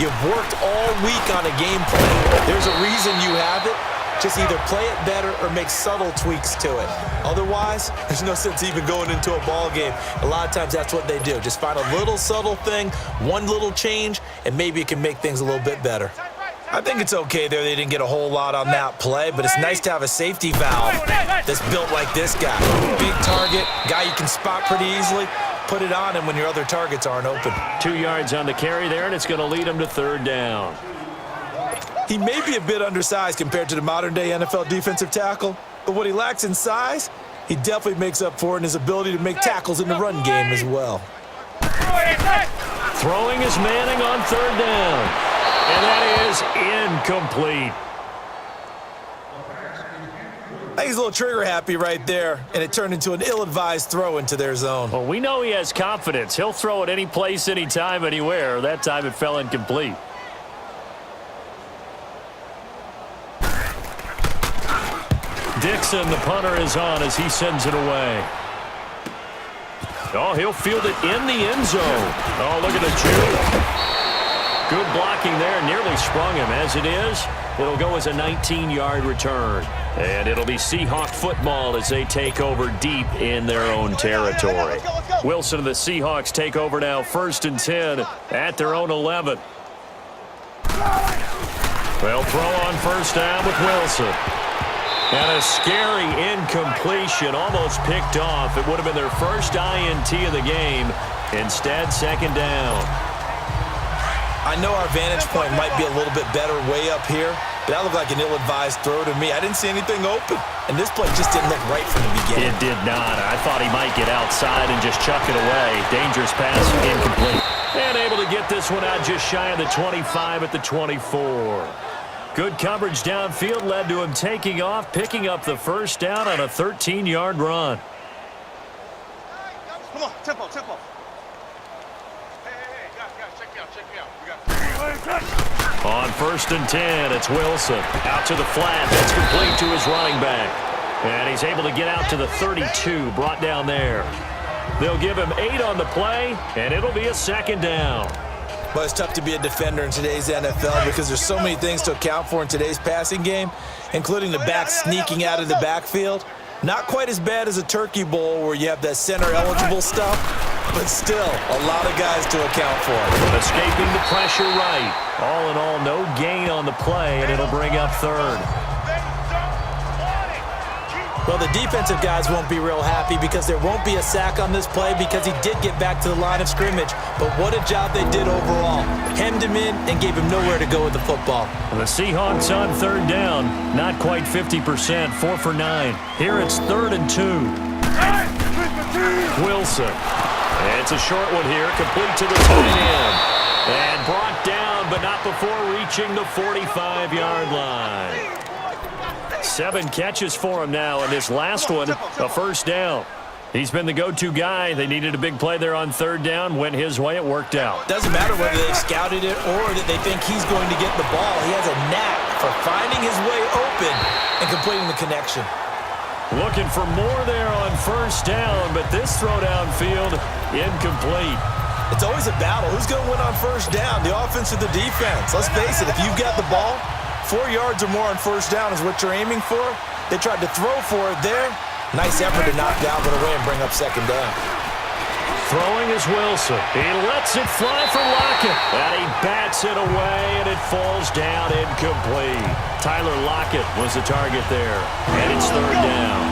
you've worked all week on a game plan. There's a reason you have it. Just either play it better or make subtle tweaks to it. Otherwise, there's no sense even going into a ball game. A lot of times that's what they do. Just find a little subtle thing, one little change, and maybe it can make things a little bit better. I think it's okay there. They didn't get a whole lot on that play, but it's nice to have a safety valve that's built like this guy. Big target, guy you can spot pretty easily. Put it on him when your other targets aren't open. 2 yards on the carry there, and it's going to lead him to 3rd down. He may be a bit undersized compared to the modern-day NFL defensive tackle, but what he lacks in size, he definitely makes up for in his ability to make tackles in the run game as well. Throwing is Manning on 3rd down, and that is incomplete. I think he's a little trigger-happy right there, and it turned into an ill-advised throw into their zone. Well, we know he has confidence. He'll throw it any place, anytime, anywhere. That time it fell incomplete. Dixon, the punter, is on as he sends it away. Oh, he'll field it in the end zone. Oh, look at the juke. Good blocking there. Nearly sprung him. As it is, it'll go as a 19-yard return. And it'll be Seahawk football as they take over deep in their own territory. Wilson and the Seahawks take over now, 1st and 10 at their own 11. They'll throw on 1st down with Wilson. And a scary incompletion, almost picked off. It would have been their first INT of the game. Instead, 2nd down. I know our vantage point might be a little bit better way up here, but that looked like an ill-advised throw to me. I didn't see anything open, and this play just didn't look right from the beginning. It did not. I thought he might get outside and just chuck it away. Dangerous pass, incomplete. And able to get this one out just shy of the 25 at the 24. Good coverage downfield led to him taking off, picking up the 1st down on a 13-yard run. Come on, tempo. Hey, guys, check me out. On 1st and 10, it's Wilson. Out to the flat. That's complete to his running back. And he's able to get out to the 32, brought down there. They'll give him 8 on the play, and it'll be a 2nd down. Well, it's tough to be a defender in today's NFL because there's so many things to account for in today's passing game, including the back sneaking out of the backfield. Not quite as bad as a turkey bowl where you have that center-eligible stuff, but still a lot of guys to account for. Escaping the pressure right. All in all, no gain on the play, and it'll bring up 3rd. Well, the defensive guys won't be real happy because there won't be a sack on this play because he did get back to the line of scrimmage. But what a job they did overall. Hemmed him in and gave him nowhere to go with the football. And the Seahawks on 3rd down. Not quite 50%, 4 for 9. Here it's 3rd and 2. Wilson. It's a short one here, complete to the tight end. And brought down, but but not before reaching the 45-yard line. 7 catches for him now, and this last one, a first down. He's been the go-to guy. They needed a big play there on third down. Went his way. It worked out. Doesn't matter whether they've scouted it or that they think he's going to get the ball. He has a knack for finding his way open and completing the connection. Looking for more there on first down, but this throw downfield, incomplete. It's always a battle. Who's going to win on first down, the offense or the defense? Let's face it, if you've got the ball, 4 yards or more on first down is what you're aiming for. They tried to throw for it there. Nice effort to knock Dalvin away and bring up second down. Throwing is Wilson. He lets it fly for Lockett. And he bats it away, and it falls down incomplete. Tyler Lockett was the target there. And it's third down.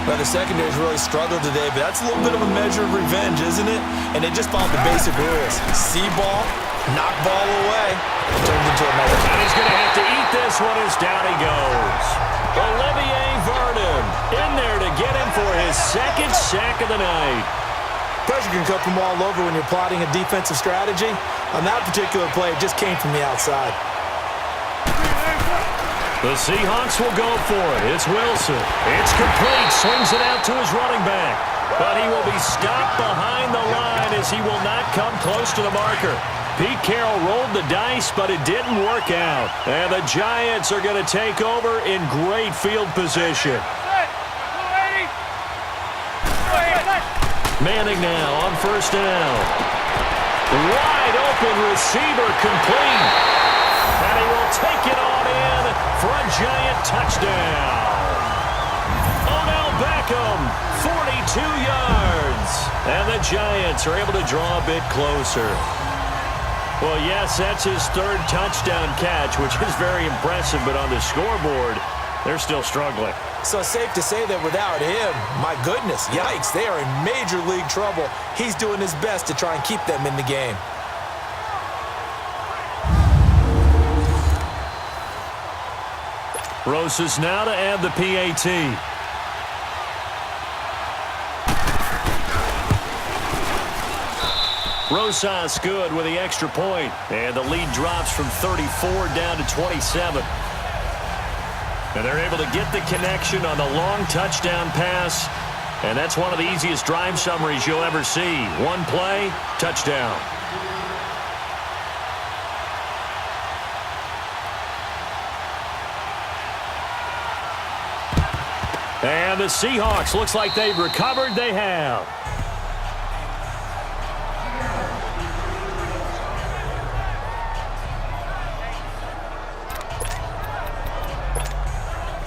Well, the secondary's really struggled today, but that's a little bit of a measure of revenge, isn't it? And they just followed the basic rules. See ball, knock ball away, and turned into another. And he's going to have to eat this one as down he goes. Olivier Vernon in there to get him for his second sack of the night. Pressure can come from all over when you're plotting a defensive strategy. On that particular play, it just came from the outside. The Seahawks will go for it. It's Wilson. It's complete. Swings it out to his running back. But he will be stopped behind the line as he will not come close to the marker. Pete Carroll rolled the dice, but it didn't work out. And the Giants are going to take over in great field position. Manning now on first down. Wide open receiver complete. And he will take it on in for a Giant touchdown. Odell Beckham, 42 yards. And the Giants are able to draw a bit closer. Well, yes, that's his third touchdown catch, which is very impressive, but on the scoreboard, they're still struggling. So it's safe to say that without him, my goodness, yikes, they are in major league trouble. He's doing his best to try and keep them in the game. Rosas now to add the PAT. Rosas good with the extra point. And the lead drops from 34 down to 27. And they're able to get the connection on the long touchdown pass. And that's one of the easiest drive summaries you'll ever see. One play, touchdown. And the Seahawks, looks like they've recovered. They have.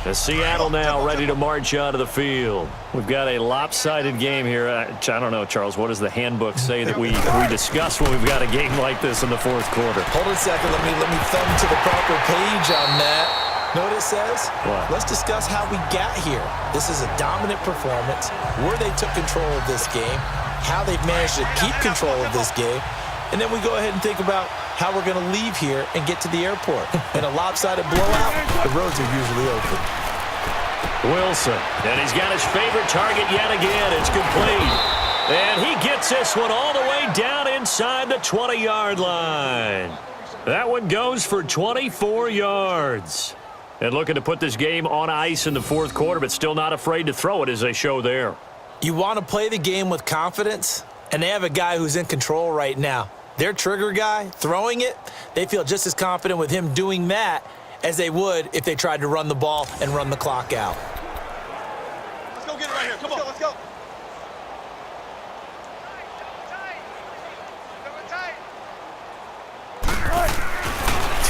The Seattle now ready to march out of the field. We've got a lopsided game here. I don't know, Charles, what does the handbook say that we discuss when we've got a game like this in the fourth quarter? Hold on a second. Let me thumb to the proper page on that. Know what it says? What? Let's discuss how we got here. This is a dominant performance, where they took control of this game, how they've managed to keep control of this game, and then we go ahead and think about how we're going to leave here and get to the airport. In a lopsided blowout, the roads are usually open. Wilson, and he's got his favorite target yet again. It's complete. And he gets this one all the way down inside the 20-yard line. That one goes for 24 yards. And looking to put this game on ice in the fourth quarter, but still not afraid to throw it as they show there. You want to play the game with confidence, and they have a guy who's in control right now. Their trigger guy, throwing it, they feel just as confident with him doing that as they would if they tried to run the ball and run the clock out. Let's go get it right here. Come on. Let's go.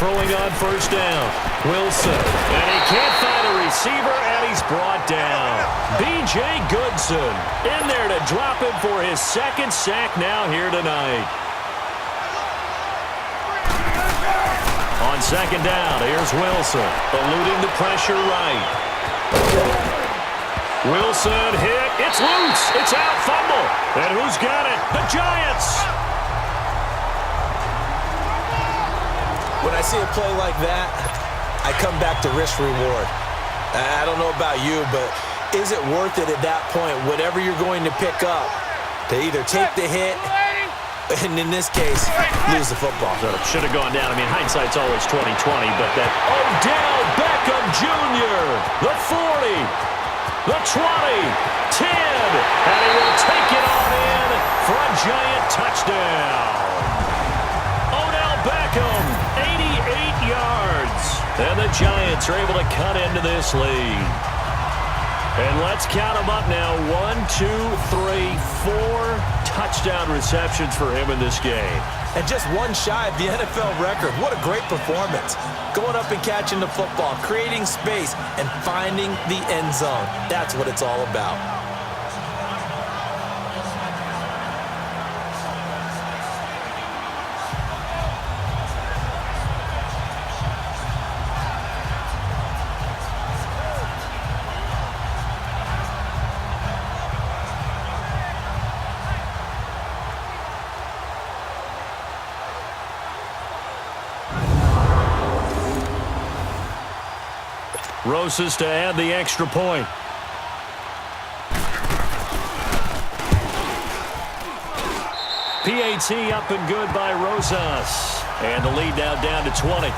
Throwing on first down. Wilson. And he can't find a receiver, and he's brought down. B.J. Goodson in there to drop him for his second sack now here tonight. On second down, here's Wilson, eluding the pressure right. Wilson hit. It's loose. It's out. Fumble. And who's got it? The Giants. When I see a play like that, I come back to risk reward. I don't know about you, but is it worth it at that point, whatever you're going to pick up, to either take the hit And in this case, lose the football. So it should have gone down. I mean, hindsight's always 20/20, but that Odell Beckham Jr., the 40, the 20, 10, and he will take it on in for a giant touchdown. Odell Beckham, 88 yards. And the Giants are able to cut into this lead. And let's count them up now. 1, 2, 3, 4 touchdown receptions for him in this game. And just one shy of the NFL record. What a great performance. Going up and catching the football, creating space, and finding the end zone. That's what it's all about. Rosas to add the extra point. PAT up and good by Rosas. And the lead now down to 20.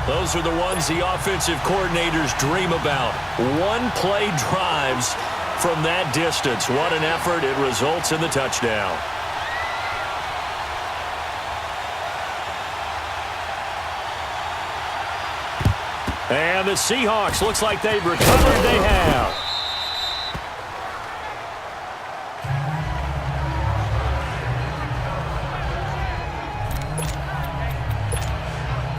Those are the ones the offensive coordinators dream about. One-play drives from that distance. What an effort. It results in the touchdown. And the Seahawks, looks like they've recovered. They have.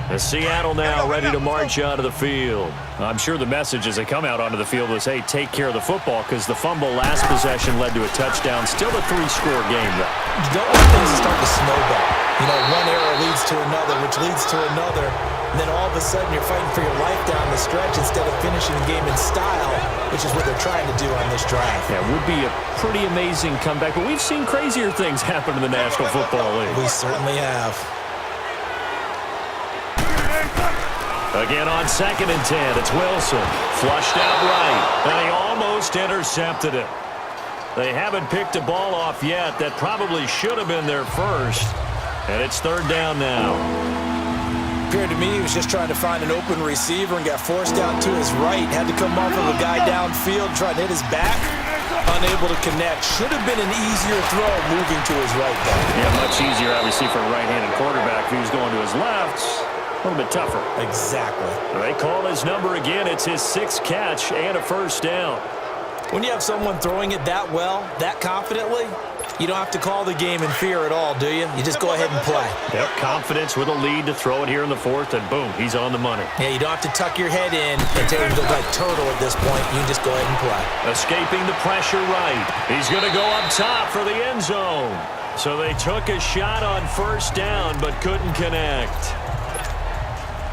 The Seattle now ready to march out of the field. I'm sure the message as they come out onto the field was, hey, take care of the football, because the fumble last possession led to a touchdown. Still a 3-score game, though. You don't want things to start to snowball. You know, one error leads to another, which leads to another. And then all of a sudden you're fighting for your life down the stretch instead of finishing the game in style, which is what they're trying to do on this drive. Yeah, it would be a pretty amazing comeback, but we've seen crazier things happen in the National Football League. We certainly have. Again on 2nd and 10, it's Wilson. Flushed out right, and he almost intercepted it. They haven't picked a ball off yet. That probably should have been their first. And it's 3rd down now. Appeared to me he was just trying to find an open receiver and got forced out to his right. Had to come off of a guy downfield, trying to hit his back. Unable to connect. Should have been an easier throw moving to his right there. Yeah, much easier, obviously, for a right-handed quarterback. If he was going to his left, a little bit tougher. Exactly. They call his number again. It's his 6th catch and a 1st down. When you have someone throwing it that well, that confidently, you don't have to call the game in fear at all, do you? You just go ahead and play. Yep, confidence with a lead to throw it here in the 4th, and boom, he's on the money. Yeah, you don't have to tuck your head in and take it like turtle at this point. You just go ahead and play. Escaping the pressure right. He's going to go up top for the end zone. So they took a shot on 1st down, but couldn't connect.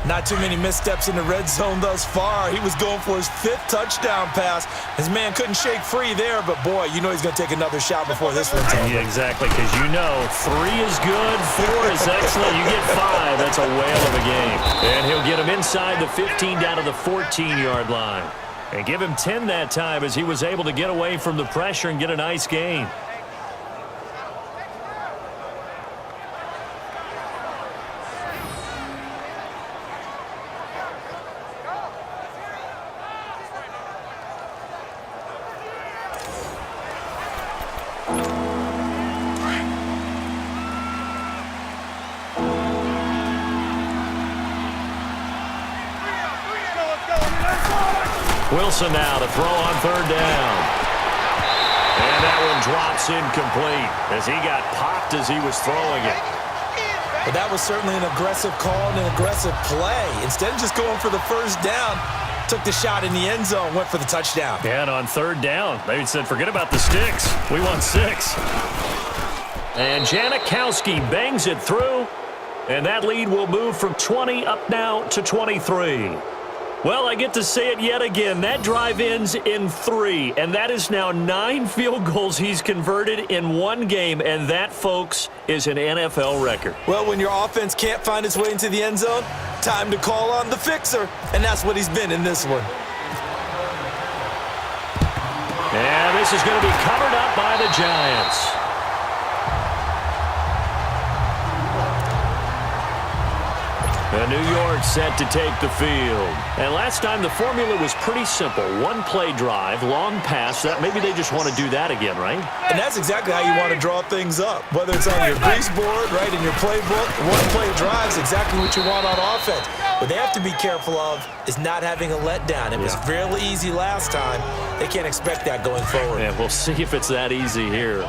Not too many missteps in the red zone thus far. He was going for his 5th touchdown pass. His man couldn't shake free there, but boy, you know he's going to take another shot before this one's over. Yeah, exactly, because you know 3 is good, 4 is excellent. You get 5, that's a whale of a game. And he'll get him inside the 15 down to the 14-yard line. And give him 10 that time as he was able to get away from the pressure and get a nice gain. Wilson now to throw on 3rd down. And that one drops incomplete as he got popped as he was throwing it. But that was certainly an aggressive call and an aggressive play. Instead of just going for the 1st down, took the shot in the end zone, went for the touchdown. Yeah, and on 3rd down, they said, forget about the sticks. We want 6. And Janikowski bangs it through. And that lead will move from 20 up now to 23. Well, I get to say it yet again. That drive ends in 3, and that is now 9 field goals he's converted in one game, and that, folks, is an NFL record. Well, when your offense can't find its way into the end zone, time to call on the fixer, and that's what he's been in this one. And this is going to be covered up by the Giants. And New York set to take the field. And last time the formula was pretty simple. One play drive, long pass. That maybe they just want to do that again, right? And that's exactly how you want to draw things up. Whether it's on your grease board, right, in your playbook, one play drive is exactly what you want on offense. What they have to be careful of is not having a letdown. It was fairly easy last time. They can't expect that going forward. And we'll see if it's that easy here.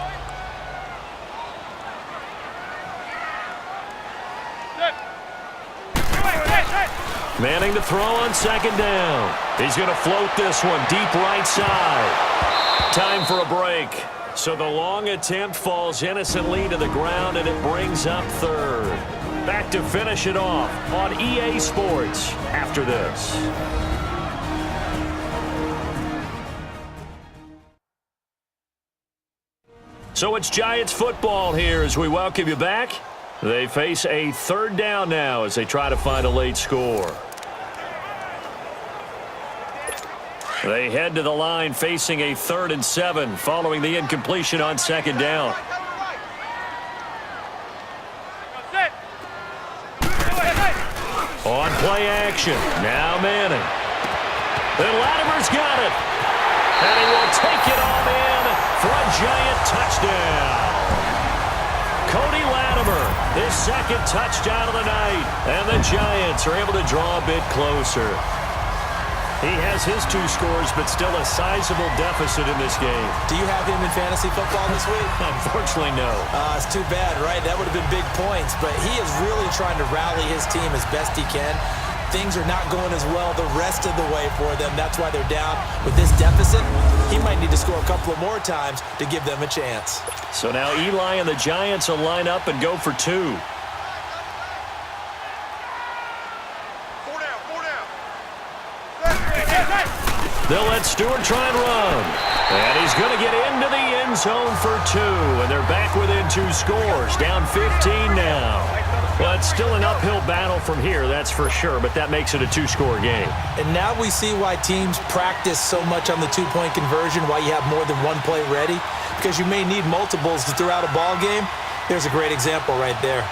Manning to throw on second down. He's going to float this one deep right side. Time for a break. So the long attempt falls innocently to the ground, and it brings up third. Back to finish it off on EA Sports after this. So it's Giants football here as we welcome you back. They face a third down now as they try to find a late score. They head to the line facing a 3rd and 7 following the incompletion on second down. On play action, now Manning. Then Latimer's got it. And he will take it all in for a Giant touchdown. Cody Latimer, his second touchdown of the night. And the Giants are able to draw a bit closer. He has his 2 scores, but still a sizable deficit in this game. Do you have him in fantasy football this week? Unfortunately, no. It's too bad, right? That would have been big points, but he is really trying to rally his team as best he can. Things are not going as well the rest of the way for them. That's why they're down. With this deficit, he might need to score a couple of more times to give them a chance. So now Eli and the Giants will line up and go for 2. They'll let Stewart try and run. And he's going to get into the end zone for 2. And they're back within 2 scores. Down 15 now. But still an uphill battle from here, that's for sure. But that makes it a 2-score game. And now we see why teams practice so much on the 2-point conversion, why you have more than one play ready. Because you may need multiples throughout a ball game. There's a great example right there.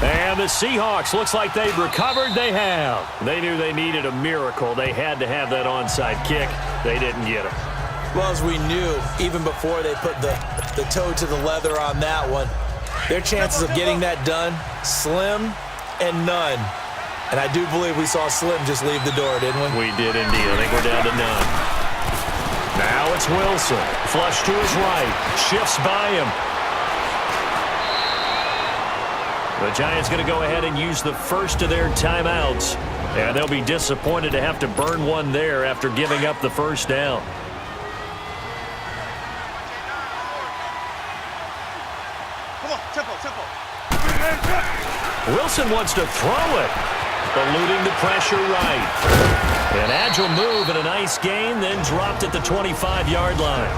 And the Seahawks, looks like they've recovered. They have. They knew they needed a miracle. They had to have that onside kick. They didn't get it. Well, as we knew, even before they put the toe to the leather on that one, their chances of getting that done, slim and none. And I do believe we saw Slim just leave the door, didn't we? We did indeed. I think we're down to none. Now it's Wilson. Flush to his right. Shifts by him. The Giants going to go ahead and use the first of their timeouts. And they'll be disappointed to have to burn one there after giving up the first down. Come on, tempo. Wilson wants to throw it. Eluding the pressure right. An agile move and a nice gain, then dropped at the 25-yard line.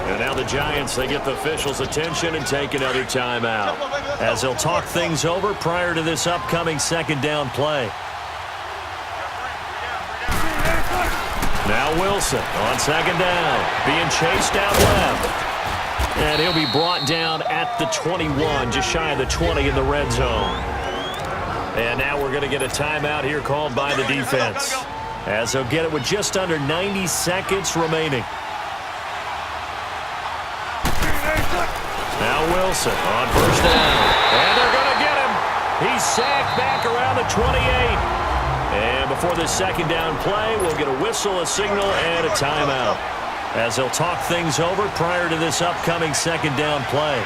And now the Giants, they get the officials' attention and take another timeout as they'll talk things over prior to this upcoming second down play. Now Wilson on second down, being chased out left. And he'll be brought down at the 21, just shy of the 20 in the red zone. And now we're going to get a timeout here called by the defense, as they'll get it with just under 90 seconds remaining. Now Wilson on first down. And they're going to get him. He's sacked back around the 28. And before this second down play, we'll get a whistle, a signal, and a timeout, as they'll talk things over prior to this upcoming second down play.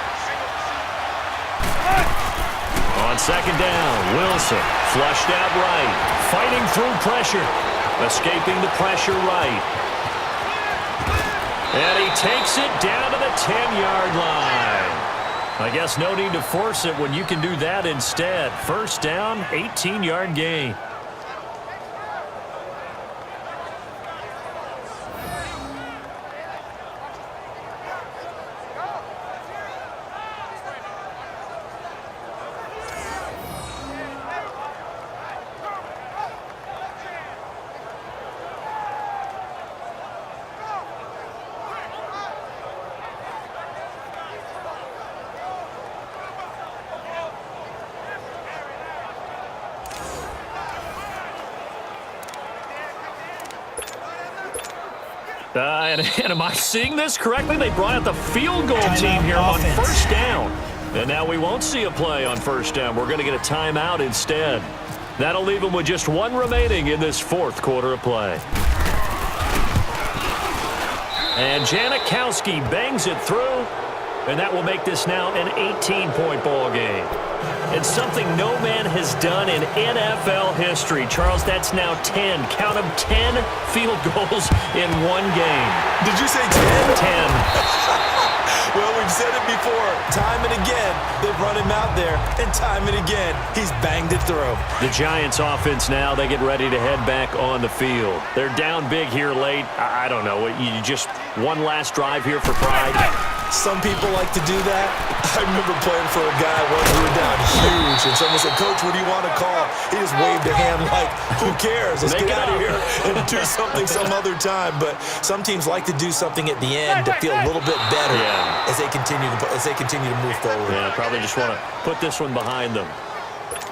On second down, Wilson flushed out right, fighting through pressure, escaping the pressure right. And he takes it down to the 10-yard line. I guess no need to force it when you can do that instead. First down, 18-yard gain. And am I seeing this correctly? They brought out the field goal team here on Offense. first down. And now we won't see a play on first down. We're going to get a timeout instead. That'll leave them with just one remaining in this fourth quarter of play. And Janikowski bangs it through. And that will make this now an 18-point ball game. And something no man has done in NFL history. Charles, that's now 10. Count them, 10 field goals in one game. Did you say 10? 10. Well, we've said it before. Time and again, they've run him out there. And time and again, he's banged it through. The Giants offense now, they get ready to head back on the field. They're down big here late. I don't know. You just one last drive here for pride. Some people like to do that. I remember playing for a guy once we were down huge, and someone said, "Coach, what do you want to call?" He just waved a hand like, "Who cares? Let's get out of here and do something some other time." But some teams like to do something at the end to feel a little bit better as they continue to move forward. Yeah, probably just want to put this one behind them.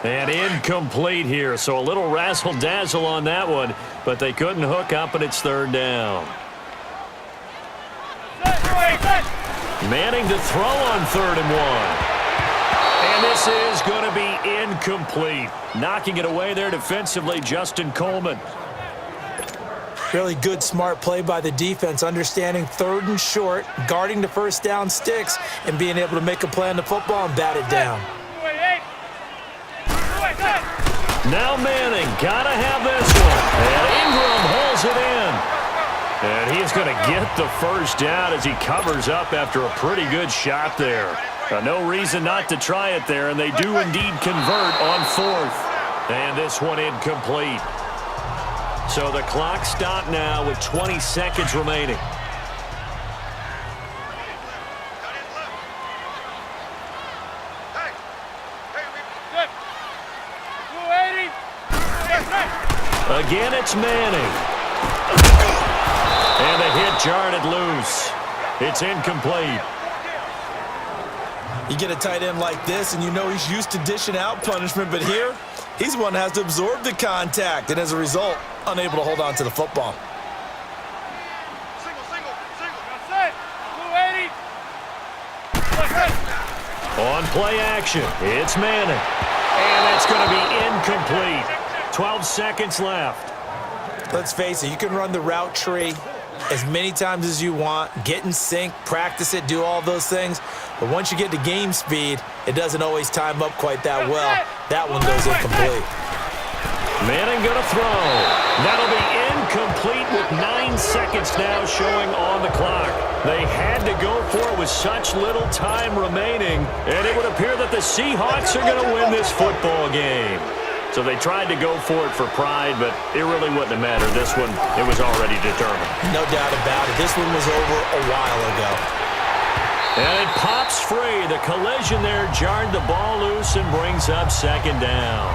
And incomplete here, so a little razzle-dazzle on that one, but they couldn't hook up, and it's third down. Manning to throw on 3rd and 1. And this is going to be incomplete. Knocking it away there defensively, Justin Coleman. Really good, smart play by the defense, understanding 3rd and short, guarding the first down sticks, and being able to make a play on the football and bat it down. Now Manning, gotta have this one. And Ingram holds it in. And he's going to get the first down as he covers up after a pretty good shot there. No reason not to try it there, and they do indeed convert on 4th. And this one incomplete. So the clock stopped now with 20 seconds remaining. Again, it's Manning. And the hit jarred it loose. It's incomplete. You get a tight end like this, and you know he's used to dishing out punishment, but here, he's the one that has to absorb the contact, and as a result, unable to hold on to the football. On play action, it's Manning. And it's going to be incomplete. 12 seconds left. Let's face it, you can run the route tree as many times as you want, get in sync, practice it, do all those things. But once you get to game speed, it doesn't always time up quite that well. That one goes incomplete. Manning going to throw. That'll be incomplete with 9 seconds now showing on the clock. They had to go for it with such little time remaining, and it would appear that the Seahawks are going to win this football game. So they tried to go for it for pride, but it really wouldn't have mattered. This one, it was already determined. No doubt about it. This one was over a while ago. And it pops free. The collision there jarred the ball loose and brings up 2nd down.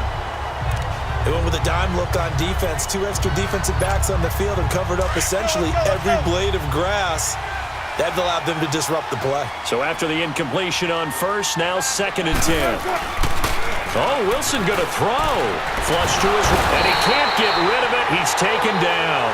They went with a dime look on defense. 2 extra defensive backs on the field and covered up essentially every blade of grass. That allowed them to disrupt the play. So after the incompletion on 1st, now 2nd and 10. Oh, Wilson going to throw. Flush to his right. And he can't get rid of it. He's taken down.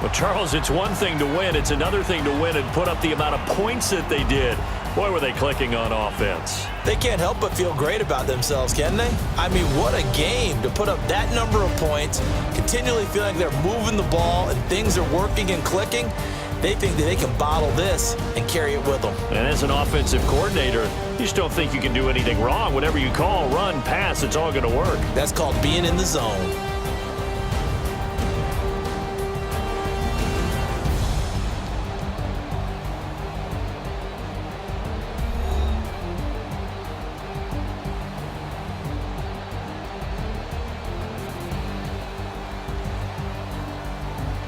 Well, Charles, it's one thing to win. It's another thing to win and put up the amount of points that they did. Boy, were they clicking on offense. They can't help but feel great about themselves, can they? I mean, what a game to put up that number of points, continually feeling they're moving the ball and things are working and clicking. They think that they can bottle this and carry it with them. And as an offensive coordinator, you just don't think you can do anything wrong. Whatever you call, run, pass, it's all going to work. That's called being in the zone.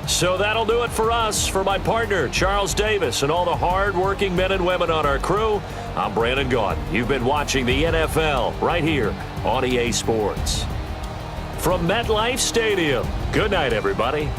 So that'll do it for us. For my partner, Charles Davis, and all the hard-working men and women on our crew, I'm Brandon Gaudin. You've been watching the NFL right here on EA Sports. From MetLife Stadium, good night, everybody.